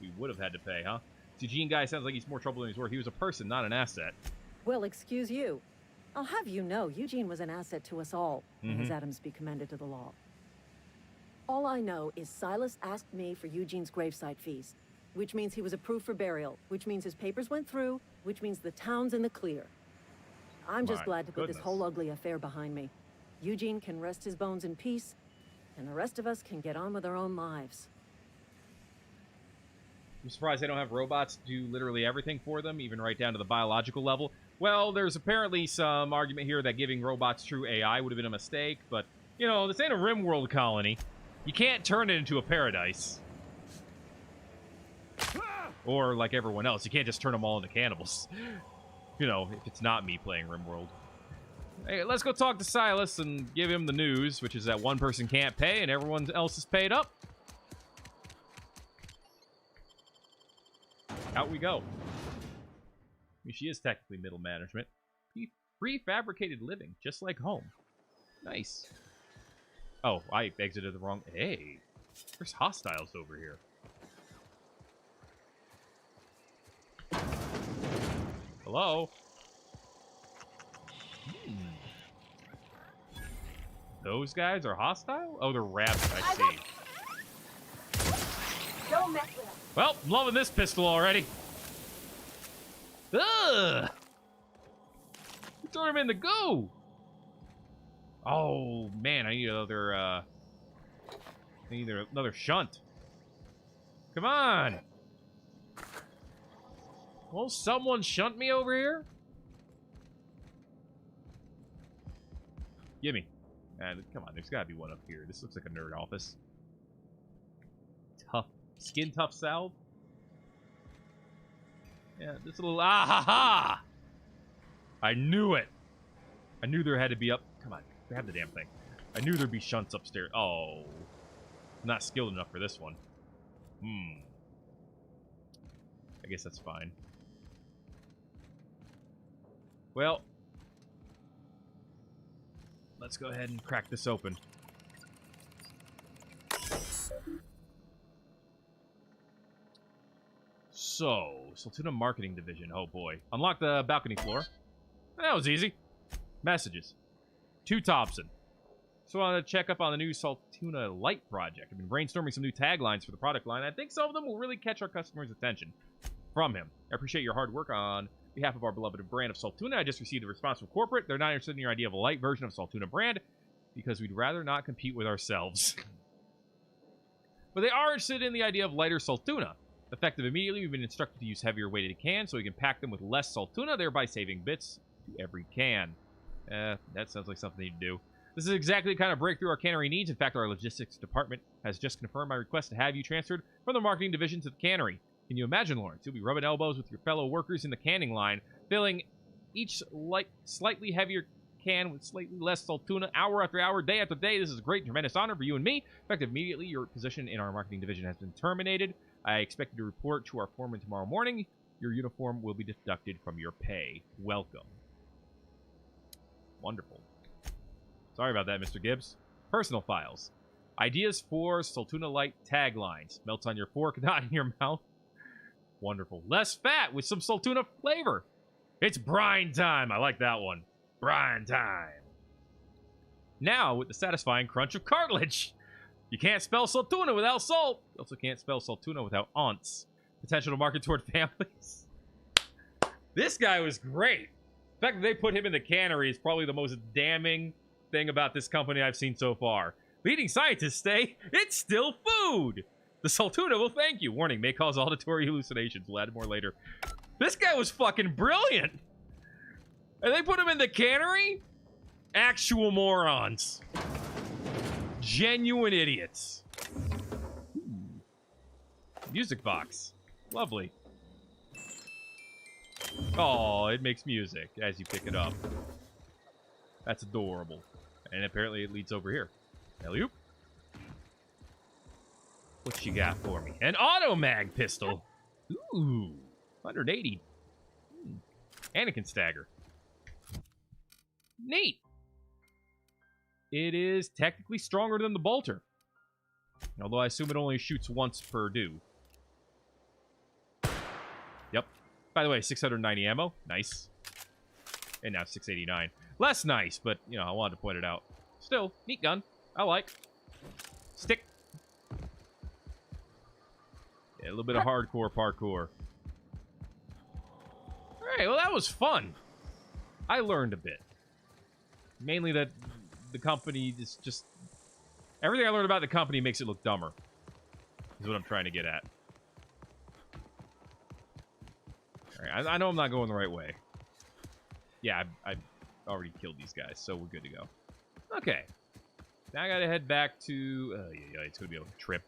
We would have had to pay, huh? This Eugene guy sounds like he's more trouble than he's worth. He was a person, not an asset. Well, excuse you. I'll have you know, Eugene was an asset to us all, and his Adams be commended to the law. All I know is Silas asked me for Eugene's gravesite fees, which means he was approved for burial, which means his papers went through, which means the town's in the clear. I'm just glad to put this whole ugly affair behind me. Eugene can rest his bones in peace, and the rest of us can get on with our own lives. I'm surprised they don't have robots do literally everything for them, even right down to the biological level. Well, there's apparently some argument here that giving robots true AI would have been a mistake, but, you know, this ain't a RimWorld colony. You can't turn it into a paradise. Or, like everyone else, you can't just turn them all into cannibals. You know, if it's not me playing RimWorld. Hey, let's go talk to Silas and give him the news, which is that one person can't pay and everyone else is paid up. Out we go. I mean, she is technically middle management. Prefabricated living, just like home. Nice. Oh, I exited the wrong... Hey, there's hostiles over here. Hello? Those guys are hostile? Oh, they're rabbits, I see. Don't mess with them. Well, I'm loving this pistol already. Ugh! Throw him in the goo! Oh, man, I need another, another shunt. Come on! Will someone shunt me over here? Gimme. Come on, there's gotta be one up here. This looks like a nerd office. Tough. Skin tough salve? Yeah, this little... Ah ha ha! I knew it! I knew there had to be up... Come on, grab the damn thing. I knew there'd be shunts upstairs. Oh. I'm not skilled enough for this one. I guess that's fine. Well... Let's go ahead and crack this open. So, Soltuna Marketing Division. Oh boy. Unlock the balcony floor. That was easy. Messages. To Thompson. So I want to check up on the new Soltuna Light project. I've been brainstorming some new taglines for the product line. I think some of them will really catch our customers' attention. From him. I appreciate your hard work on behalf of our beloved brand of Soltuna. I just received a response from corporate. They're not interested in your idea of a light version of Soltuna brand because we'd rather not compete with ourselves. But they are interested in the idea of lighter Soltuna. Effective immediately, we've been instructed to use heavier weighted cans so we can pack them with less Soltuna, thereby saving bits to every can. That sounds like something to do. This is exactly the kind of breakthrough our cannery needs. In fact, our logistics department has just confirmed my request to have you transferred from the marketing division to the cannery. Can you imagine, Lawrence? You'll be rubbing elbows with your fellow workers in the canning line, filling each slightly heavier can with slightly less Soltuna, hour after hour, day after day. This is a great, tremendous honor for you and me. Effective immediately, your position in our marketing division has been terminated. I expect you to report to our foreman tomorrow morning. Your uniform will be deducted from your pay. Welcome. Wonderful. Sorry about that, Mr. Gibbs. Personal files. Ideas for Soltuna Light taglines. Melts on your fork, not in your mouth. Wonderful. Less fat with some Soltuna flavor. It's brine time. I like that one. Brine time. Now with the satisfying crunch of cartilage. You can't spell Soltuna without salt. You also can't spell Soltuna without aunts. Potential to market toward families. This guy was great. The fact that they put him in the cannery is probably the most damning thing about this company I've seen so far. Leading scientists say it's still food. The Soltuna will thank you. Warning, may cause auditory hallucinations. We'll add more later. This guy was fucking brilliant. And they put him in the cannery? Actual morons. Genuine idiots. Music box. Lovely. Oh, it makes music as you pick it up. That's adorable. And apparently it leads over here. Alley-oop. What you got for me? An auto mag pistol. Ooh. 180. Anakin stagger. Neat. It is technically stronger than the bolter. Although I assume it only shoots once per do. Yep. By the way, 690 ammo. Nice. And now 689. Less nice, but, you know, I wanted to point it out. Still, neat gun. I like. Stick. Yeah, a little bit of hardcore parkour. Alright, well, that was fun. I learned a bit. Mainly that the company is just... Everything I learned about the company makes it look dumber. Is what I'm trying to get at. Alright, I know I'm not going the right way. Yeah, I've already killed these guys, so we're good to go. Okay. Now I gotta head back to... Oh, yeah, it's gonna be a trip.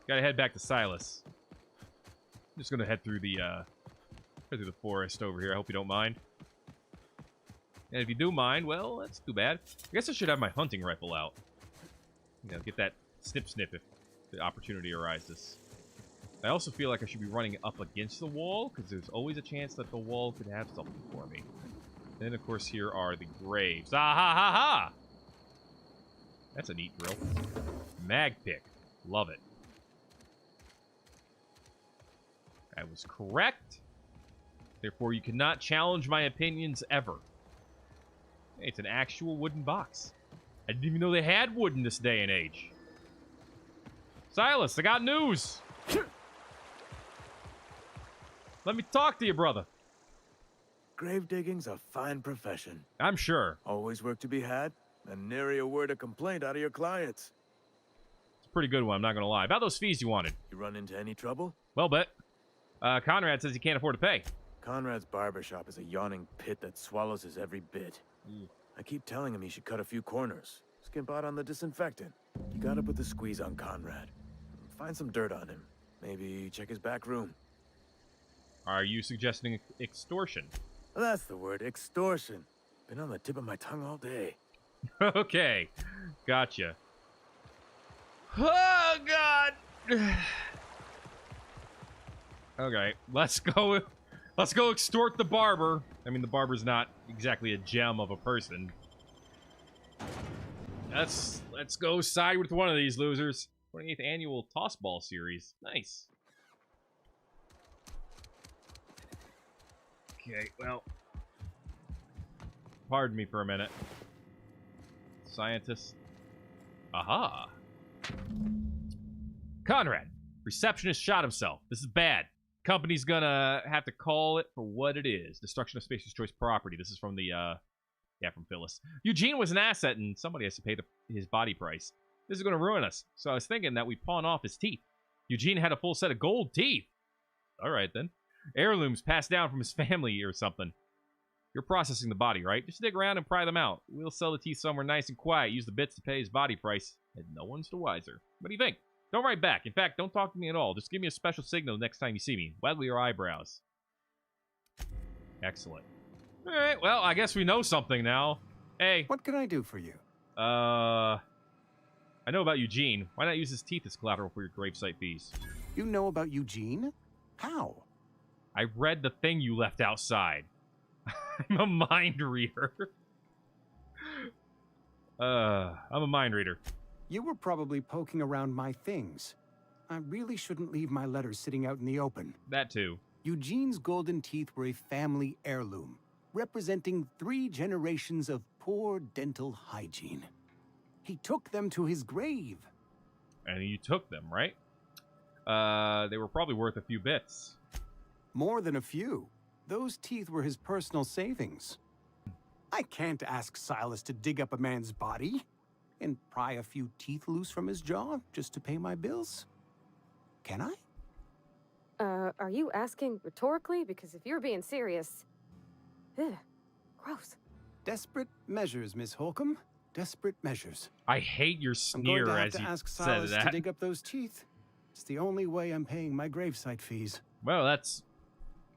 Gotta head back to Silas. I'm just gonna head through the forest over here. I hope you don't mind. And if you do mind, well, that's too bad. I guess I should have my hunting rifle out. You know, get that snip-snip if the opportunity arises. I also feel like I should be running up against the wall, because there's always a chance that the wall could have something for me. Then, of course, here are the graves. Ah, ha, ha, ha! That's a neat drill. Mag pick. Love it. I was correct. Therefore, you cannot challenge my opinions ever. Hey, it's an actual wooden box. I didn't even know they had wood in this day and age. Silas, I got news. Let me talk to you, brother. Grave digging's a fine profession. I'm sure. Always work to be had, and nary a word of complaint out of your clients. It's a pretty good one, I'm not going to lie. About those fees you wanted. You run into any trouble? Well, bet. Conrad says he can't afford to pay. Conrad's barbershop is a yawning pit that swallows his every bit. I keep telling him he should cut a few corners. Skimp out on the disinfectant. You gotta put the squeeze on Conrad. Find some dirt on him. Maybe check his back room. Are you suggesting extortion? That's the word, extortion. Been on the tip of my tongue all day. Okay, gotcha. Oh, God! Okay, let's go extort the barber. I mean, the barber's not exactly a gem of a person. Let's go side with one of these losers. 28th annual tossball series. Nice. Okay, well, pardon me for a minute. Scientist. Aha. Conrad, receptionist shot himself. This is bad. Company's gonna have to call it for what it is. Destruction of Spacer's Choice property. This is from the, from Phyllis. Eugene was an asset, and somebody has to pay his body price. This is gonna ruin us. So I was thinking that we pawn off his teeth. Eugene had a full set of gold teeth. All right, then. Heirlooms passed down from his family or something. You're processing the body, right? Just dig around and pry them out. We'll sell the teeth somewhere nice and quiet. Use the bits to pay his body price. And no one's the wiser. What do you think? Don't write back. In fact, don't talk to me at all. Just give me a special signal next time you see me. Waggle your eyebrows. Excellent. All right, well, I guess we know something now. Hey. What can I do for you? I know about Eugene. Why not use his teeth as collateral for your gravesite fees? You know about Eugene? How? I read the thing you left outside. I'm a mind reader. I'm a mind reader. You were probably poking around my things. I really shouldn't leave my letters sitting out in the open. That too. Eugene's golden teeth were a family heirloom, representing 3 generations of poor dental hygiene. He took them to his grave. And you took them, right? They were probably worth a few bits. More than a few. Those teeth were his personal savings. I can't ask Silas to dig up a man's body and pry a few teeth loose from his jaw just to pay my bills. Can I? Are you asking rhetorically? Because if you're being serious... Ugh, gross. Desperate measures, Miss Holcomb. Desperate measures. I hate your sneer as you ask said Silas that. to dig up those teeth. It's the only way I'm paying my gravesite fees. Well, that's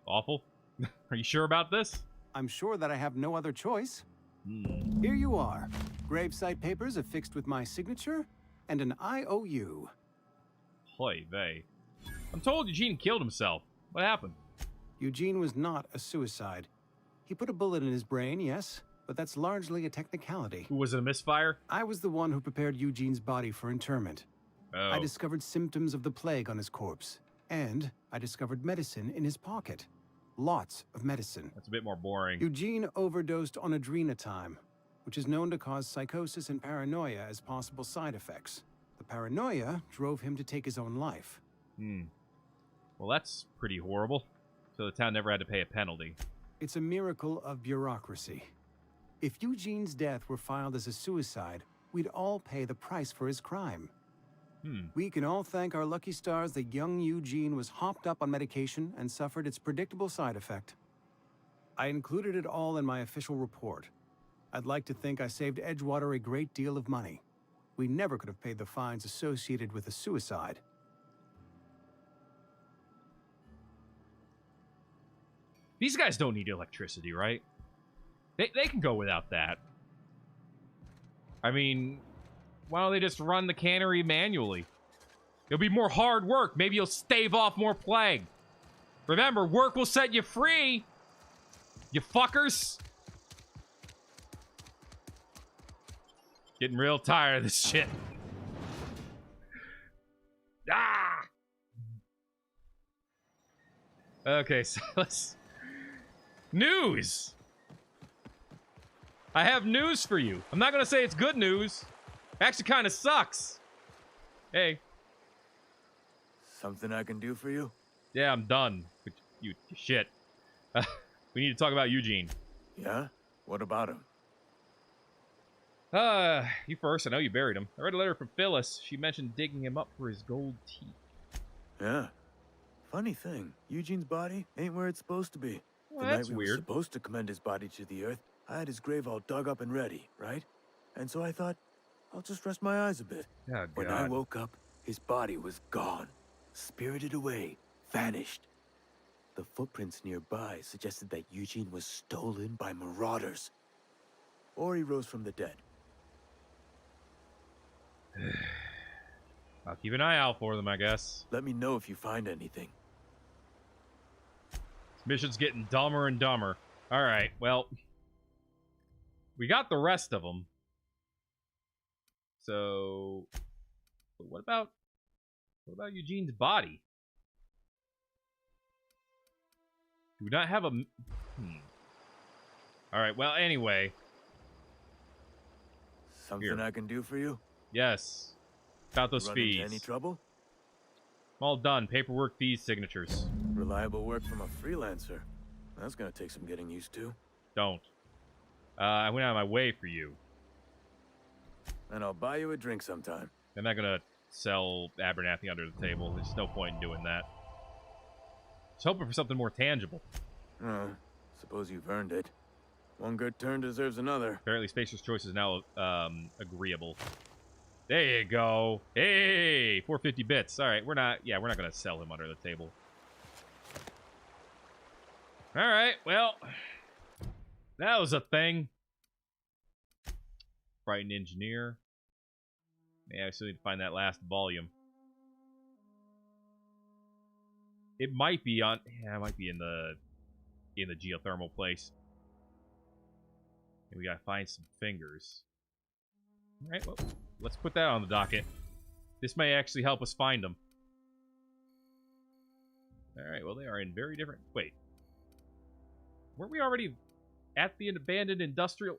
awful. Are you sure about this? I'm sure that I have no other choice. Here you are. Gravesite papers affixed with my signature and an IOU. Hoy vey. I'm told Eugene killed himself. What happened? Eugene was not a suicide. He put a bullet in his brain, yes, but that's largely a technicality. Was it a misfire? I was the one who prepared Eugene's body for interment. Oh. I discovered symptoms of the plague on his corpse, and I discovered medicine in his pocket. Lots of medicine. That's a bit more boring. Eugene overdosed on adrenatime, which is known to cause psychosis and paranoia as possible side effects. The paranoia drove him to take his own life. Well, that's pretty horrible. So the town never had to pay a penalty. It's a miracle of bureaucracy. If Eugene's death were filed as a suicide, we'd all pay the price for his crime. We can all thank our lucky stars that young Eugene was hopped up on medication and suffered its predictable side effect. I included it all in my official report. I'd like to think I saved Edgewater a great deal of money. We never could have paid the fines associated with a suicide. These guys don't need electricity, right? They can go without that. I mean, why don't they just run the cannery manually? It'll be more hard work. Maybe you'll stave off more plague. Remember, work will set you free. You fuckers. Getting real tired of this shit. Ah! Okay, so let's... News! I have news for you. I'm not gonna say it's good news. Actually kind of sucks. Hey. Something I can do for you? Yeah, I'm done with you shit. We need to talk about Eugene. Yeah? What about him? You first. I know you buried him. I read a letter from Phyllis. She mentioned digging him up for his gold teeth. Yeah. Funny thing, Eugene's body ain't where it's supposed to be. Well, the that's night we weird. were supposed to commend his body to the earth, I had his grave all dug up and ready, right? And so I thought, I'll just rest my eyes a bit. Oh, when I woke up, his body was gone. Spirited away. Vanished. The footprints nearby suggested that Eugene was stolen by marauders. Or he rose from the dead. I'll keep an eye out for them, I guess. Let me know if you find anything. This mission's getting dumber and dumber. Alright, well... We got the rest of them. So... But what about Eugene's body? Do we not have a... Alright, well, anyway. Something Here. I can do for you? Yes. About those Run into fees. any trouble? All done. Paperwork, fees, signatures. Reliable work from a freelancer. That's gonna take some getting used to. Don't. I went out of my way for you. And I'll buy you a drink sometime. I'm not gonna sell Abernathy under the table. There's no point in doing that. I was hoping for something more tangible. Suppose you've earned it. One good turn deserves another. Apparently, Spacer's Choice is now agreeable. There you go. Hey, 450 bits. All right, we're not gonna sell him under the table. All right, well, that was a thing. Frightened engineer. Yeah, I still need to find that last volume. It might be on. Yeah, it might be in the geothermal place. And we gotta find some fingers. All right, well, let's put that on the docket. This may actually help us find them. All right, well, they are in very different. Wait, weren't we already at the abandoned industrial?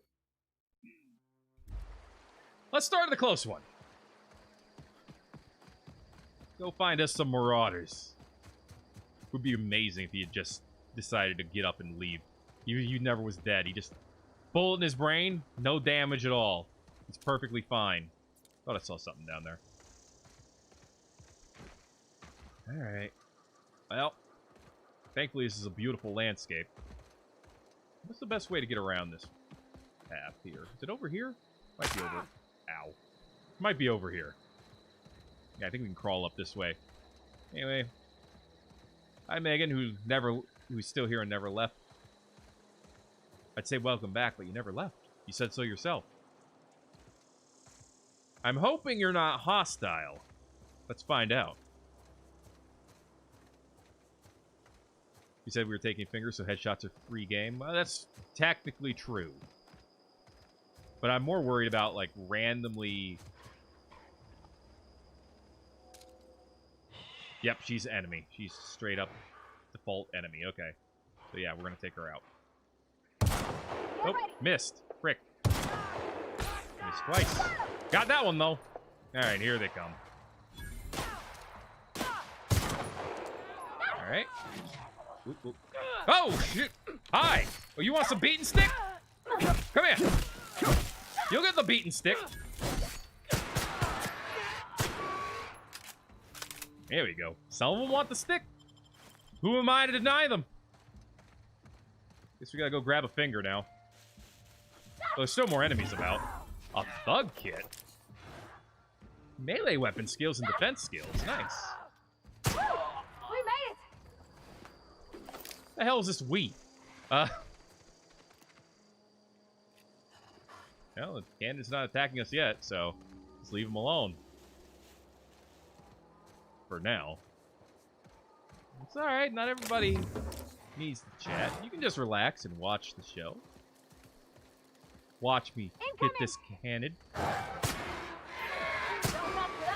Let's start at the close one. Go find us some marauders. Would be amazing if he had just decided to get up and leave. You never was dead. He just bullet in his brain, no damage at all. He's perfectly fine. Thought I saw something down there. All right. Well, thankfully this is a beautiful landscape. What's the best way to get around this path here? Is it over here? Might be over. Ow. Might be over here. Yeah, I think we can crawl up this way. Anyway. Hi, Megan, who's still here and never left. I'd say welcome back, but you never left. You said so yourself. I'm hoping you're not hostile. Let's find out. You said we were taking fingers, so headshots are free game. Well, that's technically true. But I'm more worried about, like, randomly... Yep, she's enemy. She's straight up default enemy. Okay. So yeah, we're gonna take her out. Oh, missed. Frick. Missed twice. Got that one, though. Alright, here they come. Alright. Oop, oop. Oh, shit! Hi! Oh, you want some beaten stick? Come here! You'll get the beaten stick. There we go. Some of them want the stick. Who am I to deny them? Guess we gotta go grab a finger now. Oh, there's still more enemies about. A thug kit? Melee weapon skills and defense skills. Nice. We made it! The hell is this we? Well, the cannon's not attacking us yet, so let's leave him alone. For now. It's alright, not everybody needs to chat. You can just relax and watch the show. Watch me get this cannon.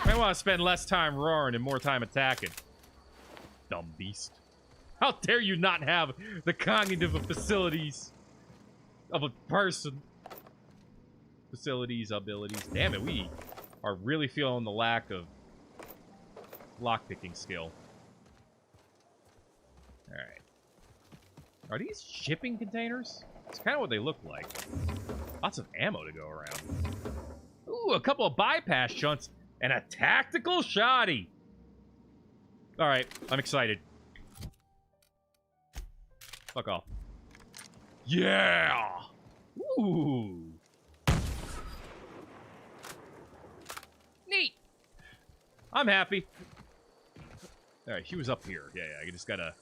I want to spend less time roaring and more time attacking. Dumb beast. How dare you not have the cognitive facilities of a person. Facilities, abilities. Damn it, we are really feeling the lack of lockpicking skill. Alright. Are these shipping containers? It's kind of what they look like. Lots of ammo to go around. Ooh, a couple of bypass shunts and a tactical shotty. Alright, I'm excited. Fuck off. Yeah! Ooh. Neat. I'm happy. Alright, she was up here. Yeah, I just gotta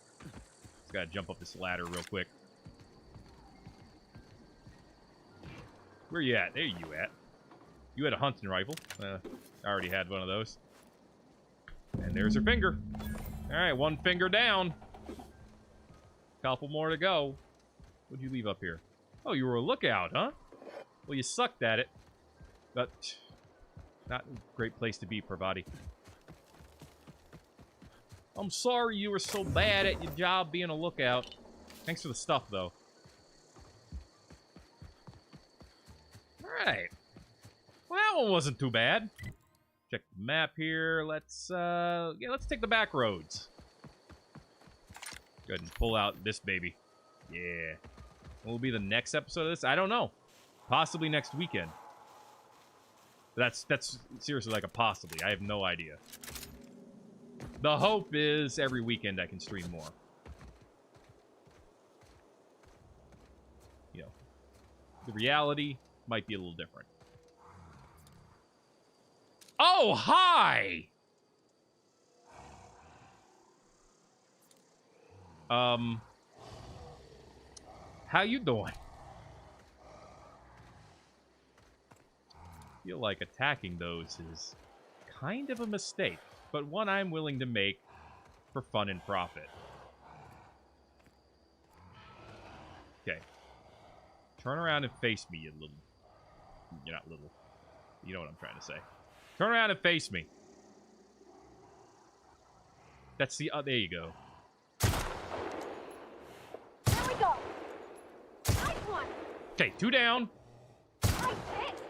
jump up this ladder real quick. Where you at? There you at. You had a hunting rifle. I already had one of those. And there's her finger. Alright, one finger down. Couple more to go. What'd you leave up here? Oh, you were a lookout, huh? Well, you sucked at it. But not a great place to be, Parvati. I'm sorry you were so bad at your job being a lookout. Thanks for the stuff, though. Alright. Well, that one wasn't too bad. Check the map here. Let's take the back roads. Go ahead and pull out this baby. Yeah. What will be the next episode of this? I don't know. Possibly next weekend. That's seriously like a possibly. I have no idea. The hope is every weekend I can stream more. You know, the reality might be a little different. Oh, hi! How you doing? Feel like attacking those is kind of a mistake, but one I'm willing to make for fun and profit. Okay. Turn around and face me, you little... You're not little. You know what I'm trying to say. Turn around and face me. That's the... there you go. There we go. Nice one. Okay, 2 down. Nice hit.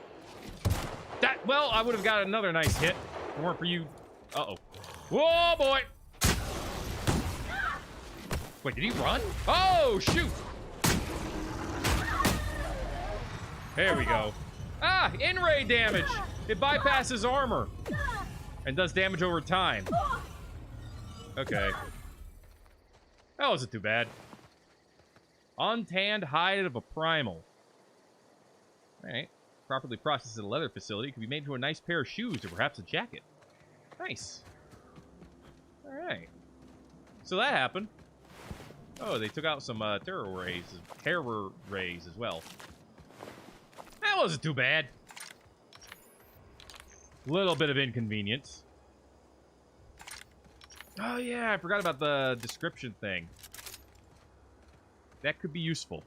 That... Well, I would have got another nice hit. If it weren't for you... Uh-oh. Whoa, boy! Wait, did he run? Oh, shoot! There we go. Ah, in-ray damage! It bypasses armor. And does damage over time. Okay. That wasn't too bad. Untanned hide of a primal. Alright. Properly processed at a leather facility could be made into a nice pair of shoes or perhaps a jacket. Nice. Alright. So that happened. Oh, they took out some terror rays as well. That wasn't too bad. Little bit of inconvenience. Oh yeah, I forgot about the description thing. That could be useful.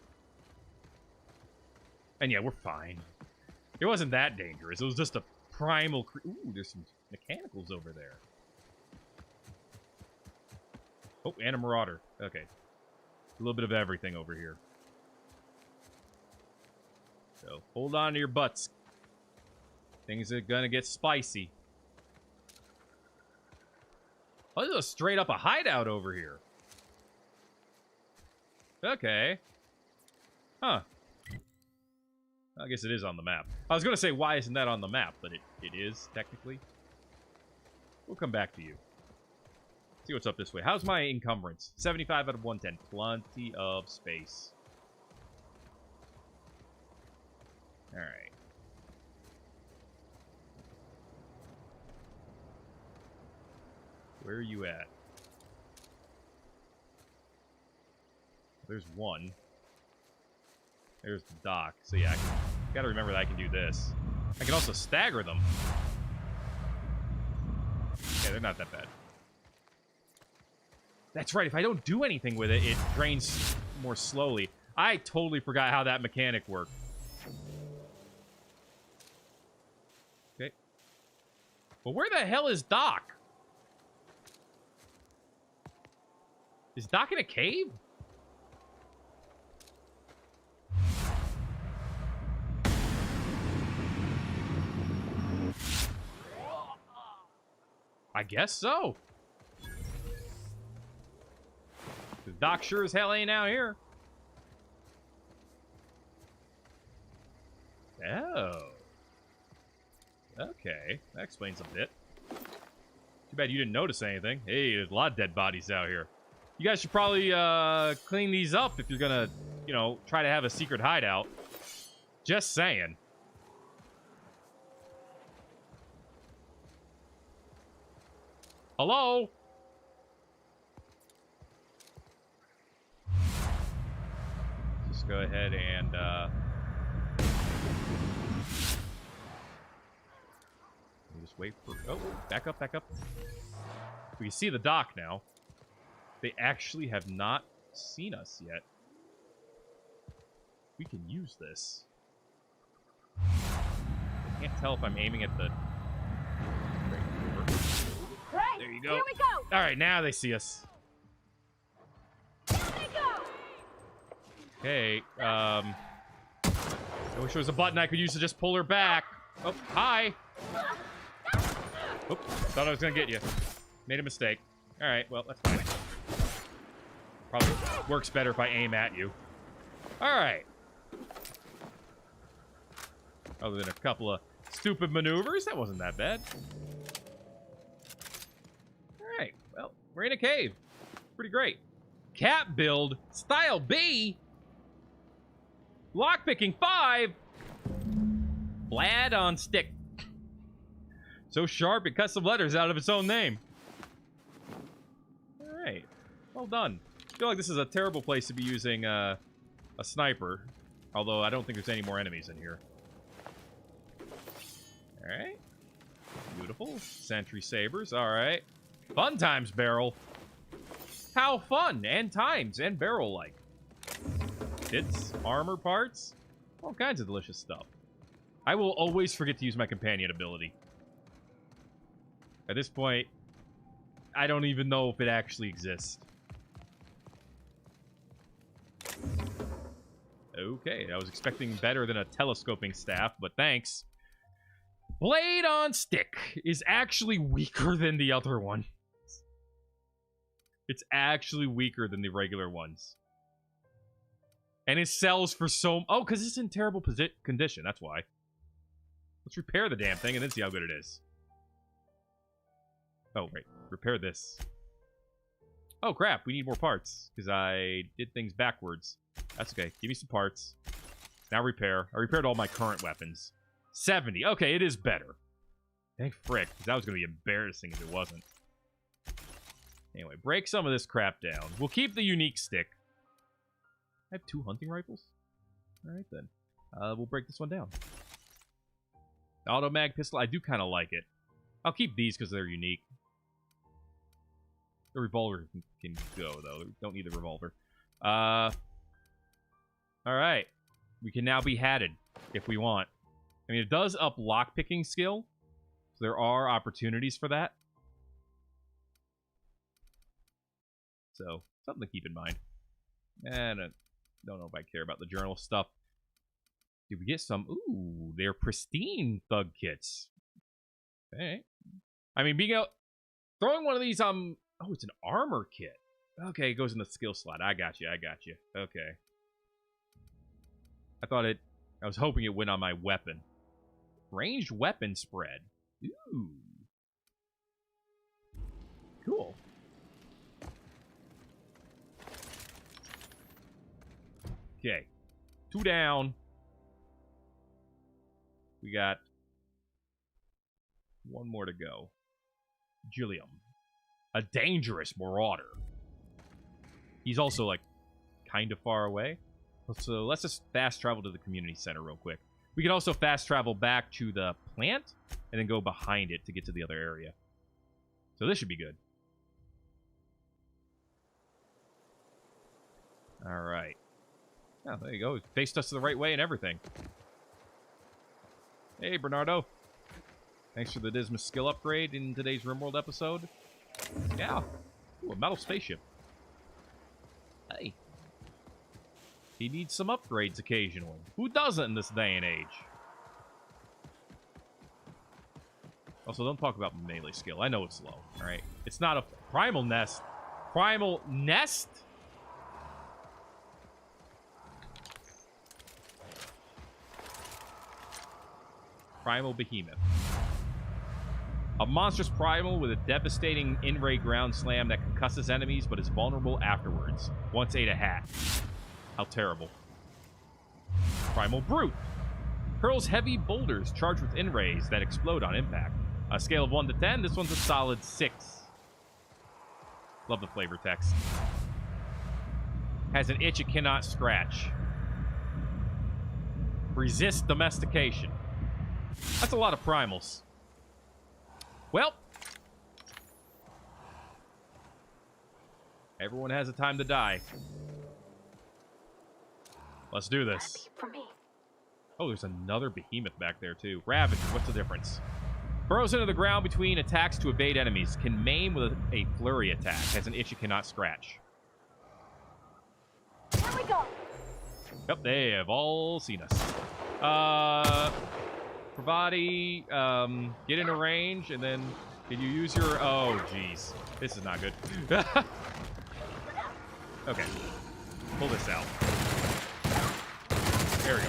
And yeah, we're fine. It wasn't that dangerous. It was just a primal... Ooh, there's some mechanicals over there. Oh, and a marauder. Okay. A little bit of everything over here. So, hold on to your butts. Things are gonna get spicy. Oh, this is straight up a hideout over here. Okay. Huh. I guess it is on the map. I was gonna say, why isn't that on the map? But it is, technically. We'll come back to you. See what's up this way. How's my encumbrance? 75 out of 110. Plenty of space. Alright. Where are you at? There's one. There's the dock. So yeah, I gotta remember that I can do this. I can also stagger them. Yeah, they're not that bad. That's right, if I don't do anything with it, it drains more slowly. I totally forgot how that mechanic worked. But where the hell is Doc? Is Doc in a cave? I guess so. 'Cause Doc sure as hell ain't out here. Oh. Okay. That explains a bit. Too bad you didn't notice anything. Hey, there's a lot of dead bodies out here. You guys should probably clean these up if you're gonna, you know, try to have a secret hideout. Just saying. Hello? Just go ahead and just wait for... Oh, back up, back up. We can see the dock now. They actually have not seen us yet. We can use this. I can't tell if I'm aiming at the... Right, there you go. Here we go. All right, now they see us. Here they go. Okay, I wish there was a button I could use to just pull her back. Oh, hi. Oops, thought I was gonna get you. Made a mistake. All right, well, that's fine. Probably works better if I aim at you. All right. Other than a couple of stupid maneuvers, that wasn't that bad. All right, well, we're in a cave. Pretty great. Cat build, style B. Lockpicking 5. Blad on stick. So sharp it cuts some letters out of its own name. All right, well done. I feel like this is a terrible place to be using a sniper. Although I don't think there's any more enemies in here. All right. Beautiful. Sentry sabers. All right. Fun times, barrel. How fun and times and barrel-like. Bits, armor parts, all kinds of delicious stuff. I will always forget to use my companion ability. At this point, I don't even know if it actually exists. Okay, I was expecting better than a telescoping staff, but thanks. Blade on stick is actually weaker than the other one. It's actually weaker than the regular ones. And it sells for so... Oh, because it's in terrible condition, that's why. Let's repair the damn thing and then see how good it is. Oh, right. Repair this. Oh, crap. We need more parts. Because I did things backwards. That's okay. Give me some parts. Now repair. I repaired all my current weapons. 70. Okay, it is better. Thank frick. Because that was going to be embarrassing if it wasn't. Anyway, break some of this crap down. We'll keep the unique stick. I have 2 hunting rifles? Alright then. We'll break this one down. Auto mag pistol. I do kind of like it. I'll keep these because they're unique. The revolver can go, though. Don't need the revolver. Alright. We can now be hatted if we want. I mean, it does up lockpicking skill. So there are opportunities for that. So, something to keep in mind. And I don't know if I care about the journal stuff. Did we get some? Ooh, they're pristine thug kits. Okay. I mean, being out... Throwing one of these, oh, it's an armor kit. Okay, it goes in the skill slot. I got you, I got you. Okay. I was hoping it went on my weapon. Ranged weapon spread. Ooh. Cool. Okay. 2 down. We got 1 more to go. Gilliam. A dangerous marauder. He's also, like, kind of far away. So let's just fast travel to the community center real quick. We can also fast travel back to the plant and then go behind it to get to the other area. So this should be good. All right. Oh, there you go. It faced us the right way and everything. Hey, Bernardo. Thanks for the Dismas skill upgrade in today's RimWorld episode. Yeah. Ooh, a metal spaceship. Hey. He needs some upgrades occasionally. Who doesn't in this day and age? Also, don't talk about melee skill. I know it's low, alright? It's not a primal nest. Primal nest? Primal behemoth. A monstrous primal with a devastating in-ray ground slam that concusses enemies but is vulnerable afterwards. Once ate a hat. How terrible. Primal brute. Hurls heavy boulders charged with in-rays that explode on impact. On a scale of 1 to 10, this one's a solid 6. Love the flavor text. Has an itch it cannot scratch. Resist domestication. That's a lot of primals. Well. Everyone has a time to die. Let's do this. Oh, there's another behemoth back there, too. Ravager, what's the difference? Burrows into the ground between attacks to evade enemies. Can maim with a flurry attack. Has an itch it cannot scratch. Here we go. Yep, they have all seen us. Pravati, get into range, and then can you use your... Oh, jeez. This is not good. Okay. Pull this out. There we go.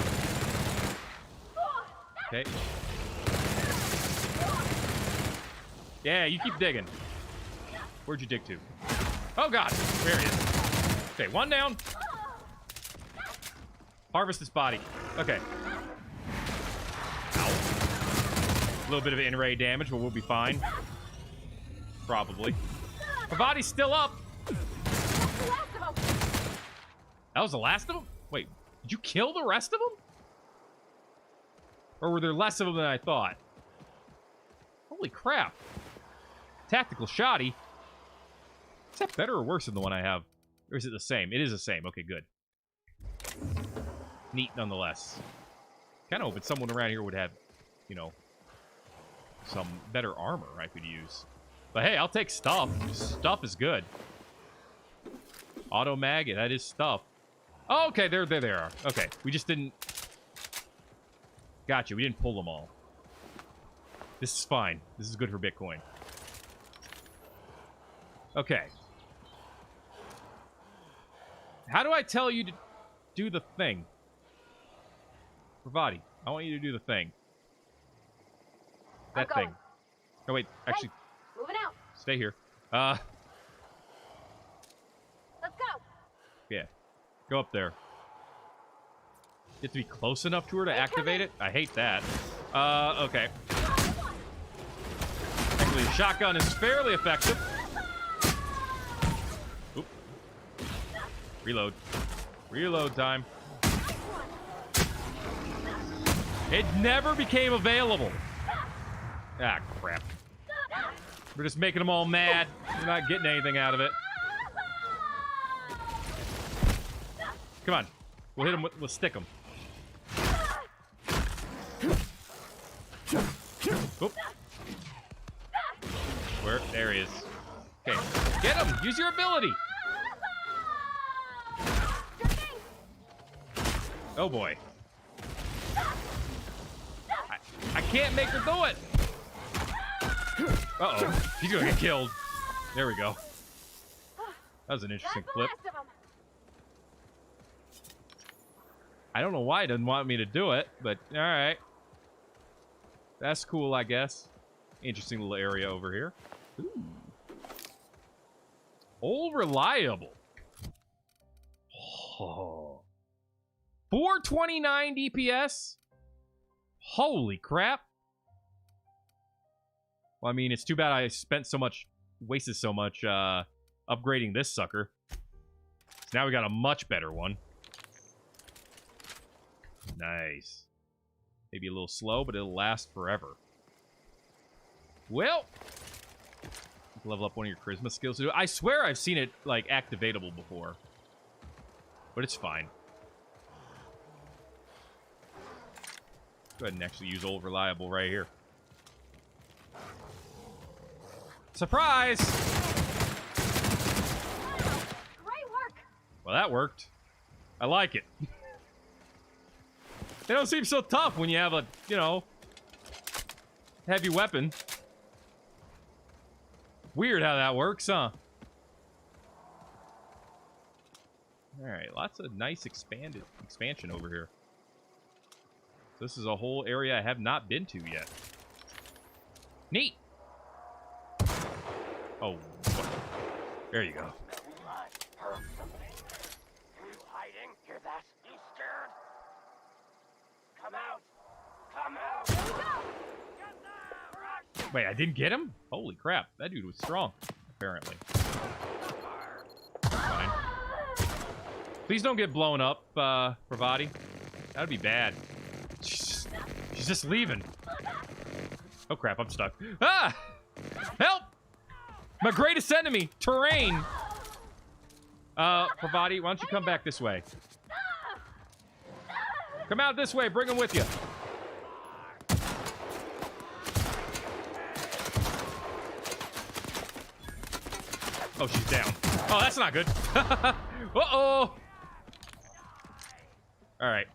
Okay. Yeah, you keep digging. Where'd you dig to? Oh, God. There he is. Okay, one down. Harvest this body. Okay. Ow. A little bit of in-ray damage, but we'll be fine. Probably. Her body's still up. That was the last of them? Wait, did you kill the rest of them? Or were there less of them than I thought? Holy crap. Tactical shoddy. Is that better or worse than the one I have? Or is it the same? It is the same. Okay, good. Neat nonetheless. Kind of hoping someone around here would have, you know, some better armor I could use. But hey, I'll take stuff. Stuff is good. Auto mag, yeah, that is stuff. Oh, okay, there they are. Okay, we just didn't... Gotcha, we didn't pull them all. This is fine. This is good for Bitcoin. Okay. How do I tell you to do the thing? Pravati, I want you to do the thing. That thing. Oh, wait, actually... Hey, moving out. Stay here. Let's go. Yeah. Go up there. You have to be close enough to her to activate it? I hate that. Okay. Actually, the shotgun is fairly effective. Oop. Reload. Reload time. It never became available. Ah, crap. We're just making them all mad. We're not getting anything out of it. Come on. We'll hit them with... We'll stick them. Oop. Where? There he is. Okay. Get him! Use your ability! Oh, boy. I can't make her do it! Uh-oh. He's gonna get killed. There we go. That was an interesting clip. I don't know why it doesn't want me to do it, but alright. That's cool, I guess. Interesting little area over here. Ooh. All reliable. Oh. 429 DPS? Holy crap. Well, I mean, it's too bad I spent so much, wasted so much, upgrading this sucker. So now we got a much better one. Nice. Maybe a little slow, but it'll last forever. Well, level up one of your charisma skills. I swear I've seen it, like, activatable before. But it's fine. Go ahead and actually use old reliable right here. Surprise! Great work. Well, that worked. I like it. They don't seem so tough when you have a, you know, heavy weapon. Weird how that works, huh? Alright, lots of nice expansion over here. This is a whole area I have not been to yet. Neat! Oh, what? There you go. Hiding? Hear that? You scared? Come out! Come out! Here we go! Get them! Wait, I didn't get him? Holy crap, that dude was strong, apparently. Fine. Please don't get blown up, Pravati. That would be bad. She's just leaving. Oh crap, I'm stuck. Ah! Help! My greatest enemy, terrain. Pravati, why don't you come back this way? Come out this way, bring him with you. Oh, she's down. Oh, that's not good. Uh-oh. All right.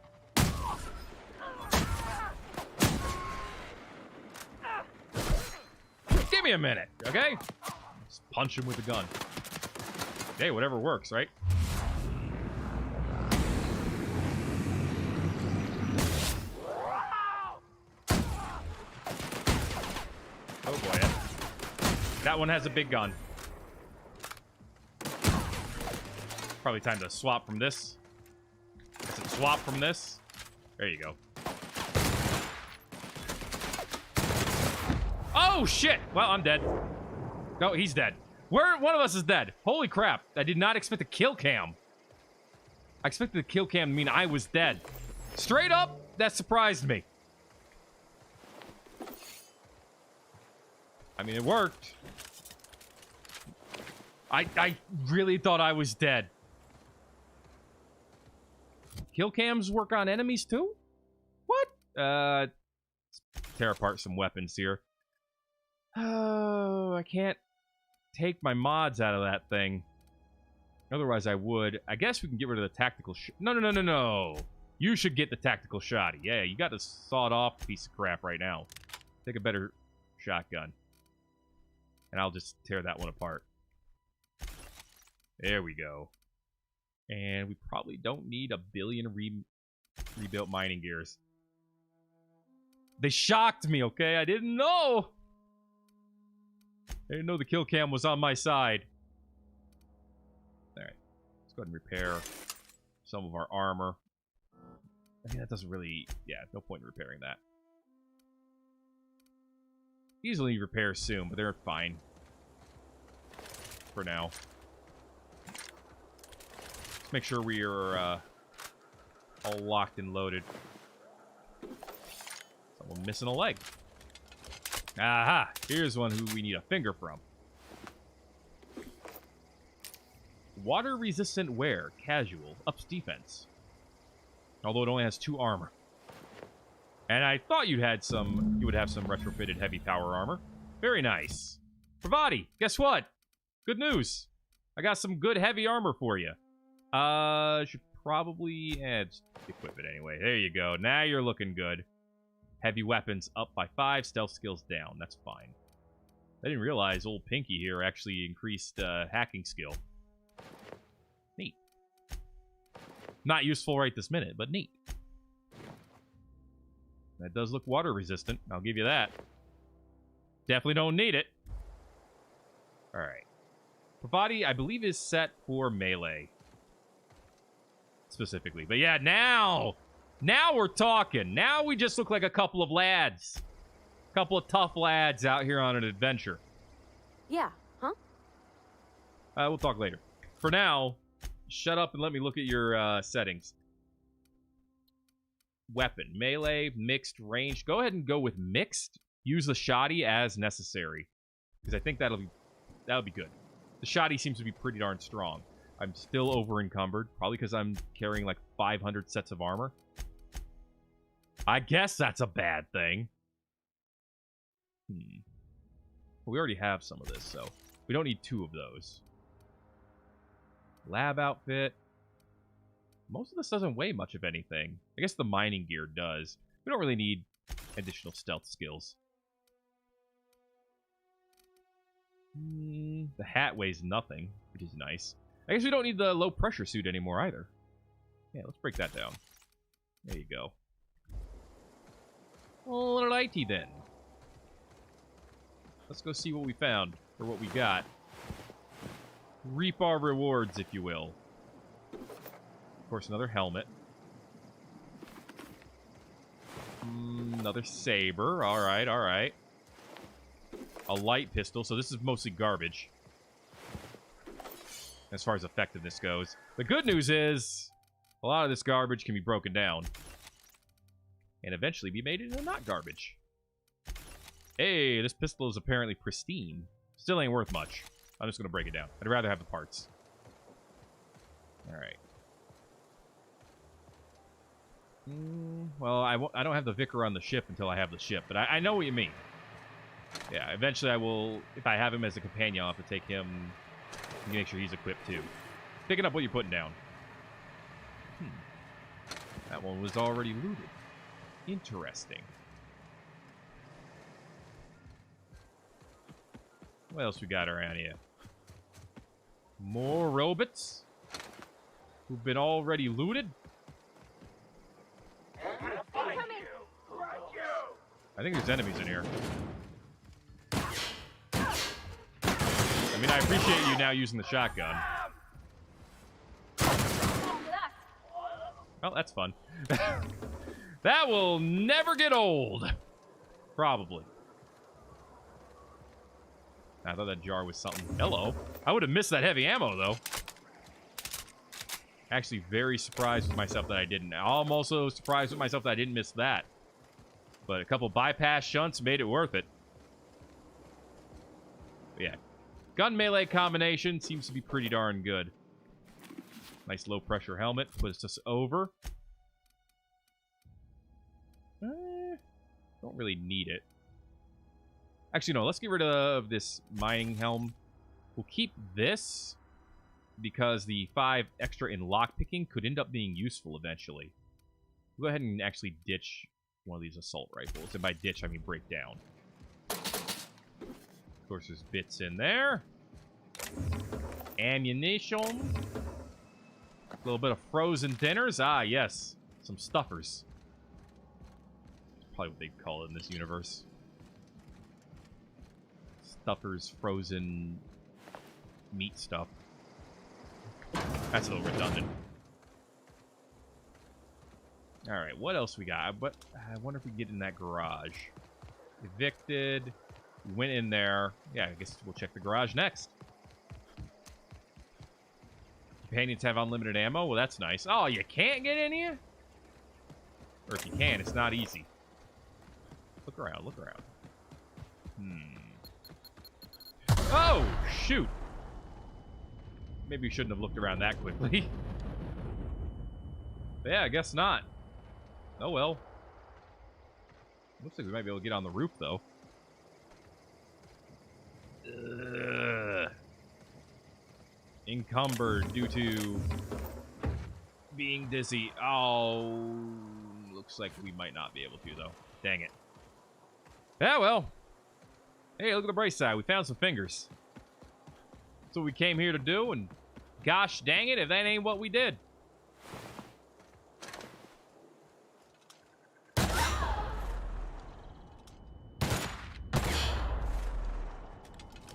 Give me a minute, okay? Just punch him with a gun. Hey, whatever works, right? Oh boy. That one has a big gun. Probably time to swap from this. Swap from this. There you go. Oh, shit! Well, I'm dead. No, he's dead. One of us is dead. Holy crap. I did not expect a kill cam. I expected the kill cam to mean I was dead. Straight up, that surprised me. I mean, it worked. I really thought I was dead. Kill cams work on enemies too? What? Let's tear apart some weapons here. Oh, I can't take my mods out of that thing. Otherwise I would. I guess we can get rid of the tactical No. You should get the tactical shotty. Yeah, you got the sawed-off piece of crap right now. Take a better shotgun. And I'll just tear that one apart. There we go. And we probably don't need a billion rebuilt mining gears. They shocked me, okay? I didn't know! I didn't know the kill cam was on my side. Alright. Let's go ahead and repair some of our armor. I mean, that doesn't really... Yeah, no point in repairing that. Easily repair soon, but they're fine. For now. Let's make sure we are all locked and loaded. Someone missing a leg. Aha! Here's one who we need a finger from. Water-resistant wear. Casual. Ups defense. Although it only has 2 armor. And I thought you would have some retrofitted heavy power armor. Very nice. Pravati, guess what? Good news. I got some good heavy armor for you. Should probably add equipment anyway. There you go. Now you're looking good. Heavy weapons up by 5, stealth skills down. That's fine. I didn't realize old Pinky here actually increased hacking skill. Neat. Not useful right this minute, but neat. That does look water resistant. I'll give you that. Definitely don't need it. Alright. Pravati, I believe, is set for melee. Specifically. But yeah, now we're talking. Now we just look like a couple of lads. A couple of tough lads out here on an adventure. Yeah, huh? We'll talk later. For now, shut up and let me look at your settings. Weapon. Melee, mixed, range. Go ahead and go with mixed. Use the shoddy as necessary. Because I think that'll be good. The shoddy seems to be pretty darn strong. I'm still over encumbered. Probably because I'm carrying like 500 sets of armor. I guess that's a bad thing. We already have some of this, so we don't need 2 of those. Lab outfit. Most of this doesn't weigh much of anything. I guess the mining gear does. We don't really need additional stealth skills. The hat weighs nothing, which is nice. I guess we don't need the low pressure suit anymore either. Yeah, let's break that down. There you go. Alrighty then. Let's go see what we found, or what we got. Reap our rewards, if you will. Of course, another helmet. Another saber. Alright, alright. A light pistol, so this is mostly garbage. As far as effectiveness goes. The good news is, a lot of this garbage can be broken down. And eventually be made into not garbage. Hey, this pistol is apparently pristine. Still ain't worth much. I'm just going to break it down. I'd rather have the parts. Alright. Well, I don't have the Vicar on the ship until I have the ship, but I know what you mean. Yeah, eventually I will, if I have him as a companion, I'll have to take him and make sure he's equipped too. Picking up what you're putting down. That one was already looted. Interesting. What else we got around here? More robots who've been already looted. I think there's enemies in here. I mean, I appreciate you now using the shotgun. Well, that's fun. That will never get old. Probably. I thought that jar was something. Hello. I would have missed that heavy ammo, though. Actually, very surprised with myself that I didn't. I'm also surprised with myself that I didn't miss that. But a couple bypass shunts made it worth it. But yeah. Gun melee combination seems to be pretty darn good. Nice low pressure helmet. Puts us over. Don't really need it. Actually, no. Let's get rid of this mining helm. We'll keep this because the 5 extra in lockpicking could end up being useful eventually. We'll go ahead and actually ditch one of these assault rifles. And by ditch, I mean break down. Of course, there's bits in there. Ammunition. A little bit of frozen dinners. Ah, yes. Some stuffers. That's probably what they'd call it in this universe. Stuffers, frozen meat stuff. That's a little redundant. Alright, what else we got? But I wonder if we can get in that garage. Evicted. We went in there. Yeah, I guess we'll check the garage next. Companions have unlimited ammo? Well, that's nice. Oh, you can't get in here? Or if you can, it's not easy. Look around, look around. Oh, shoot! Maybe we shouldn't have looked around that quickly. But yeah, I guess not. Oh well. Looks like we might be able to get on the roof, though. Encumbered due to being dizzy. Oh, looks like we might not be able to, though. Dang it. Yeah, well. Hey, look at the bright side. We found some fingers. That's what we came here to do, and gosh dang it if that ain't what we did.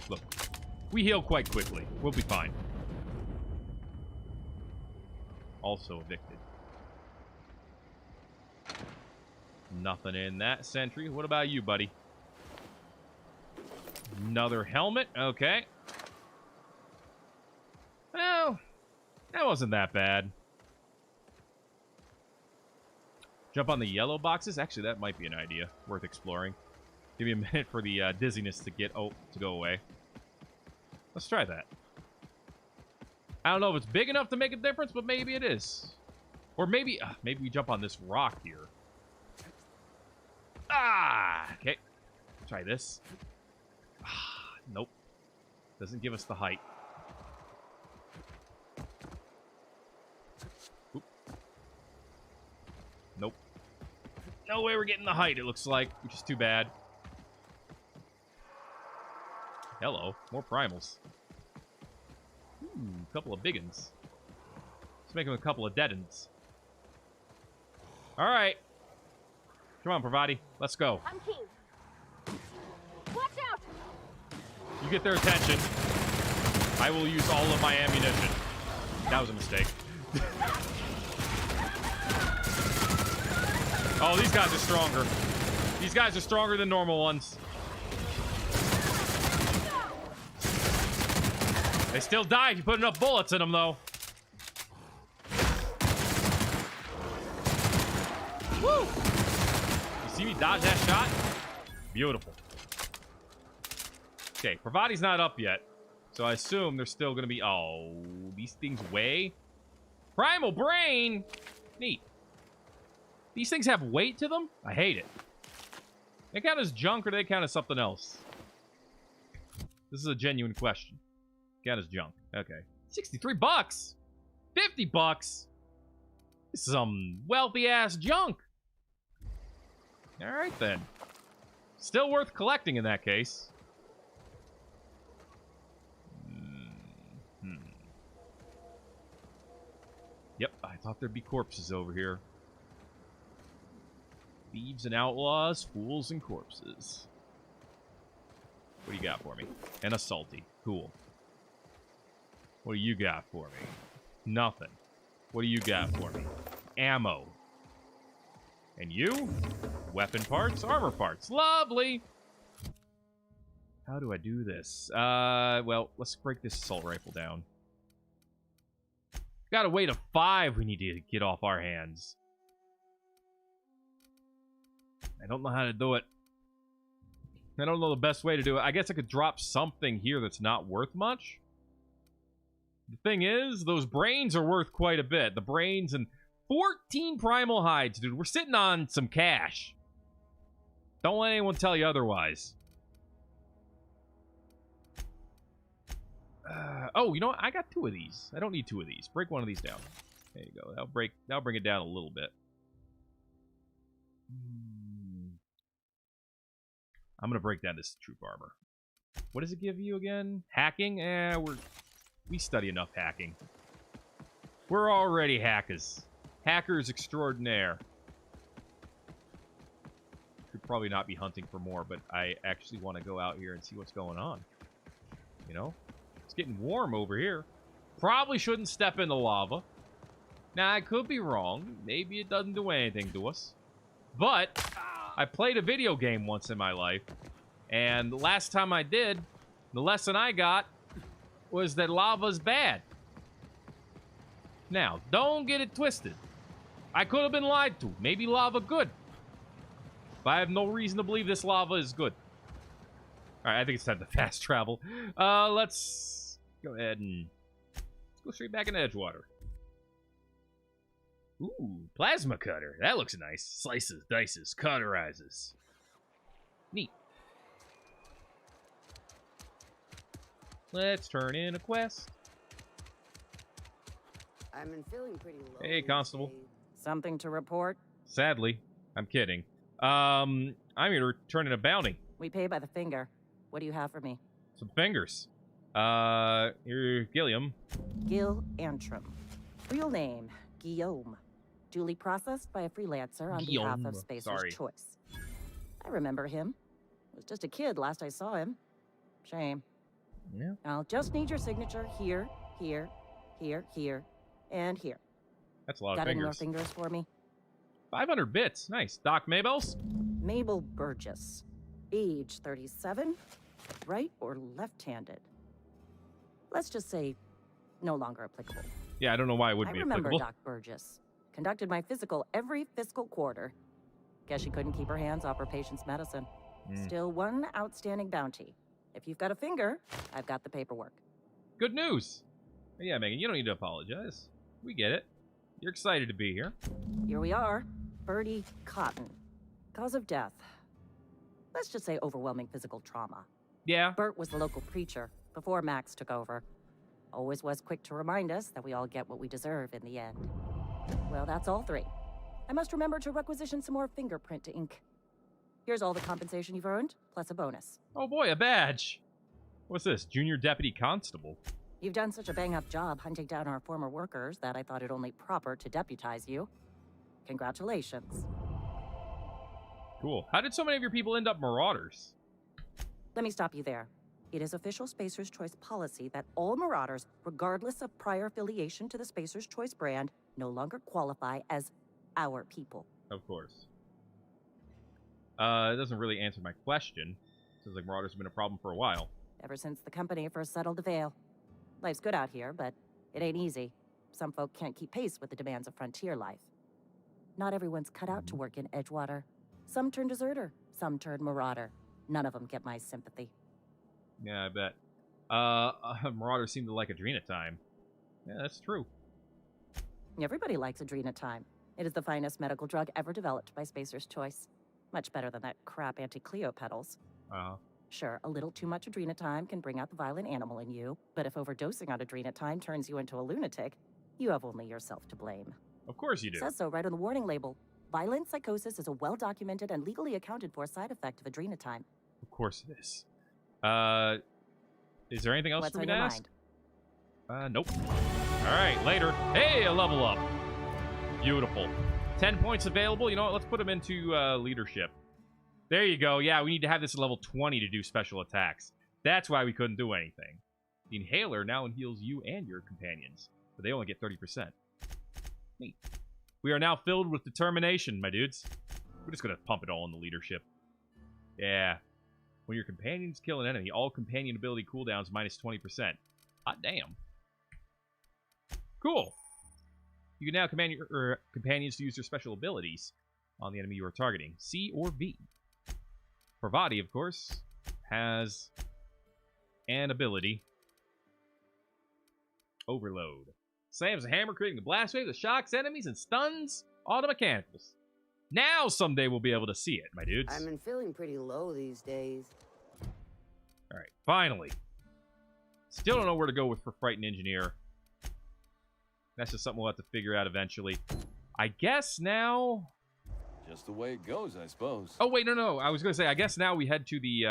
Look, we heal quite quickly. We'll be fine. Also evicted. Nothing in that sentry. What about you, buddy? Another helmet. Okay. Well, that wasn't that bad. Jump on the yellow boxes. Actually, that might be an idea. Worth exploring. Give me a minute for the dizziness to go away. Let's try that. I don't know if it's big enough to make a difference, but maybe it is. Or maybe we jump on this rock here. Ah! Okay. Try this. Doesn't give us the height. Oop. Nope. No way we're getting the height, it looks like, which is too bad. Hello, more primals. A couple of big uns. Let's make them a couple of dead uns. Alright. Come on, Pravati. Let's go. I'm keen. Watch out! You get their attention. I will use all of my ammunition. That was a mistake. Oh, these guys are stronger. These guys are stronger than normal ones. They still die if you put enough bullets in them, though. Woo! You see me dodge that shot? Beautiful. Okay, Pravati's not up yet. So I assume there's still going to be... Oh, these things weigh? Primal brain! Neat. These things have weight to them? I hate it. They count as junk or do they count as something else? This is a genuine question. Count as junk. Okay. 63 bucks! 50 bucks! This is some wealthy-ass junk. Alright, then. Still worth collecting in that case. Yep, I thought there'd be corpses over here. Thieves and outlaws, fools and corpses. What do you got for me? And a salty. Cool. What do you got for me? Nothing. What do you got for me? Ammo. And you? Weapon parts, armor parts. Lovely! How do I do this? Well, let's break this assault rifle down. Got a weight of 5 we need to get off our hands. I don't know how to do it. I don't know the best way to do it. I guess I could drop something here that's not worth much. The thing is, those brains are worth quite a bit. The brains and 14 primal hides, dude. We're sitting on some cash. Don't let anyone tell you otherwise. Oh, you know what? I got 2 of these. I don't need 2 of these. Break one of these down. There you go. That'll bring it down a little bit. I'm gonna break down this troop armor. What does it give you again? Hacking? We study enough hacking. We're already hackers. Hackers extraordinaire. Should probably not be hunting for more, but I actually want to go out here and see what's going on. You know? It's getting warm over here. Probably shouldn't step in the lava. Now, I could be wrong. Maybe it doesn't do anything to us. But I played a video game once in my life. And the last time I did, the lesson I got was that lava's bad. Now, don't get it twisted. I could have been lied to. Maybe lava good. But I have no reason to believe this lava is good. Alright, I think it's time to fast travel. Let's go ahead and go straight back into Edgewater. Ooh, plasma cutter. That looks nice. Slices, dices, cauterizes. Neat. Let's turn in a quest. I've been feeling pretty low. Hey, Constable. Something to report? Sadly. I'm kidding. I'm here to return in a bounty. We pay by the finger. What do you have for me? Some fingers. Here, Gilliam. Gil Antrim. Real name, Guillaume. Duly processed by a freelancer on behalf of Spacer's Choice. I remember him. Was just a kid last I saw him. Shame. Yeah. I'll just need your signature here, here, here, here, and here. That's a lot Got of fingers. Got any more fingers for me? 500 bits. Nice. Doc Mabels? Mabel Burgess. Age 37. Right or left-handed? Let's just say no longer applicable. Yeah, I don't know why it would be applicable. I remember applicable. Doc Burgess. Conducted my physical every fiscal quarter. Guess she couldn't keep her hands off her patient's medicine. Still one outstanding bounty. If you've got a finger, I've got the paperwork. Good news. Yeah, Megan, you don't need to apologize. We get it. You're excited to be here. Here we are. Bertie Cotton. Cause of death. Let's just say overwhelming physical trauma. Yeah. Bert was the local preacher. before Max took over. Always was quick to remind us that we all get what we deserve in the end. Well, that's all 3. I must remember to requisition some more fingerprint ink. Here's all the compensation you've earned, plus a bonus. Oh boy, a badge! What's this? Junior Deputy Constable? You've done such a bang-up job hunting down our former workers that I thought it only proper to deputize you. Congratulations. Cool. How did so many of your people end up marauders? Let me stop you there. It is official Spacer's Choice policy that all marauders, regardless of prior affiliation to the Spacer's Choice brand, no longer qualify as our people. Of course. It doesn't really answer my question. Sounds like marauders have been a problem for a while. Ever since the company first settled the Vale. Life's good out here, but it ain't easy. Some folk can't keep pace with the demands of frontier life. Not everyone's cut out to work in Edgewater. Some turn deserter, some turn marauder. None of them get my sympathy. Yeah, I bet. Marauders seem to like Adrena time. Yeah, that's true. Everybody likes Adrena time. It is the finest medical drug ever developed by Spacer's Choice. Much better than that crap anti-Cleo pedals. Sure, a little too much Adrena time can bring out the violent animal in you, but if overdosing on Adrena time turns you into a lunatic, you have only yourself to blame. Of course you do. It says so right on the warning label. Violent psychosis is a well-documented and legally accounted for side effect of Adrena time. Of course it is. Is there anything else What's for me on to your ask? mind? Nope. Alright, later. Hey, a level up. Beautiful. 10 points available. You know what? Let's put them into leadership. There you go. Yeah, we need to have this at level 20 to do special attacks. That's why we couldn't do anything. The inhaler now heals you and your companions, but they only get 30%. Neat. We are now filled with determination, my dudes. We're just going to pump it all in the leadership. Yeah. When your companions kill an enemy, all companion ability cooldowns minus 20%. Hot damn. Cool. You can now command your companions to use their special abilities on the enemy you are targeting. C or V. Parvati, of course, has an ability. Overload. Slams a hammer, creating a blast wave that shocks enemies and stuns all the mechanicals. Now someday we'll be able to see it, my dudes. I've been feeling pretty low these days. Alright, finally. Still don't know where to go with for Frightened Engineer. That's just something we'll have to figure out eventually. I guess now... Just the way it goes, I suppose. Oh, wait, no. I was going to say, I guess now we head to the,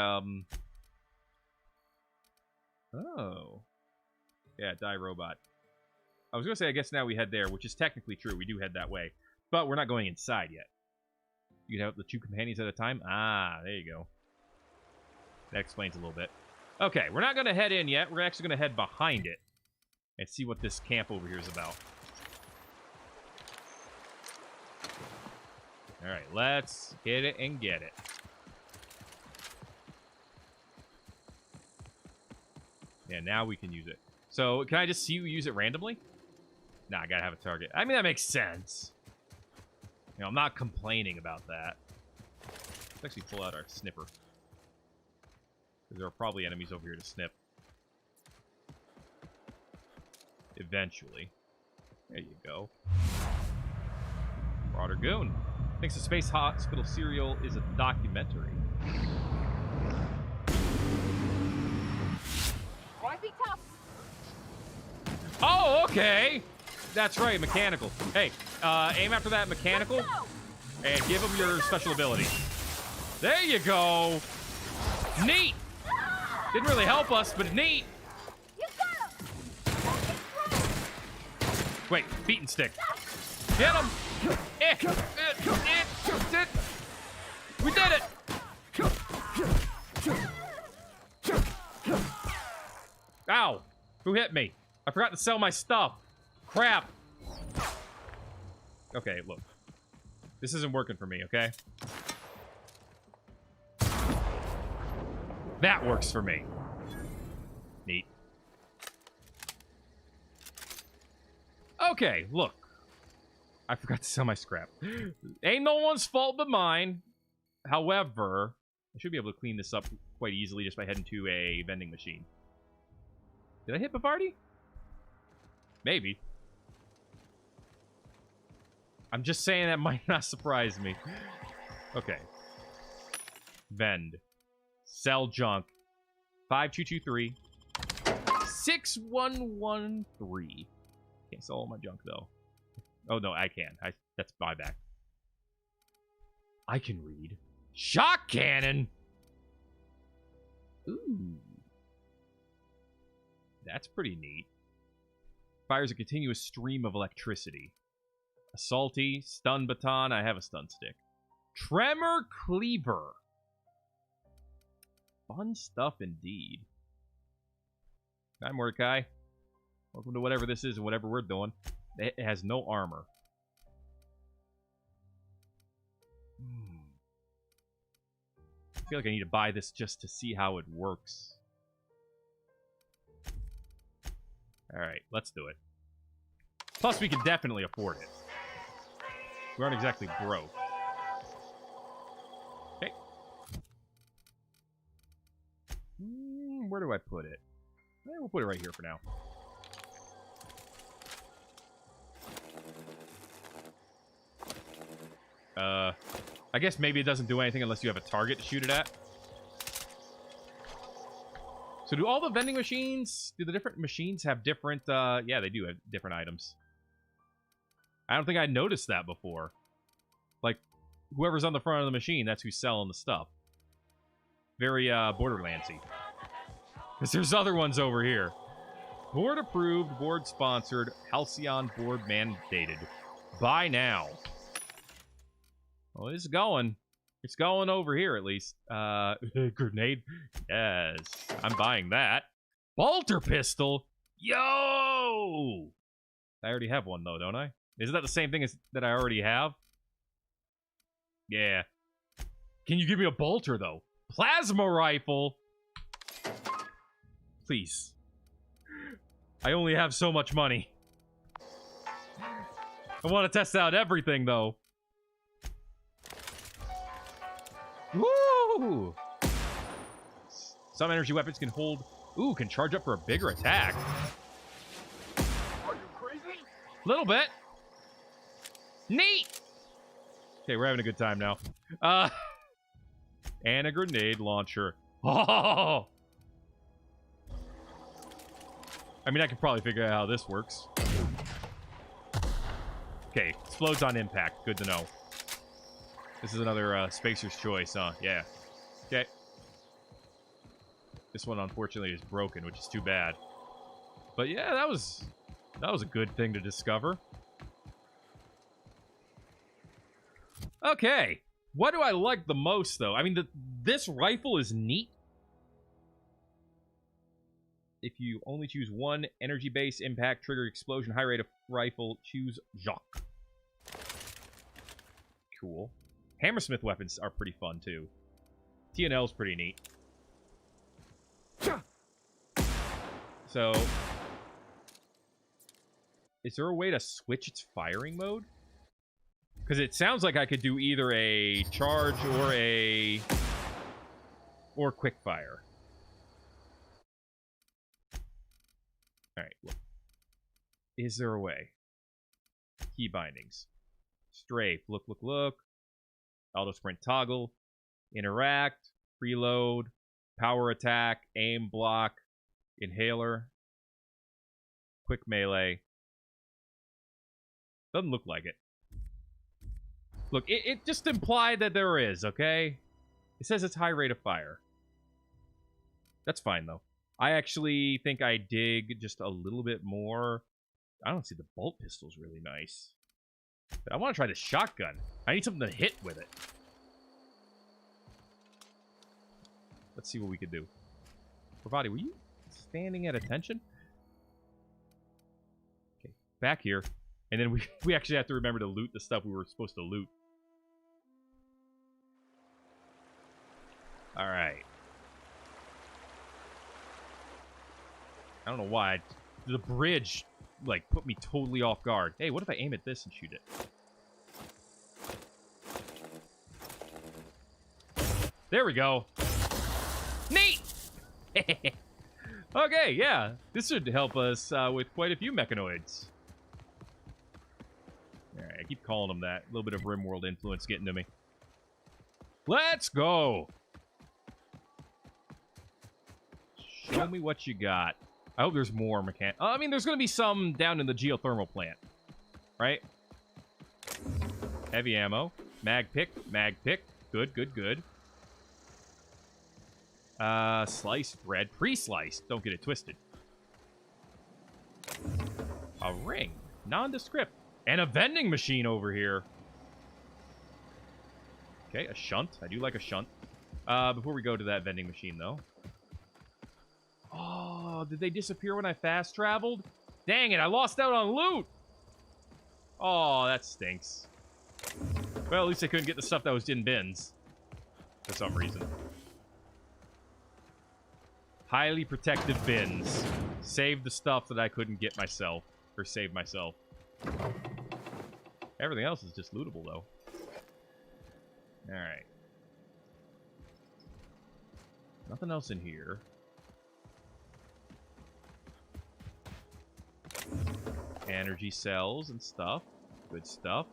Oh. Yeah, Die Robot. I was going to say, I guess now we head there, which is technically true. We do head that way. But we're not going inside yet. You can have the 2 companions at a time? Ah, there you go. That explains a little bit. Okay, we're not going to head in yet. We're actually going to head behind it and see what this camp over here is about. Alright, let's hit it and get it. Yeah, now we can use it. So, can I just see you use it randomly? Nah, I gotta have a target. I mean, that makes sense. You know, I'm not complaining about that. Let's actually pull out our snipper. Because there are probably enemies over here to snip. Eventually. There you go. Marauder Goon. Thinks the Space Hospital serial is a documentary. Might be tough. Oh, okay. That's right, mechanical. Hey, aim after that mechanical and give him your special ability. There you go. Neat. Didn't really help us, but neat. Wait, beat and stick. Get him. We did it. Ow. Who hit me? I forgot to sell my stuff. Crap. Okay, look. This isn't working for me, okay? That works for me. Neat. Okay, look. I forgot to sell my scrap. Ain't no one's fault but mine. However, I should be able to clean this up quite easily just by heading to a vending machine. Did I hit Bavardi? Maybe. I'm just saying that might not surprise me. Okay. Vend. Sell junk. 5223. 6113. Can't sell all my junk, though. Oh, no, I can. That's buyback. I can read. Shock cannon! Ooh. That's pretty neat. Fires a continuous stream of electricity. A salty, stun baton. I have a stun stick. Tremor cleaver. Fun stuff indeed. Hi, Mordecai. Welcome to whatever this is and whatever we're doing. It has no armor. I feel like I need to buy this just to see how it works. Alright, let's do it. Plus, we can definitely afford it. We aren't exactly broke. Okay. Where do I put it? We'll put it right here for now. I guess maybe it doesn't do anything unless you have a target to shoot it at. So do all the vending machines, do the different machines have different, yeah, they do have different items. I don't think I noticed that before. Like, whoever's on the front of the machine, that's who's selling the stuff. Very, Borderlandsy. Because there's other ones over here. Board approved, board sponsored, Halcyon board mandated. Buy now. Well, it's going. It's going over here, at least. Grenade? Yes. I'm buying that. Bolter pistol? Yo! I already have one, though, don't I? Isn't that the same thing as that I already have? Yeah. Can you give me a bolter, though? Plasma rifle? Please. I only have so much money. I want to test out everything, though. Woo! Some energy weapons can hold... Ooh, can charge up for a bigger attack. Are you crazy? Little bit. Neat! Okay, we're having a good time now. And a grenade launcher. Oh! I mean, I could probably figure out how this works. Okay, explodes on impact. Good to know. This is another Spacer's Choice, huh? Yeah. Okay. This one, unfortunately, is broken, which is too bad. But yeah, that was a good thing to discover. Okay. What do I like the most, though? I mean, this rifle is neat. If you only choose one energy base, impact, trigger, explosion, high rate of rifle, choose Jacques. Cool. Hammersmith weapons are pretty fun, too. TNL's pretty neat. So, is there a way to switch its firing mode? Because it sounds like I could do either a charge or quick fire. Alright, look. Is there a way? Key bindings. Strafe. Look. Auto sprint toggle. Interact. Preload. Power attack. Aim block. Inhaler. Quick melee. Doesn't look like it. Look, it just implied that there is, okay? It says it's high rate of fire. That's fine, though. I actually think I dig just a little bit more. I don't see the bolt pistol's really nice. But I want to try the shotgun. I need something to hit with it. Let's see what we can do. Pravati, were you standing at attention? Okay, back here. And then we actually have to remember to loot the stuff we were supposed to loot. Alright. I don't know why. The bridge, like, put me totally off guard. Hey, what if I aim at this and shoot it? There we go. Neat! Okay, yeah. This should help us with quite a few mechanoids. Alright, I keep calling them that. A little bit of RimWorld influence getting to me. Let's go! Show me what you got. I hope there's more I mean, there's going to be some down in the geothermal plant. Right? Heavy ammo. Mag pick. Mag pick. Good, good, good. Sliced bread. Pre-sliced. Don't get it twisted. A ring. Nondescript. And a vending machine over here. Okay, a shunt. I do like a shunt. Before we go to that vending machine, though. Oh, did they disappear when I fast traveled? Dang it, I lost out on loot! Oh, that stinks. Well, at least I couldn't get the stuff that was in bins. For some reason. Highly protected bins. Save the stuff that I couldn't get myself. Or save myself. Everything else is just lootable, though. Alright. Nothing else in here. Energy cells and stuff. Good stuff.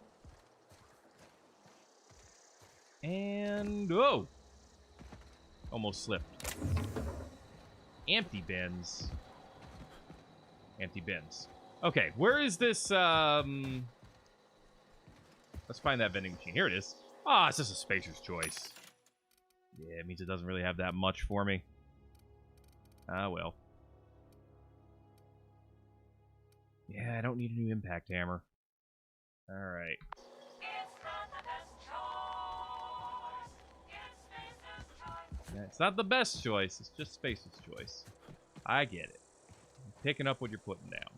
And... whoa! Almost slipped. Empty bins. Empty bins. Okay, where is this, Let's find that vending machine. Here it is. Ah, it's just a spacer's choice. Yeah, it means it doesn't really have that much for me. Ah, well. Yeah, I don't need a new impact hammer. Alright. Yeah, it's not the best choice, it's just spacer's choice. I get it. I'm picking up what you're putting down.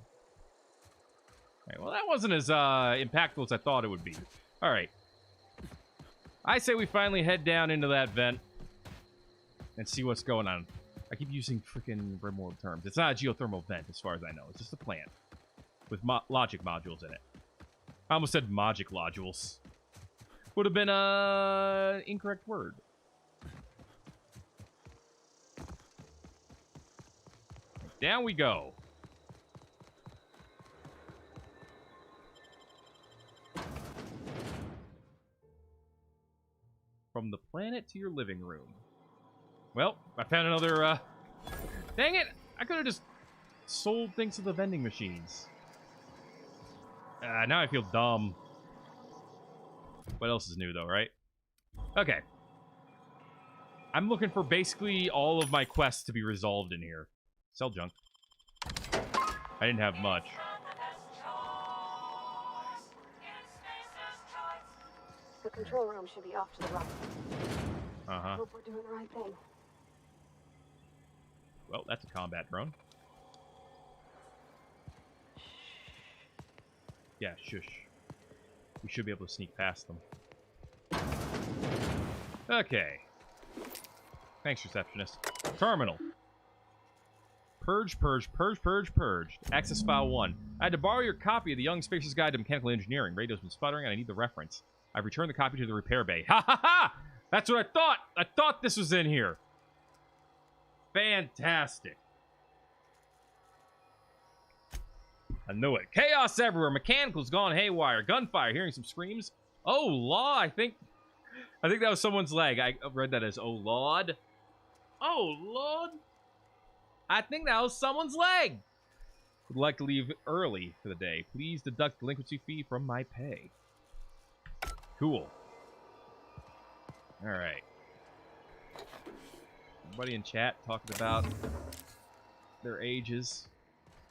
Alright, well that wasn't as impactful as I thought it would be. Alright. I say we finally head down into that vent and see what's going on. I keep using freaking remote terms. It's not a geothermal vent as far as I know. It's just a plant with logic modules in it. I almost said magic modules. Would have been a incorrect word. Down we go. From the planet to your living room. Well, I found another, dang it! I could have just sold things to the vending machines. Now I feel dumb. What else is new, though, right? Okay. I'm looking for basically all of my quests to be resolved in here. Sell junk. I didn't have much. The control room should be off to the right. Uh-huh. Hope we're doing the right thing. Well, that's a combat drone. Yeah, shush. We should be able to sneak past them. Okay. Thanks, receptionist. Terminal. Purge. Access file 1. I had to borrow your copy of the Young Spacer's Guide to Mechanical Engineering. Radio's been sputtering and I need the reference. I've returned the copy to the repair bay. Ha ha ha! That's what I thought! I thought this was in here. Fantastic. I knew it. Chaos everywhere. Mechanicals gone haywire. Gunfire. Hearing some screams. Oh, law. I think that was someone's leg. I read that as oh, Lord. Oh, Lord. I think that was someone's leg. Would like to leave early for the day. Please deduct delinquency fee from my pay. Cool. Alright. Everybody in chat talking about their ages.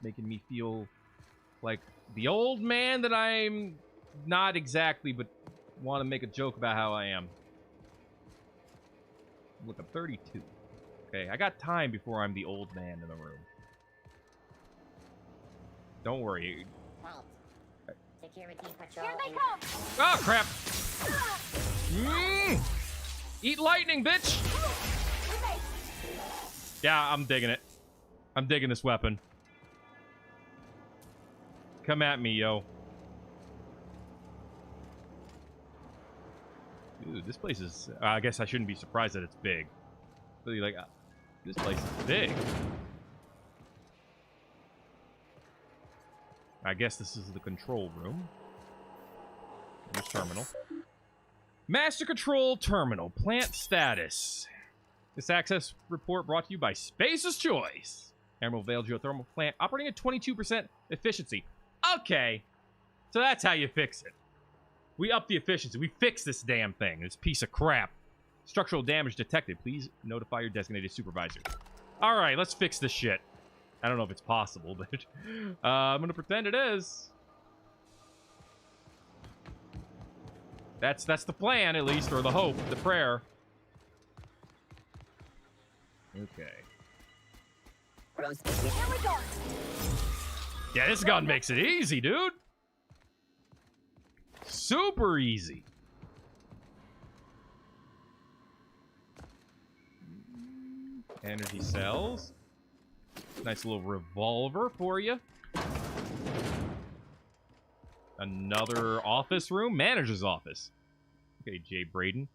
Making me feel like the old man that I'm not exactly, but want to make a joke about how I am. Look, I'm 32. Okay, I got time before I'm the old man in the room. Don't worry. Security patrol. Here they come! Oh, crap! Eat lightning, bitch! Yeah, I'm digging it. I'm digging this weapon. Come at me, yo. Dude, this place is... I guess I shouldn't be surprised that it's big. Really, like, this place is big. I guess this is the control room. This terminal. Master Control Terminal. Plant status. This access report brought to you by Spacer's Choice. Emerald Vale geothermal plant operating at 22% efficiency. Okay. So that's how you fix it. We up the efficiency. We fix this damn thing. This piece of crap. Structural damage detected. Please notify your designated supervisor. All right, let's fix this shit. I don't know if it's possible, but I'm going to pretend it is. That's the plan, at least, or the hope, the prayer. Okay. Here we go. Yeah, this gun makes it easy, dude. Super easy. Energy cells. Nice little revolver for you. Another office room. Manager's office. Okay, Jay Braden.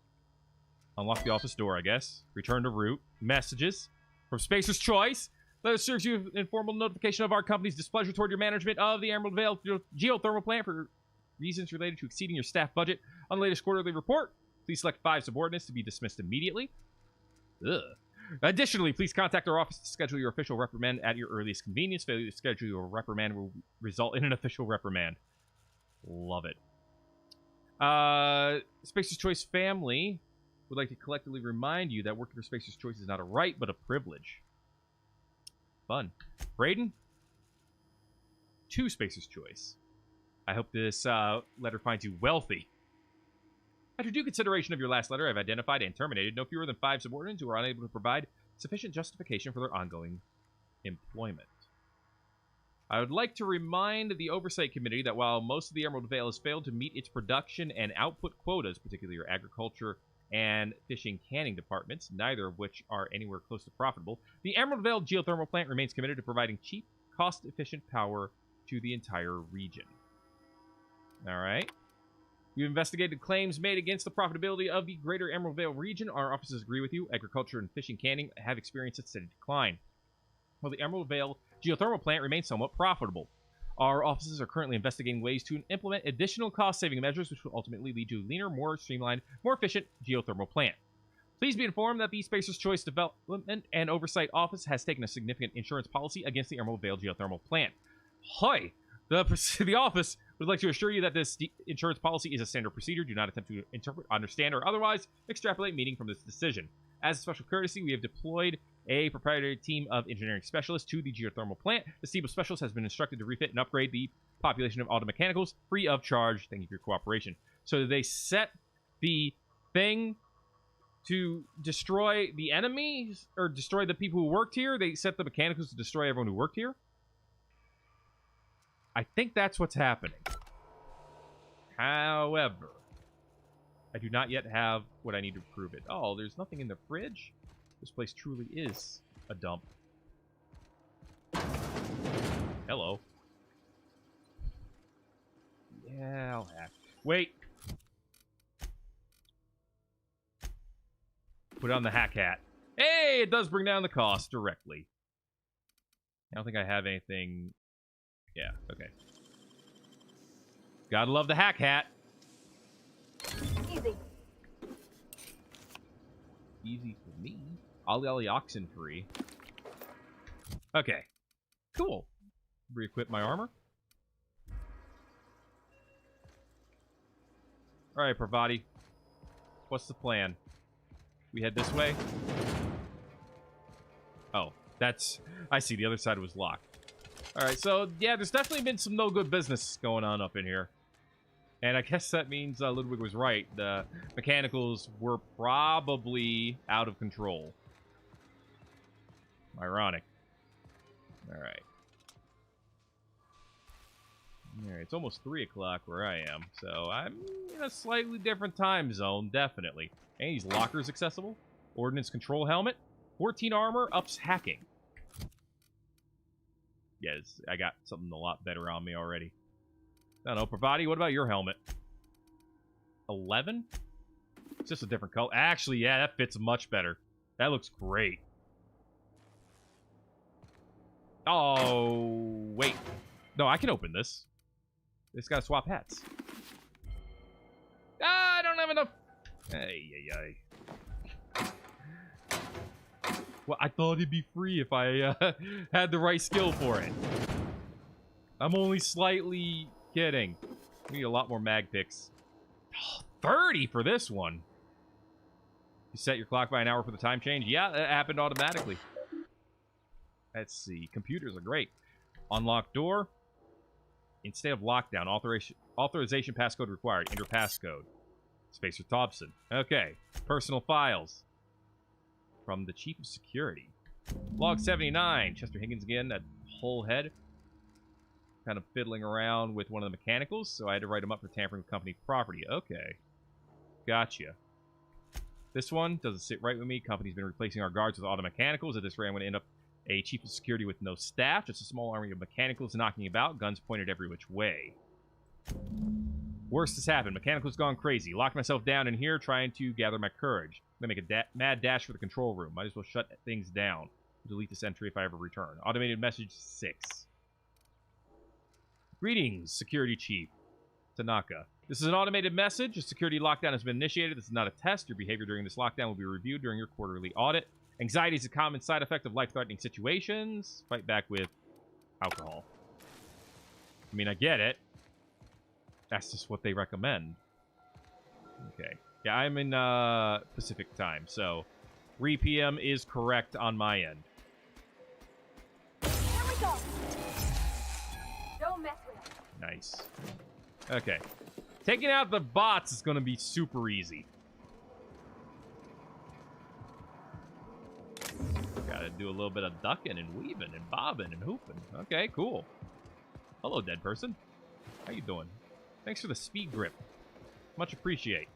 Unlock the office door, I guess. Return to route. Messages. From Spacer's Choice. Let us serve you an informal notification of our company's displeasure toward your management of the Emerald Vale geothermal plant for reasons related to exceeding your staff budget. On the latest quarterly report, please select 5 subordinates to be dismissed immediately. Ugh. Additionally, please contact our office to schedule your official reprimand at your earliest convenience. Failure to schedule your reprimand will result in an official reprimand. Love it. Spacer's Choice family would like to collectively remind you that working for Spacer's Choice is not a right, but a privilege. Fun. Braden? To Spacer's Choice. I hope this letter finds you wealthy. After due consideration of your last letter, I've identified and terminated no fewer than 5 subordinates who are unable to provide sufficient justification for their ongoing employment. I would like to remind the Oversight Committee that while most of the Emerald Vale has failed to meet its production and output quotas, particularly your agriculture and fishing canning departments, neither of which are anywhere close to profitable, the Emerald Vale geothermal plant remains committed to providing cheap, cost-efficient power to the entire region. All right. We've investigated claims made against the profitability of the greater Emerald Vale region. Our offices agree with you. Agriculture and fishing canning have experienced a steady decline, while the Emerald Vale geothermal plant remains somewhat profitable. Our offices are currently investigating ways to implement additional cost-saving measures, which will ultimately lead to a leaner, more streamlined, more efficient geothermal plant. Please be informed that the Spacer's Choice Development and Oversight Office has taken a significant insurance policy against the Emerald Vale geothermal plant. Hi! The office would like to assure you that this insurance policy is a standard procedure. Do not attempt to interpret, understand, or otherwise extrapolate meaning from this decision. As a special courtesy, we have deployed a proprietary team of engineering specialists to the geothermal plant. This team of specialists has been instructed to refit and upgrade the population of auto mechanicals free of charge. Thank you for your cooperation. So they set the thing to destroy the enemies, or destroy the people who worked here. They set the mechanicals to destroy everyone who worked here. I think that's what's happening. However, I do not yet have what I need to prove it. Oh, there's nothing in the fridge? This place truly is a dump. Hello. Yeah, I'll have to. Wait. Put on the hack hat. Hey, it does bring down the cost directly. I don't think I have anything. Yeah, okay. Gotta love the hack hat. Easy. Easy for me. Ollie oxen free. Okay. Cool. Re-equip my armor. Alright, Pravati. What's the plan? We head this way? Oh, that's... I see, the other side was locked. Alright, so, yeah, there's definitely been some no-good business going on up in here. And I guess that means Ludwig was right. The mechanicals were probably out of control. Ironic. Alright. Alright, it's almost 3 o'clock where I am, so I'm in a slightly different time zone, definitely. And these lockers accessible. Ordnance control helmet. 14 armor, ups hacking. Yes, I got something a lot better on me already. I don't know, Pravati, what about your helmet? 11? It's just a different color. Actually, yeah, that fits much better. That looks great. Oh, wait. No, I can open this. It's got to swap hats. Ah, I don't have enough. Hey. Well, I thought it'd be free if I had the right skill for it. I'm only slightly kidding. We need a lot more mag picks. 30 for this one. You set your clock by an hour for the time change? Yeah, that happened automatically. Let's see. Computers are great. Unlock door. Instead of lockdown, authorization passcode required. Enter passcode. Spacer Thompson. Okay. Personal files. From the Chief of Security. Log 79. Chester Higgins again. That whole head. Kind of fiddling around with one of the mechanicals, so I had to write him up for tampering with company property. Okay. Gotcha. This one doesn't sit right with me. Company's been replacing our guards with auto mechanicals. At this rate, I'm going to end up a chief of security with no staff. Just a small army of mechanicals knocking about. Guns pointed every which way. Worst has happened. Mechanicals gone crazy. Locked myself down in here trying to gather my courage. I'm going to make a mad dash for the control room. Might as well shut things down. Delete this entry if I ever return. Automated message 6. Greetings, Security Chief. Tanaka. This is an automated message. A security lockdown has been initiated. This is not a test. Your behavior during this lockdown will be reviewed during your quarterly audit. Anxiety is a common side effect of life-threatening situations. Fight back with alcohol. I mean, I get it. That's just what they recommend. Okay. Yeah, I'm in Pacific time, so 3 p.m. is correct on my end. Here we go. Don't mess with us. Nice. Okay. Taking out the bots is going to be super easy. Gotta do a little bit of ducking and weaving and bobbing and hooping. Okay, cool. Hello, dead person. How you doing? Thanks for the speed grip. Much appreciate.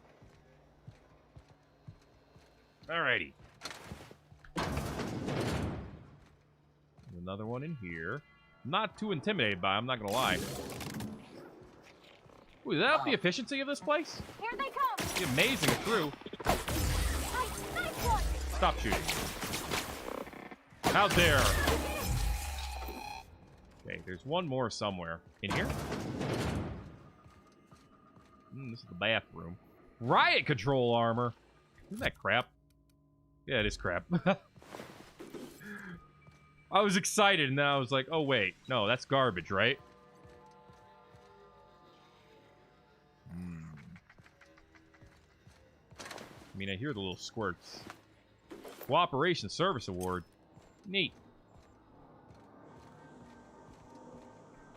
Alrighty. Another one in here. Not too intimidated by, I'm not gonna lie. Ooh, is that up the efficiency of this place? Here they come. It'd be amazing if true. Nice one. Stop shooting. How dare. Okay, there's one more somewhere. In here? This is the bathroom. Riot control armor. Isn't that crap? Yeah, it is crap. I was excited, and then I was like, oh, wait. No, that's garbage, right? I mean, I hear the little squirts. Cooperation Service Award. Neat.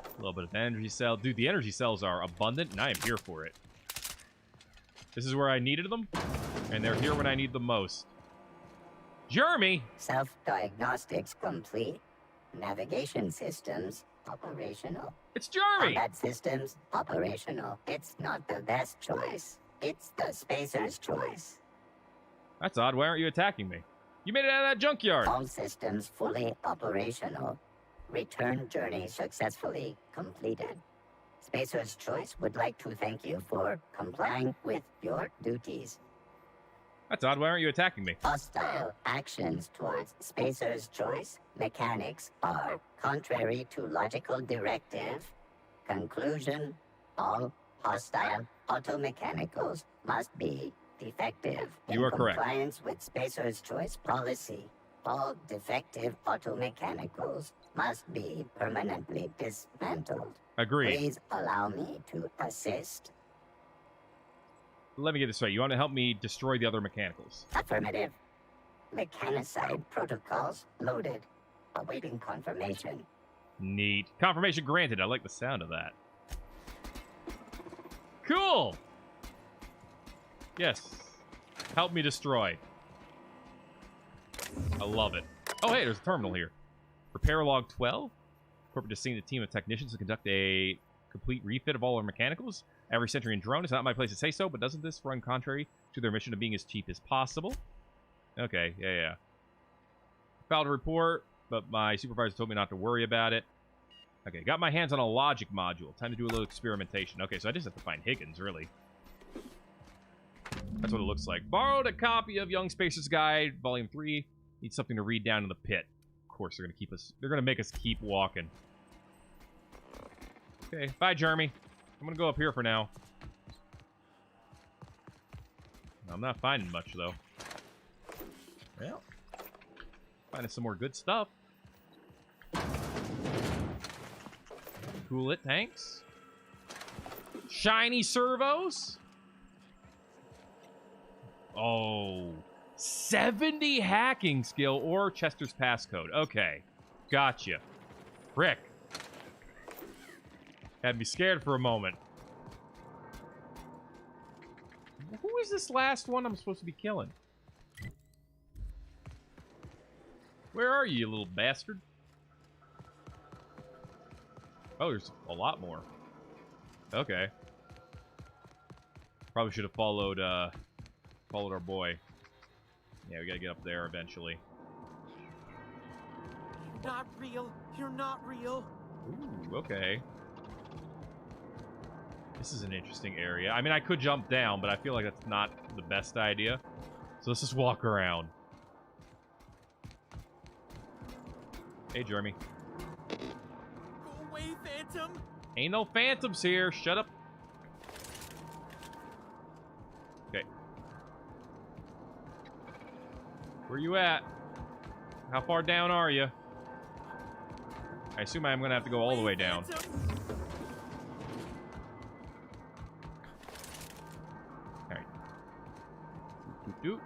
A little bit of energy cell. Dude, the energy cells are abundant, and I am here for it. This is where I needed them, and they're here when I need them most. Jeremy! Self-diagnostics complete. Navigation systems operational. It's Jeremy! Combat systems operational. It's not the best choice. It's the Spacer's choice. That's odd. Why aren't you attacking me? You made it out of that junkyard! All systems fully operational. Return journey successfully completed. Spacer's Choice would like to thank you for complying with your duties. That's odd. Why aren't you attacking me? Hostile actions towards Spacer's Choice mechanics are contrary to logical directive. Conclusion: all hostile automechanicals must be defective. You are correct. In compliance with Spacer's Choice policy, all defective automechanicals must be permanently dismantled. Agreed. Please allow me to assist. Let me get this right. You want to help me destroy the other mechanicals? Affirmative. Mechanicide protocols loaded. Awaiting confirmation. Neat. Confirmation granted. I like the sound of that. Cool! Yes. Help me destroy. I love it. Oh, hey, there's a terminal here. Repair log 12. Corporate assigned a team of technicians to conduct a complete refit of all our mechanicals. Every sentry and drone. It's not my place to say so, but doesn't this run contrary to their mission of being as cheap as possible? Okay, yeah. Filed a report, but my supervisor told me not to worry about it. Okay, got my hands on a logic module. Time to do a little experimentation. Okay, so I just have to find Higgins, really. That's what it looks like. Borrowed a copy of Young Spacer's Guide, Volume 3. Need something to read down in the pit. Of course, they're gonna make us keep walking. Okay, bye, Jeremy. I'm gonna go up here for now. I'm not finding much, though. Well. Finding some more good stuff. Cool it tanks. Shiny servos. Oh, 70 hacking skill or Chester's passcode. Okay, gotcha. Frick. Had me scared for a moment. Who is this last one I'm supposed to be killing? Where are you little bastard? Oh, there's a lot more. Okay. Probably should have followed our boy. Yeah, we gotta get up there eventually. Not real. You're not real. Ooh, okay. This is an interesting area. I mean, I could jump down, but I feel like that's not the best idea. So let's just walk around. Hey, Jeremy. Go away, Phantom. Ain't no phantoms here. Shut up. Okay. Where you at? How far down are you? I assume I'm gonna have to go all the way down. Alright. Doot.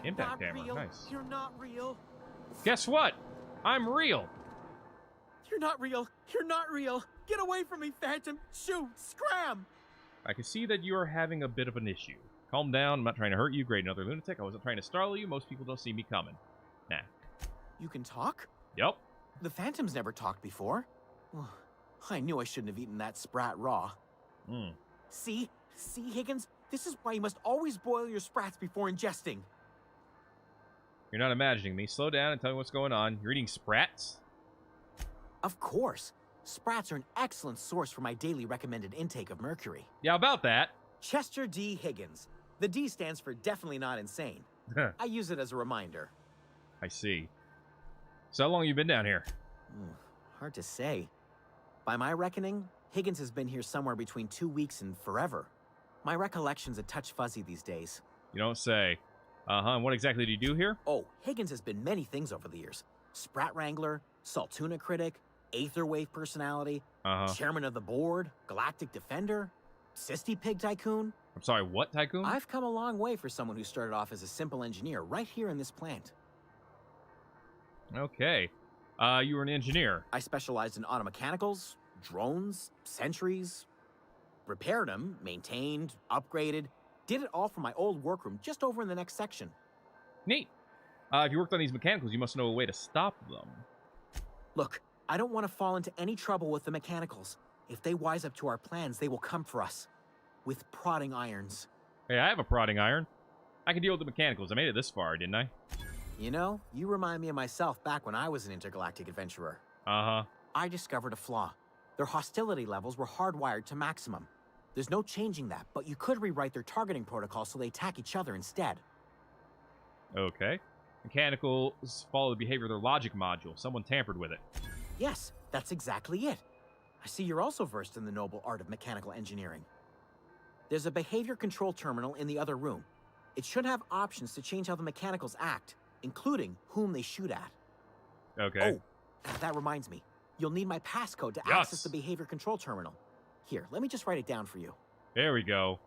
Impact hammer, nice. You're not real. Guess what? I'm real. You're not real. You're not real. Get away from me, Phantom. Shoot. Scram. I can see that you are having a bit of an issue. Calm down. I'm not trying to hurt you. Great, another lunatic. I wasn't trying to startle you. Most people don't see me coming. Nah. You can talk? Yep. The Phantom's never talked before. I knew I shouldn't have eaten that sprat raw. See? See, Higgins? This is why you must always boil your sprats before ingesting. You're not imagining me. Slow down and tell me what's going on. You're eating sprats? Of course. Sprats are an excellent source for my daily recommended intake of mercury. Yeah, about that. Chester D. Higgins. The D stands for definitely not insane. I use it as a reminder. I see. So how long have you been down here? Hard to say. By my reckoning, Higgins has been here somewhere between 2 weeks and forever. My recollection's a touch fuzzy these days. You don't say. And what exactly do you do here? Oh, Higgins has been many things over the years. Sprat Wrangler, Saltuna Critic, Aetherwave Personality, Chairman of the Board, Galactic Defender, Sisty Pig Tycoon. I'm sorry, what tycoon? I've come a long way for someone who started off as a simple engineer right here in this plant. Okay. You were an engineer. I specialized in automechanicals, drones, sentries, repaired them, maintained, upgraded, did it all from my old workroom just over in the next section. Neat. If you worked on these mechanicals, you must know a way to stop them. Look, I don't want to fall into any trouble with the mechanicals. If they wise up to our plans, they will come for us. With prodding irons. Hey, I have a prodding iron. I can deal with the mechanicals. I made it this far, didn't I? You know, you remind me of myself back when I was an intergalactic adventurer. I discovered a flaw. Their hostility levels were hardwired to maximum. There's no changing that, but you could rewrite their targeting protocol so they attack each other instead. Okay. Mechanicals follow the behavior of their logic module. Someone tampered with it. Yes, that's exactly it. I see you're also versed in the noble art of mechanical engineering. There's a behavior control terminal in the other room. It should have options to change how the mechanicals act, including whom they shoot at. Okay. Oh, that reminds me. You'll need my passcode to access the behavior control terminal. Here, let me just write it down for you. There we go.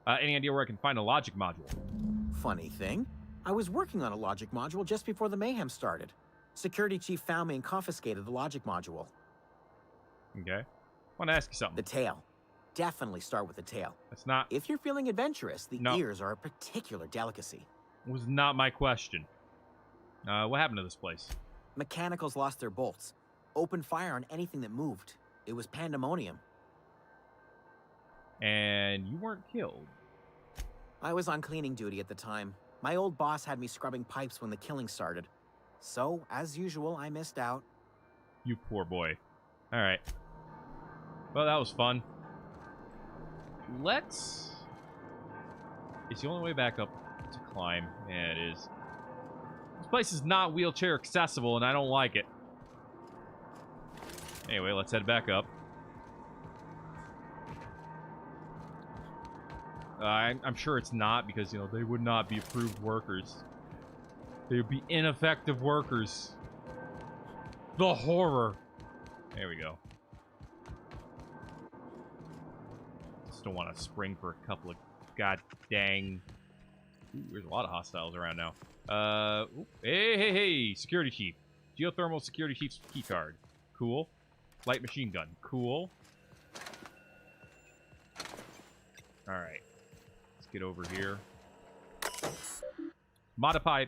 Any idea where I can find a logic module? Funny thing, I was working on a logic module just before the mayhem started. Security chief found me and confiscated the logic module. Okay. I want to ask you something. The tail. Definitely start with the tail. That's not... If you're feeling adventurous, the ears are a particular delicacy. Was not my question. What happened to this place? Mechanicals lost their bolts. Opened fire on anything that moved. It was pandemonium. And you weren't killed? I was on cleaning duty at the time. My old boss had me scrubbing pipes when the killing started. So, as usual, I missed out. You poor boy. Alright. Well, that was fun. Let's... It's the only way back up to climb. Yeah, it is. This place is not wheelchair accessible, and I don't like it. Anyway, let's head back up. I'm sure it's not, because, you know, they would not be approved workers. They would be ineffective workers. The horror. There we go. Just don't want to spring for a couple of god dang... Ooh, there's a lot of hostiles around now. Hey, security chief. Geothermal security chief's keycard. Cool. Light machine gun. Cool. Alright. Let's get over here. Modify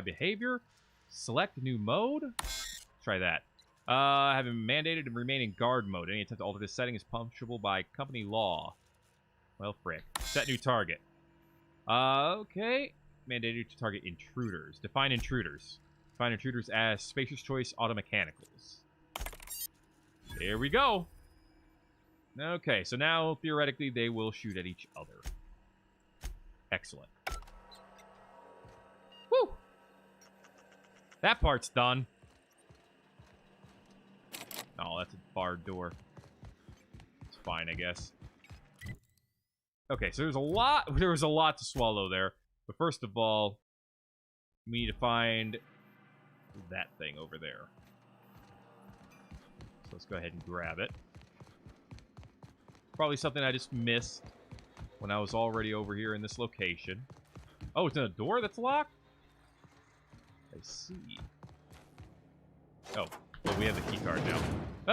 behavior. Select new mode. Let's try that. Having mandated to remain in guard mode. Any attempt to alter this setting is punishable by company law. Well, frick. Set new target. Okay. Mandated to target intruders. Define intruders. Define intruders as Spacer's Choice Automechanicals. There we go. Okay, so now, theoretically, they will shoot at each other. Excellent. Woo! That part's done. Oh, that's a barred door. It's fine, I guess. Okay, so there was a lot to swallow there. But first of all, we need to find that thing over there. So let's go ahead and grab it. Probably something I just missed when I was already over here in this location. Oh, it's in a door that's locked? I see. Oh, well, we have the key card now.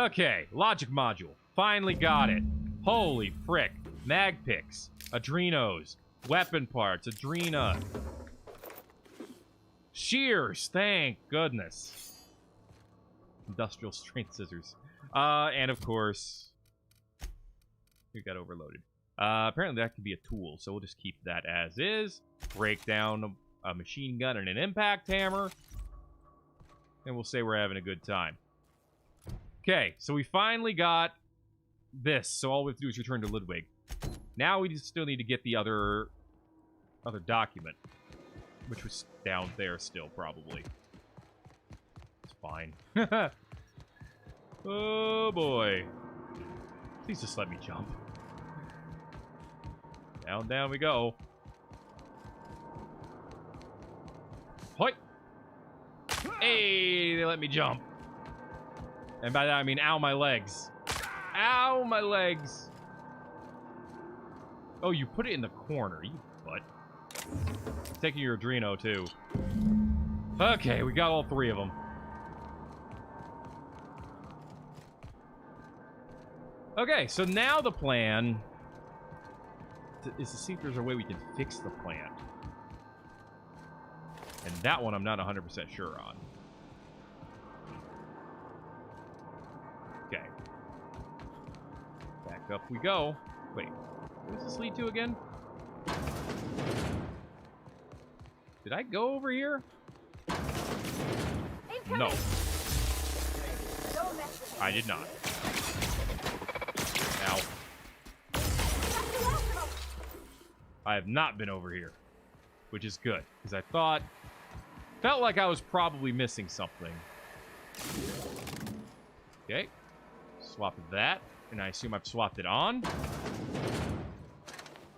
Okay, logic module. Finally got it. Holy frick. Mag picks, adrenos, weapon parts, adrena. Shears, thank goodness. Industrial strength scissors. And of course, we got overloaded. Apparently that could be a tool, so we'll just keep that as is. Break down a machine gun and an impact hammer. And we'll say we're having a good time. Okay, so we finally got this, so all we have to do is return to Ludwig. Now we still need to get the other document, which was down there still, probably. It's fine. Oh, boy. Please just let me jump. Down, down we go. Hoi! Hey, they let me jump. And by that I mean, ow, my legs. Ow, my legs. Oh, you put it in the corner, you butt. Taking your adreno, too. Okay, we got all three of them. Okay, so now the plan is to see if there's a way we can fix the plant. And that one I'm not 100% sure on. Okay. Back up we go. Wait. Where does this lead to again? Did I go over here? No. I did not. Ow. I have not been over here. Which is good. Because I felt like I was probably missing something. Okay. Swap that. And I assume I've swapped it on.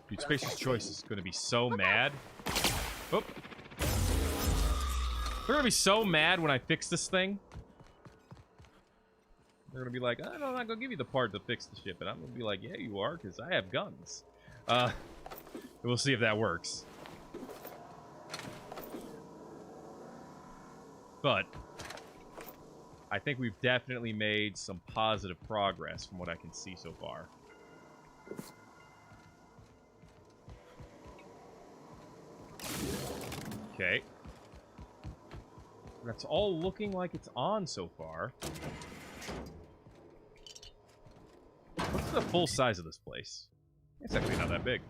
Dude, Spacer's Choice is going to be so mad. Oop. They're going to be so mad when I fix this thing. They're going to be like, I'm not going to give you the part to fix the shit. But I'm going to be like, yeah, you are, because I have guns. We'll see if that works. But I think we've definitely made some positive progress from what I can see so far. Okay. That's all looking like it's on so far. What's the full size of this place? It's actually not that big.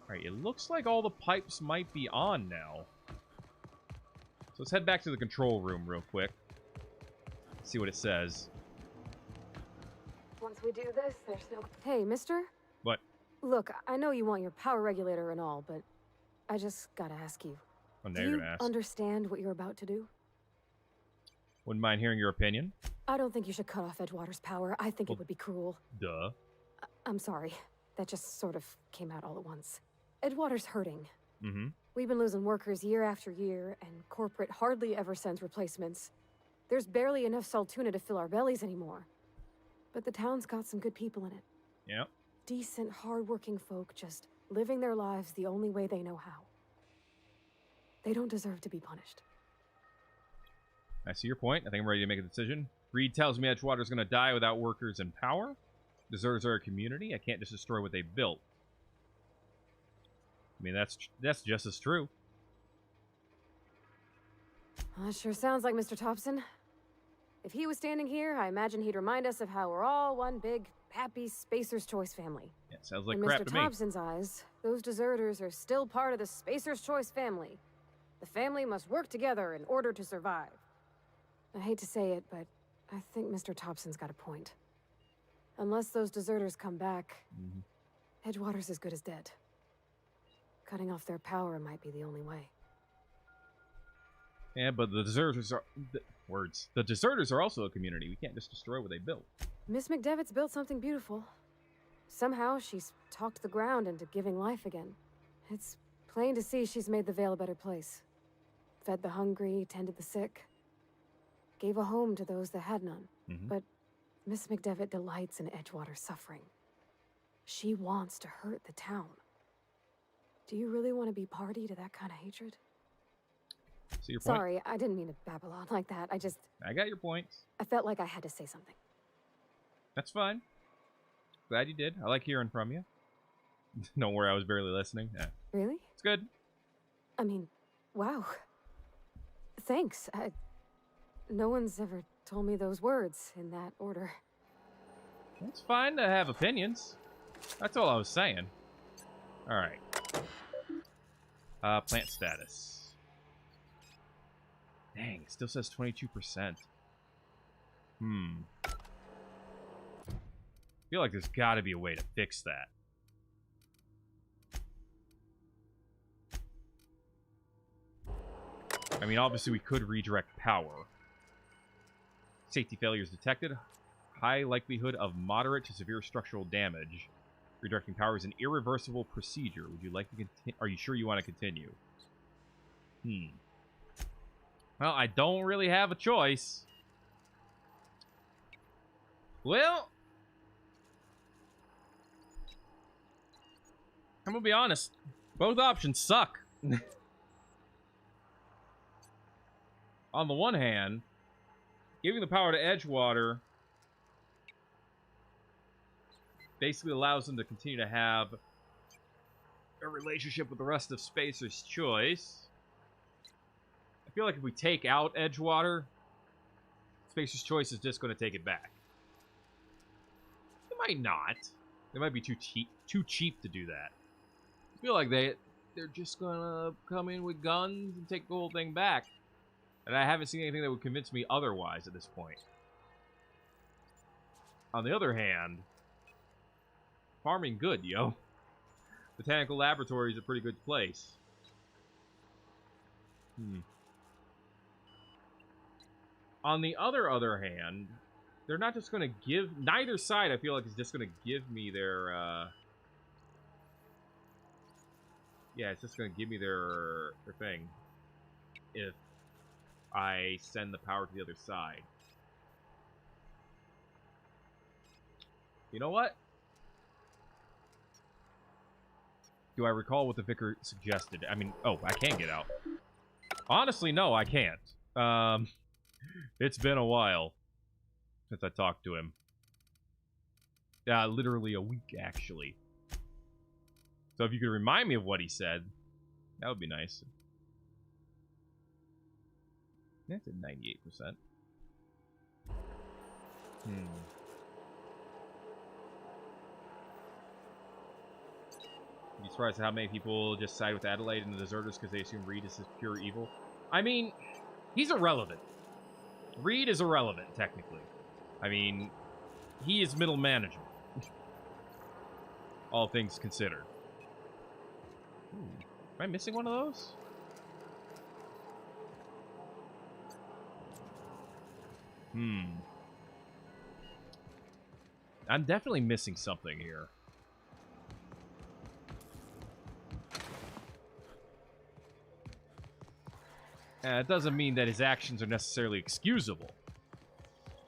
Alright, it looks like all the pipes might be on now. So let's head back to the control room real quick. See what it says. Once we do this, there's no... Hey, mister? What? Look, I know you want your power regulator and all, but I just gotta ask you. Oh, now do you're you gonna ask. Understand what you're about to do? Wouldn't mind hearing your opinion. I don't think you should cut off Edgewater's power. I think it would be cruel. Duh. I'm sorry. that just sort of came out all at once. Edgewater's hurting. Mm-hmm. We've been losing workers year after year, and corporate hardly ever sends replacements. There's barely enough Saltuna to fill our bellies anymore. But the town's got some good people in it. Yep. Decent, hard-working folk just living their lives the only way they know how. They don't deserve to be punished. I see your point. I think I'm ready to make a decision. Reed tells me Edgewater's gonna die without workers in power. Deserters are a community. I can't just destroy what they built. I mean, that's just as true. That sure sounds like Mr. Thompson. If he was standing here, I imagine he'd remind us of how we're all one big, happy Spacer's Choice family. Yeah, sounds like in crap Mr. to me. Thompson's eyes, those deserters are still part of the Spacer's Choice family. The family must work together in order to survive. I hate to say it, but I think Mr. Thompson's got a point. Unless those deserters come back, Edgewater's as good as dead. Cutting off their power might be the only way. Yeah, but the deserters are... The deserters are also a community. We can't just destroy what they built. Miss McDevitt's built something beautiful. Somehow, she's talked the ground into giving life again. It's plain to see she's made the Vale a better place. Fed the hungry, tended the sick. Gave a home to those that had none. But Miss McDevitt delights in Edgewater's suffering. She wants to hurt the town. Do you really want to be party to that kind of hatred? See your point? Sorry, I didn't mean to babble on like that. I got your points. I felt like I had to say something. That's fine. Glad you did. I like hearing from you. Don't worry, I was barely listening. Yeah. Really? It's good. I mean, wow. Thanks. No one's ever told me those words in that order. It's fine to have opinions. That's all I was saying. Alright. Plant status. Dang, it still says 22%. I feel like there's got to be a way to fix that. I mean, obviously we could redirect power. Safety failures detected. High likelihood of moderate to severe structural damage. Redirecting power is an irreversible procedure. Would you like to continue? Are you sure you want to continue? Well, I don't really have a choice. Well, I'm gonna be honest. Both options suck. On the one hand, giving the power to Edgewater basically allows them to continue to have a relationship with the rest of Spacer's Choice. I feel like if we take out Edgewater, Spacer's Choice is just going to take it back. It might not. They might be too cheap to do that. I feel like they're just going to come in with guns and take the whole thing back. And I haven't seen anything that would convince me otherwise at this point. On the other hand, farming good, yo. Botanical Laboratory is a pretty good place. On the other hand, they're not just going to give... Neither side, I feel like, is just going to give me their... Yeah, it's just going to give me their thing. If I send the power to the other side. You know what? Do I recall what the vicar suggested? I mean, oh, I can get out. Honestly, no, I can't. It's been a while since I talked to him. Literally a week, actually. So if you could remind me of what he said, that would be nice. That's at 98%. You'd be surprised at how many people just side with Adelaide and the deserters because they assume Reed is his pure evil. I mean, he's irrelevant. Reed is irrelevant, technically. I mean, he is middle management. All things considered. Am I missing one of those? I'm definitely missing something here. It doesn't mean that his actions are necessarily excusable.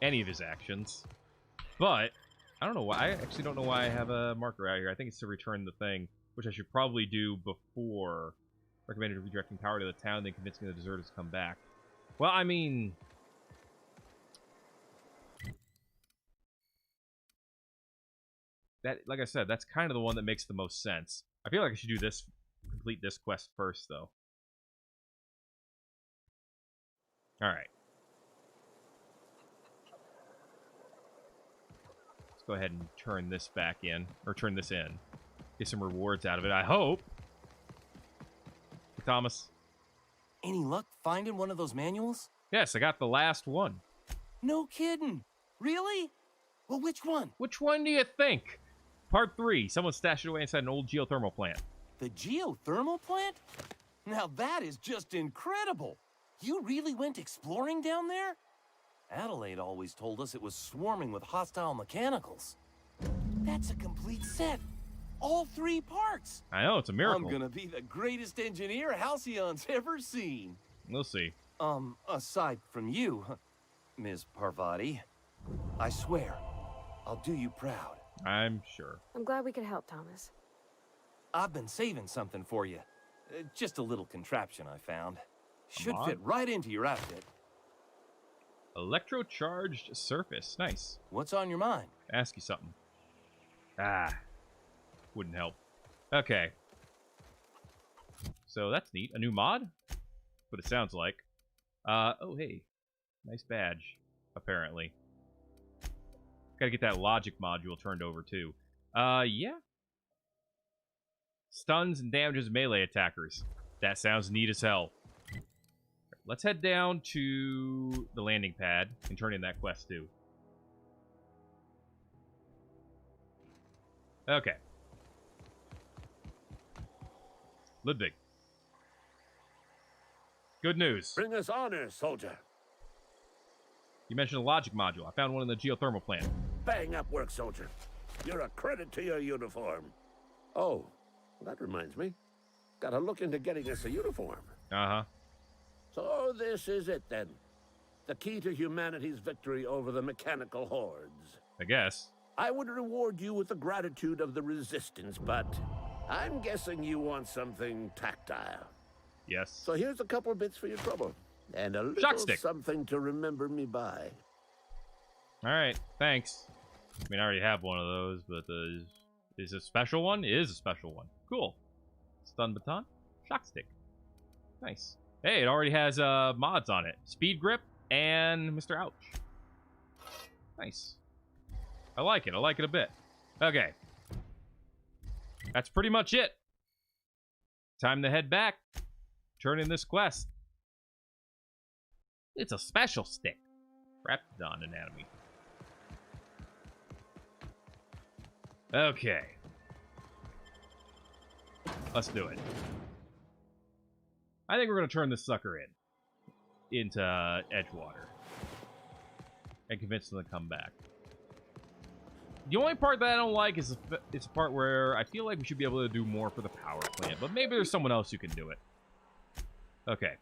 Any of his actions. But, I don't know why. I actually don't know why I have a marker out here. I think it's to return the thing, which I should probably do before recommended redirecting power to the town, then convincing the deserters to come back. Well, I mean... that, like I said, that's kind of the one that makes the most sense. I feel like I should do this, complete this quest first, though. Alright. Let's go ahead and turn this back in, or turn this in. Get some rewards out of it, I hope. Hey, Thomas. Any luck finding one of those manuals? Yes, I got the last one. No kidding. Really? Well, which one? Which one do you think? Part 3. Someone stashed it away inside an old geothermal plant. The geothermal plant? Now that is just incredible. You really went exploring down there? Adelaide always told us it was swarming with hostile mechanicals. That's a complete set. All 3 parts. I know, it's a miracle. I'm gonna be the greatest engineer Halcyon's ever seen. We'll see. Aside from you, Ms. Parvati, I swear, I'll do you proud. I'm sure. I'm glad we could help, Thomas. I've been saving something for you. Just a little contraption I found. Should fit right into your outfit. Electrocharged surface. Nice. What's on your mind? Ask you something. Wouldn't help. Okay. So that's neat. A new mod? What it sounds like. Oh, hey. Nice badge, apparently. Gotta get that logic module turned over, too. Yeah. Stuns and damages melee attackers. That sounds neat as hell. Let's head down to the landing pad and turn in that quest, too. Okay. Ludwig. Good news. Bring us honor, soldier. You mentioned a logic module. I found one in the geothermal plant. Bang up work, soldier. You're a credit to your uniform. Oh, that reminds me. Gotta look into getting us a uniform. Uh-huh. So this is it, then. The key to humanity's victory over the mechanical hordes. I guess. I would reward you with the gratitude of the Resistance, but I'm guessing you want something tactile. Yes. So here's a couple bits for your trouble. And a little something to remember me by. Alright, thanks. I mean, I already have one of those, but is it a special one? It is a special one. Cool. Stun baton. Shock stick. Nice. Hey, it already has mods on it. Speed grip and Mr. Ouch. Nice. I like it. I like it a bit. Okay. That's pretty much it. Time to head back. Turn in this quest. It's a special stick. Raptidon anatomy. Okay. Let's do it. I think we're going to turn this sucker into Edgewater. And convince them to come back. The only part that I don't like is it's a part where I feel like we should be able to do more for the power plant. But maybe there's someone else who can do it. Okay.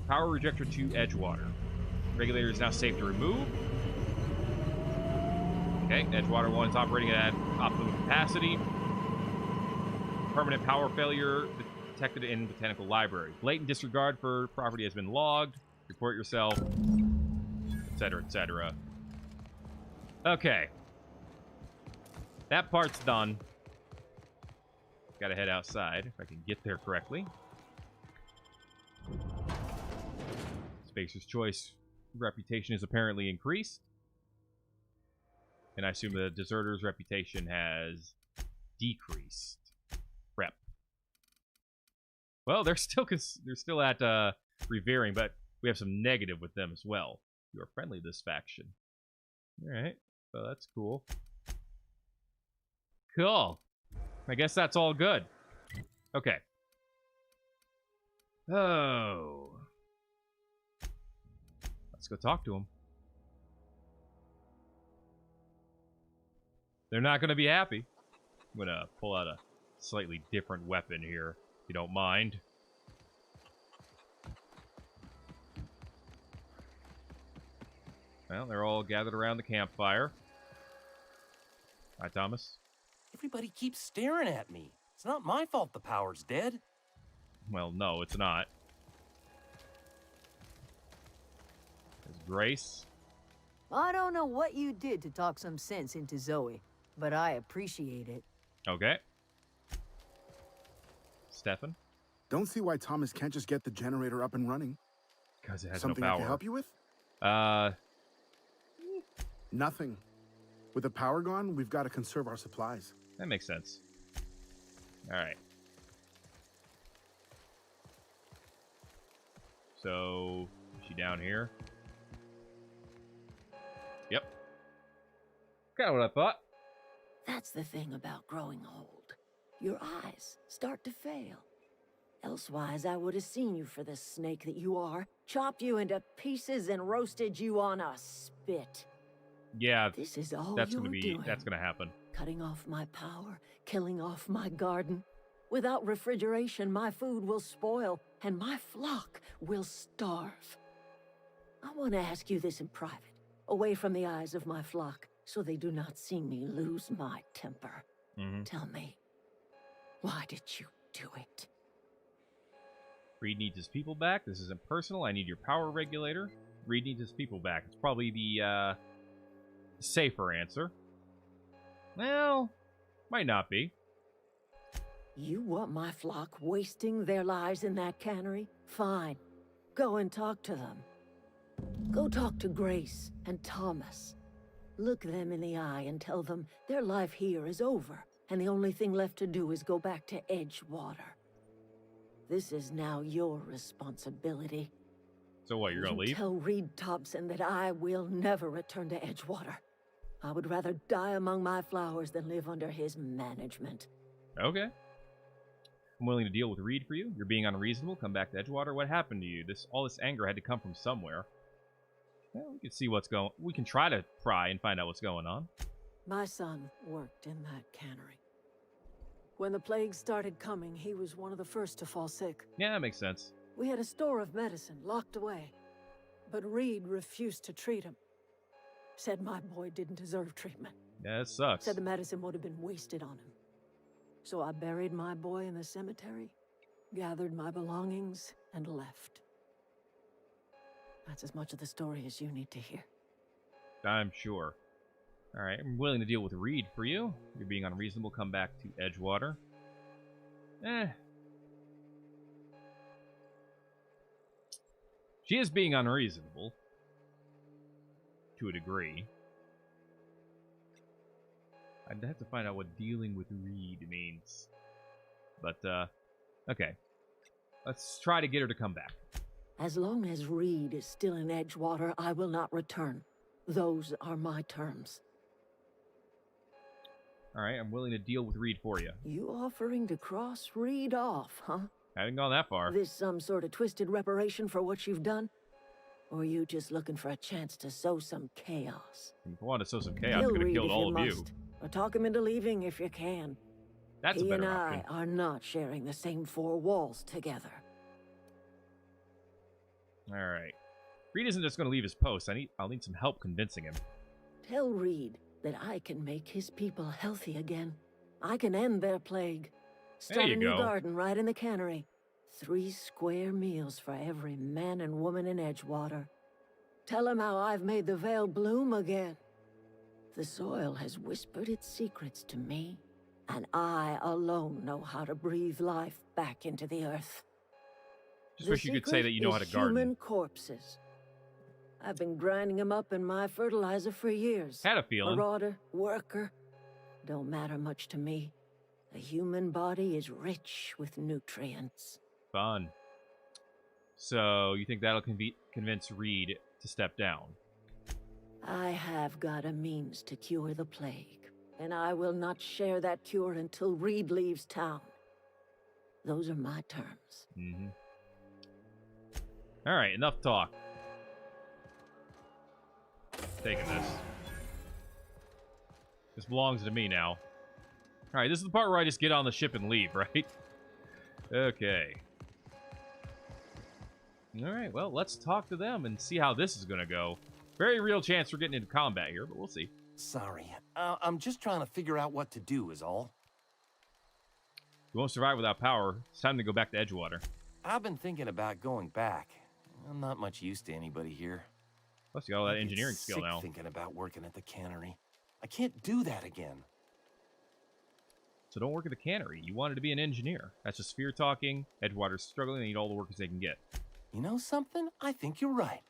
Power rejector to Edgewater. Regulator is now safe to remove. Okay, Edgewater 1 is operating at optimum capacity. Permanent power failure detected in Botanical Library. Blatant disregard for property has been logged. Report yourself. Etc., etc. Okay. That part's done. Gotta head outside, if I can get there correctly. Spacer's Choice reputation is apparently increased. And I assume the deserter's reputation has decreased. Rep. Well, they're still at revering, but we have some negative with them as well. You are friendly to this faction. Alright, so that's cool. Cool. I guess that's all good. Okay. Oh. Let's go talk to him. They're not going to be happy. I'm going to pull out a slightly different weapon here, if you don't mind. Well, they're all gathered around the campfire. Hi, Thomas. Everybody keeps staring at me. It's not my fault the power's dead. Well, no, it's not. There's Grace. I don't know what you did to talk some sense into Zoe, but I appreciate it. Okay. Stefan. Don't see why Thomas can't just get the generator up and running. Because it has Something no power. I can help you with? Nothing. With the power gone, we've got to conserve our supplies. That makes sense. All right. So, is she down here? Yep. Kind of what I thought. That's the thing about growing old. Your eyes start to fail. Elsewise, I would have seen you for the snake that you are, chopped you into pieces and roasted you on a spit. Yeah, this is all that's you're doing. That's gonna happen. Cutting off my power, killing off my garden. Without refrigeration, my food will spoil, and my flock will starve. I want to ask you this in private, away from the eyes of my flock, so they do not see me lose my temper. Tell me, why did you do it? Reed needs his people back. This isn't personal. I need your power regulator. Reed needs his people back. It's probably the safer answer. Well, might not be. You want my flock wasting their lives in that cannery? Fine. Go and talk to them. Go talk to Grace and Thomas. Look them in the eye and tell them their life here is over, and the only thing left to do is go back to Edgewater. This is now your responsibility. So what, you're gonna leave? Tell Reed Thompson that I will never return to Edgewater. I would rather die among my flowers than live under his management. Okay. I'm willing to deal with Reed for you. You're being unreasonable. Come back to Edgewater. What happened to you? All this anger had to come from somewhere. Well, we can see what's going. We can try to pry and find out what's going on. My son worked in that cannery. When the plague started coming, he was one of the first to fall sick. Yeah, that makes sense. We had a store of medicine locked away, but Reed refused to treat him. Said my boy didn't deserve treatment. Yeah, it sucks. Said the medicine would have been wasted on him. So I buried my boy in the cemetery, gathered my belongings, and left. That's as much of the story as you need to hear. I'm sure. Alright, I'm willing to deal with Reed for you. You're being unreasonable. Come back to Edgewater. She is being unreasonable. To a degree. I'd have to find out what dealing with Reed means. But, okay. Let's try to get her to come back. As long as Reed is still in Edgewater, I will not return. Those are my terms. Alright, I'm willing to deal with Reed for you. You offering to cross Reed off, huh? I haven't gone that far. This some sort of twisted reparation for what you've done? Or are you just looking for a chance to sow some chaos? If I want to sow some chaos, I could have killed all of you. Or talk him into leaving if you can. That's a better option. He and I are not sharing the same four walls together. Alright. Reed isn't just going to leave his post. I'll need some help convincing him. Tell Reed that I can make his people healthy again. I can end their plague. Start a new garden right in the cannery. 3 square meals for every man and woman in Edgewater. Tell him how I've made the Vale bloom again. The soil has whispered its secrets to me, and I alone know how to breathe life back into the earth. Just wish you could say that you know how to garden. Human corpses. I've been grinding them up in my fertilizer for years. Had a feeling. Marauder, worker, don't matter much to me. The human body is rich with nutrients. Fun. So, you think that'll convince Reed to step down? I have got a means to cure the plague, and I will not share that cure until Reed leaves town. Those are my terms. Alright, enough talk. Taking this. This belongs to me now. Alright, this is the part where I just get on the ship and leave, right? Okay. Alright, well, let's talk to them and see how this is gonna go. Very real chance we're getting into combat here, but we'll see. Sorry. I'm just trying to figure out what to do is all. You won't survive without power. It's time to go back to Edgewater. I've been thinking about going back. I'm not much use to anybody here. Plus, you got all that engineering skill now. Thinking about working at the cannery. I can't do that again. So don't work at the cannery. You wanted to be an engineer. That's just fear talking. Edgewater's struggling. They need all the workers they can get. You know something? I think you're right.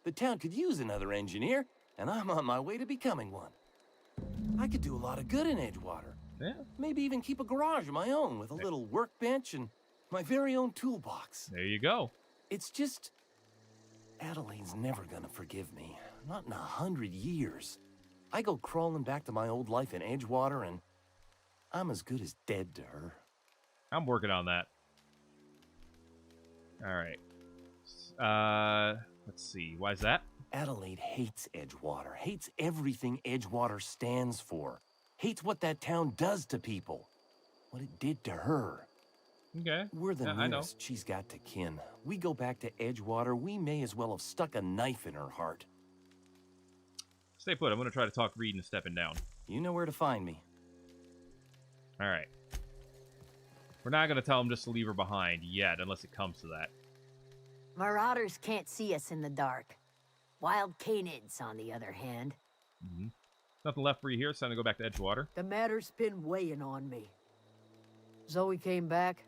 The town could use another engineer, and I'm on my way to becoming one. I could do a lot of good in Edgewater. Yeah. Maybe even keep a garage of my own with a little workbench and my very own toolbox. There you go. It's just... Adelaide's never gonna forgive me. Not in 100 years. I go crawling back to my old life in Edgewater, and I'm as good as dead to her. I'm working on that. All right. Let's see. Why is that? Adelaide hates Edgewater. Hates everything Edgewater stands for. Hates what that town does to people. What it did to her. Okay. We're the nearest she's got to kin. We go back to Edgewater, we may as well have stuck a knife in her heart. Stay put. I'm going to try to talk Reed and stepping down. You know where to find me. All right. We're not going to tell him just to leave her behind yet, unless it comes to that. Marauders can't see us in the dark. Wild canids, on the other hand. Mm-hmm. Nothing left for you here. It's time to go back to Edgewater. The matter's been weighing on me. Zoe came back,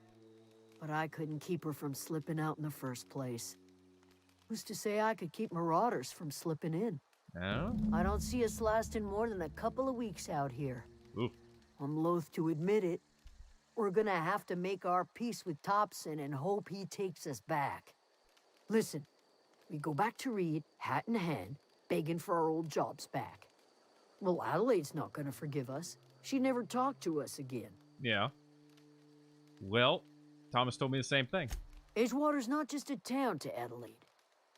but I couldn't keep her from slipping out in the first place. Who's to say I could keep marauders from slipping in? Oh? I don't see us lasting more than a couple of weeks out here. Oof. I'm loath to admit it. We're gonna have to make our peace with Thompson and hope he takes us back. Listen, we go back to Reed, hat in hand, begging for our old jobs back. Well, Adelaide's not gonna forgive us. She never talked to us again. Yeah. Well, Thomas told me the same thing. Edgewater's not just a town to Adelaide.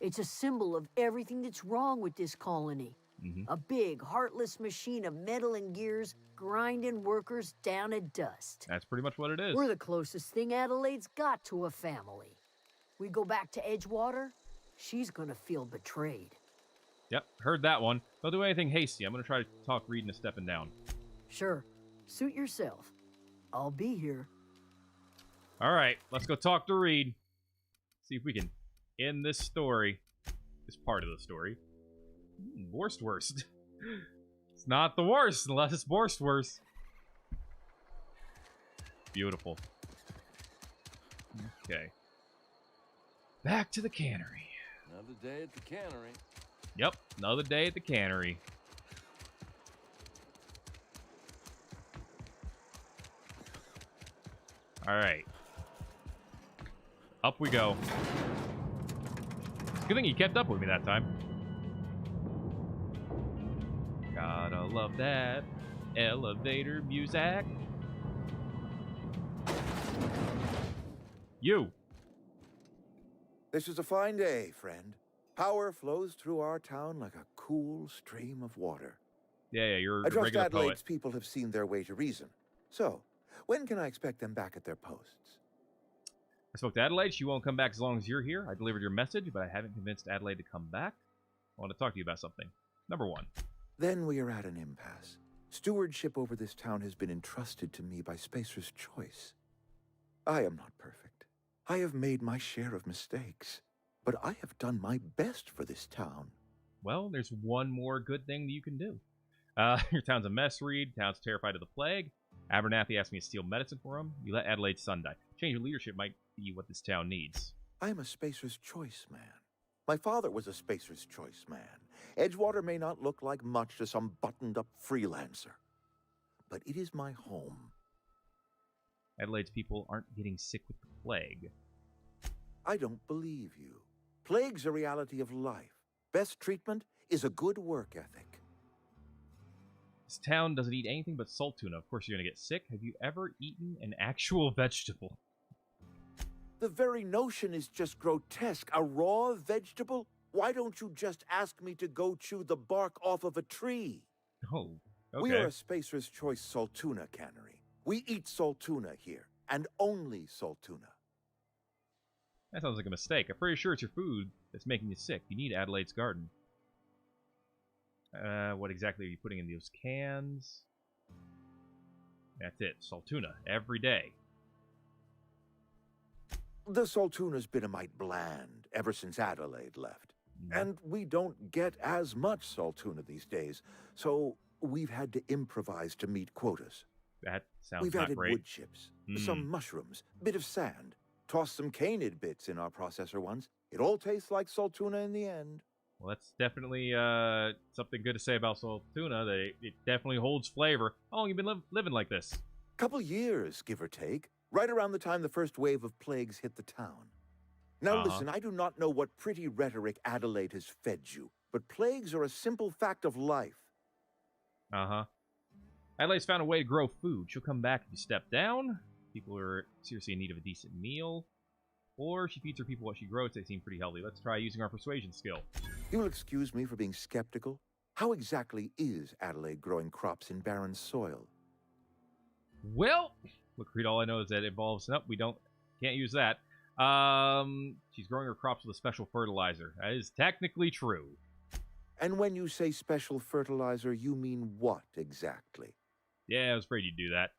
It's a symbol of everything that's wrong with this colony. Mm-hmm. A big, heartless machine of metal and gears grinding workers down to dust. That's pretty much what it is. We're the closest thing Adelaide's got to a family. We go back to Edgewater, she's gonna feel betrayed. Yep, heard that one. Don't do anything hasty. I'm gonna try to talk Reed into stepping down. Sure. Suit yourself. I'll be here. All right, let's go talk to Reed. See if we can end this story. This part of the story. Worst. It's not the worst unless it's worst. Beautiful. Okay. Back to the cannery. Another day at the cannery. Yep, another day at the cannery. All right. Up we go. Good thing you kept up with me that time. Gotta love that elevator music. You. This is a fine day, friend. Power flows through our town like a cool stream of water. Yeah, you're I a trust regular Adelaide's poet. people have seen their way to reason. So, when can I expect them back at their posts? I spoke to Adelaide. She won't come back as long as you're here. I delivered your message, but I haven't convinced Adelaide to come back. I want to talk to you about something. Number one. Then we are at an impasse. Stewardship over this town has been entrusted to me by Spacer's Choice. I am not perfect. I have made my share of mistakes, but I have done my best for this town. Well, there's one more good thing that you can do. Your town's a mess, Reed. Town's terrified of the plague. Abernathy asked me to steal medicine for him. You let Adelaide's son die. Change of leadership might be what this town needs. I am a Spacer's Choice man. My father was a Spacer's Choice man. Edgewater may not look like much to some buttoned-up freelancer, but it is my home. Adelaide's people aren't getting sick with the plague. I don't believe you. Plague's a reality of life. Best treatment is a good work ethic. This town doesn't eat anything but salt tuna. Of course you're going to get sick. Have you ever eaten an actual vegetable? The very notion is just grotesque. A raw vegetable? Why don't you just ask me to go chew the bark off of a tree? Oh, okay. We are a Spacer's Choice Saltuna cannery. We eat saltuna here, and only saltuna. That sounds like a mistake. I'm pretty sure it's your food that's making you sick. You need Adelaide's garden. What exactly are you putting in those cans? That's it. Salt tuna every day. The saltuna's been a mite bland ever since Adelaide left. And we don't get as much salt tuna these days, so we've had to improvise to meet quotas. That sounds We've not added great. wood chips, some mushrooms, bit of sand, tossed some canid bits in our processor once. It all tastes like salt tuna in the end. Well, that's definitely something good to say about salt tuna, that it definitely holds flavor. How long have you been living like this? Couple years, give or take. Right around the time the first wave of plagues hit the town. Now listen, I do not know what pretty rhetoric Adelaide has fed you, but plagues are a simple fact of life. Adelaide's found a way to grow food. She'll come back if you step down. People are seriously in need of a decent meal. Or she feeds her people what she grows. They seem pretty healthy. Let's try using our persuasion skill. You'll excuse me for being skeptical. How exactly is Adelaide growing crops in barren soil? Well, look, Reed, all I know is that it involves... Nope, can't use that. She's growing her crops with a special fertilizer. That is technically true. And when you say special fertilizer, you mean what exactly? Yeah, I was afraid you'd do that.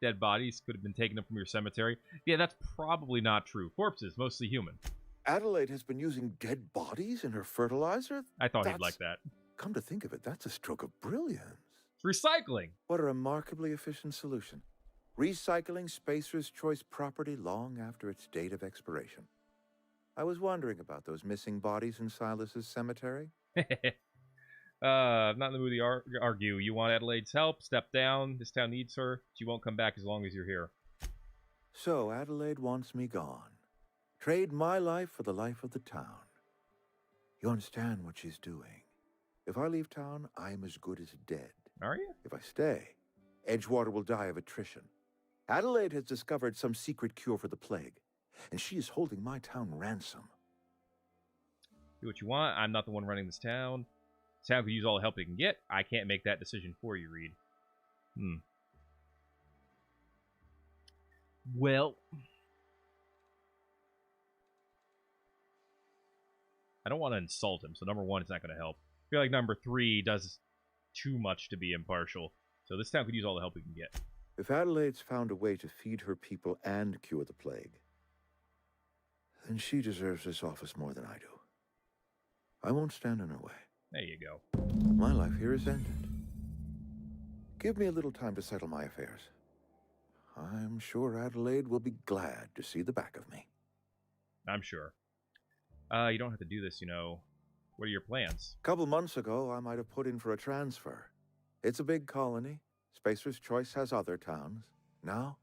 Dead bodies could have been taken up from your cemetery. Yeah, that's probably not true. Corpses, mostly human. Adelaide has been using dead bodies in her fertilizer? I thought he'd like that. Come to think of it, that's a stroke of brilliance. Recycling! What a remarkably efficient solution. Recycling Spacer's Choice property long after its date of expiration. I was wondering about those missing bodies in Silas's cemetery. Not in the mood to argue. You want Adelaide's help? Step down. This town needs her. She won't come back as long as you're here. So Adelaide wants me gone. Trade my life for the life of the town. You understand what she's doing. If I leave town, I'm as good as dead. Are you? If I stay, Edgewater will die of attrition. Adelaide has discovered some secret cure for the plague, and she is holding my town ransom. Do what you want. I'm not the one running this town. This town could use all the help it can get. I can't make that decision for you, Reed. Well, I don't want to insult him, so number one, it's not going to help. I feel like number three does too much to be impartial. So this town could use all the help we can get. If Adelaide's found a way to feed her people and cure the plague, then she deserves this office more than I do. I won't stand in her way. There you go. My life here is ended. Give me a little time to settle my affairs. I'm sure Adelaide will be glad to see the back of me. I'm sure. You don't have to do this, you know. What are your plans? A couple months ago, I might have put in for a transfer. It's a big colony. Spacer's Choice has other towns. Now,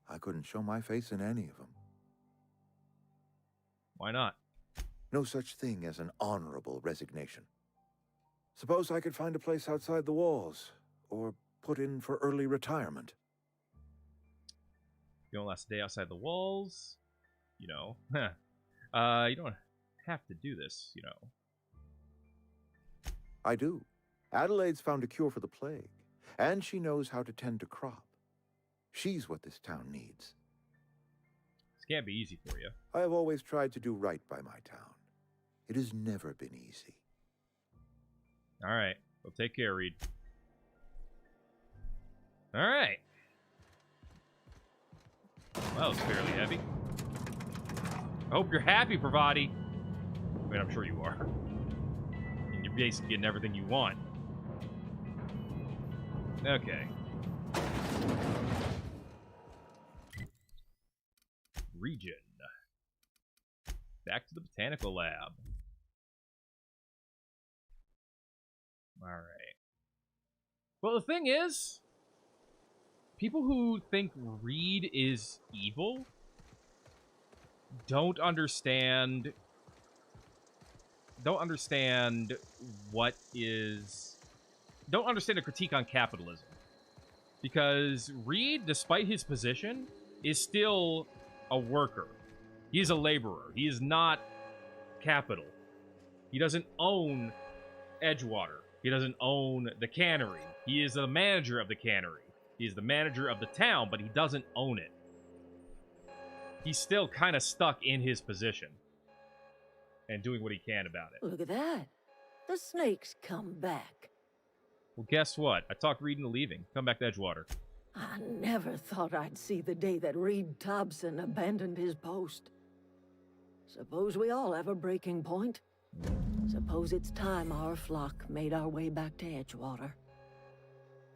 I couldn't show my face in any of them. Why not? No such thing as an honorable resignation. Suppose I could find a place outside the walls, or put in for early retirement. You don't last a day outside the walls, you know. You don't have to do this, you know. I do. Adelaide's found a cure for the plague, and she knows how to tend a crop. She's what this town needs. This can't be easy for you. I have always tried to do right by my town. It has never been easy. All right. Well, take care, Reed. All right. Well, that was fairly heavy. I hope you're happy, Pravati. I mean, I'm sure you are. And you're basically getting everything you want. Okay. Region. Back to the Botanical Lab. Alright. Well, the thing is, people who think Reed is evil don't understand a critique on capitalism. Because Reed, despite his position, is still a worker. He's a laborer. He is not capital. He doesn't own Edgewater. He doesn't own the cannery. He is the manager of the cannery. He is the manager of the town, but he doesn't own it. He's still kind of stuck in his position and doing what he can about it. Look at that. The snakes come back. Well, guess what? I talked Reed into leaving. Come back to Edgewater. I never thought I'd see the day that Reed Thompson abandoned his post. Suppose we all have a breaking point. Suppose it's time our flock made our way back to Edgewater.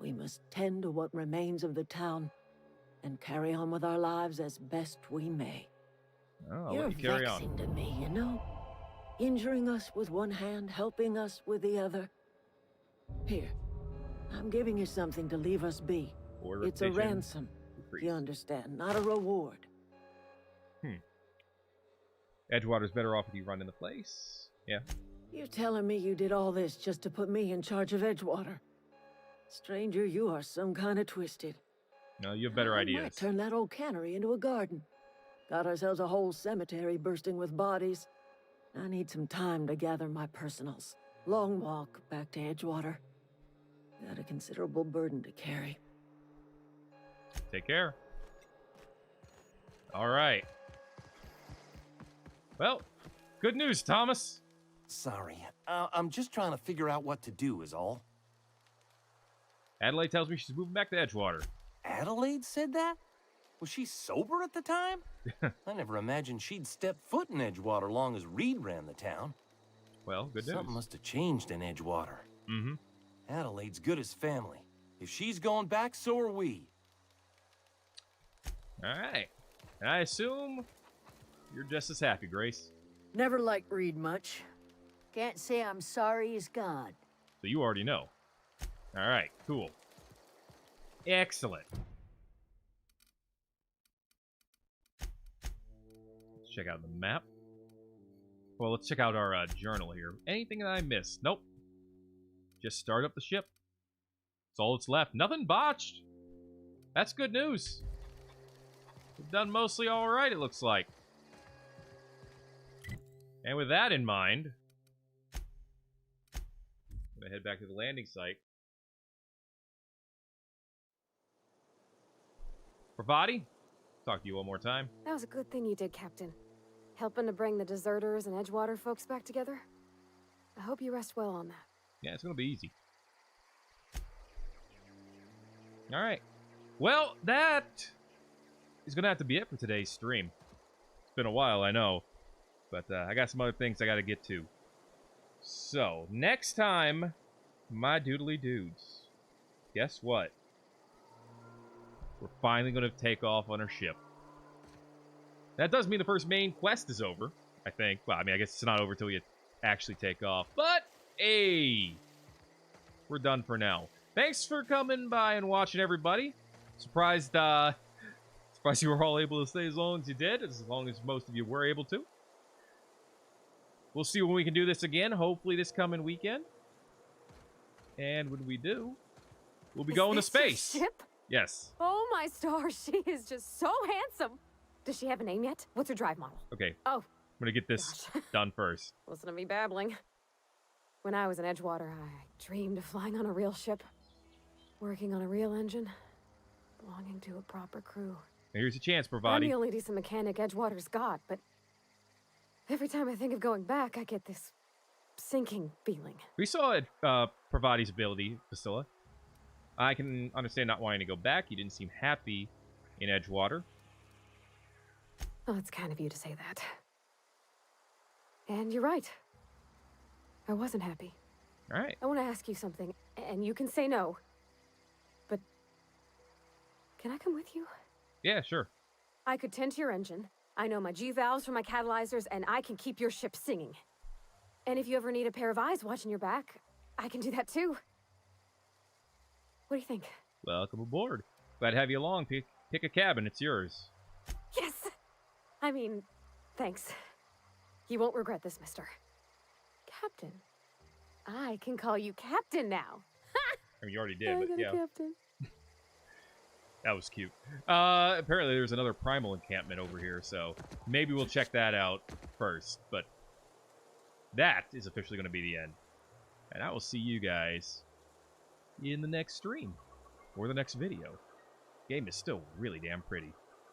We must tend to what remains of the town and carry on with our lives as best we may. Oh, You're carry vexing on. to me, you know? Injuring us with one hand, helping us with the other. Here, I'm giving you something to leave us be. It's a ransom, you understand, not a reward. Edgewater's better off if you run in the place. Yeah. You're telling me you did all this just to put me in charge of Edgewater? Stranger, you are some kind of twisted. No, you have better I ideas. might turn that old cannery into a garden. Got ourselves a whole cemetery bursting with bodies. I need some time to gather my personals. Long walk back to Edgewater. Got a considerable burden to carry. Take care. All right. Well, good news, Thomas. Sorry. I'm just trying to figure out what to do is all. Adelaide tells me she's moving back to Edgewater. Adelaide said that? Was she sober at the time? I never imagined she'd step foot in Edgewater long as Reed ran the town. Well, good news. Something must have changed in Edgewater. Mm-hmm. Adelaide's good as family. If she's going back, so are we. All right. And I assume you're just as happy, Grace. Never liked Reed much. Can't say I'm sorry he's gone. So you already know. All right, cool. Excellent. Let's check out the map. Well, let's check out our journal here. Anything that I missed? Nope. Just start up the ship. That's all that's left. Nothing botched. That's good news. We've done mostly all right, it looks like. And with that in mind, I'm gonna head back to the landing site. Pravati, talk to you one more time. That was a good thing you did, Captain. Helping to bring the deserters and Edgewater folks back together. I hope you rest well on that. Yeah, it's gonna be easy. All right. Well, that is gonna have to be it for today's stream. It's been a while, I know, but I got some other things I gotta get to. So, next time, my doodly dudes, guess what? We're finally going to take off on our ship. That does mean the first main quest is over, I think. Well, I mean, I guess it's not over until you actually take off. But, hey! We're done for now. Thanks for coming by and watching, everybody. Surprised you were all able to stay as long as you did, as long as most of you were able to. We'll see when we can do this again, hopefully this coming weekend. And when we do, we'll be going to space. Your ship? Yes. Oh my stars, she is just so handsome. Does she have a name yet? What's her drive model? Okay. Oh. I'm gonna get this done first. Listen to me babbling. When I was in Edgewater, I dreamed of flying on a real ship, working on a real engine, belonging to a proper crew. Now here's a chance, I'm Pravati. the only decent mechanic Edgewater's got, but every time I think of going back, I get this sinking feeling. We saw Pravati's ability, Priscilla. I can understand not wanting to go back. You didn't seem happy in Edgewater. Well, it's kind of you to say that. And you're right. I wasn't happy. All right. I want to ask you something, and you can say no. But can I come with you? Yeah, sure. I could tend to your engine. I know my G-valves from my catalyzers, and I can keep your ship singing. And if you ever need a pair of eyes watching your back, I can do that too. What do you think? Welcome aboard. Glad to have you along. Pick a cabin. It's yours. Yes! I mean, thanks. You won't regret this, mister. Captain. I can call you Captain now. I mean, you already did, but yeah. Captain. That was cute. Apparently there's another primal encampment over here, so maybe we'll check that out first. But that is officially going to be the end. And I will see you guys in the next stream or the next video. Game is still really damn pretty.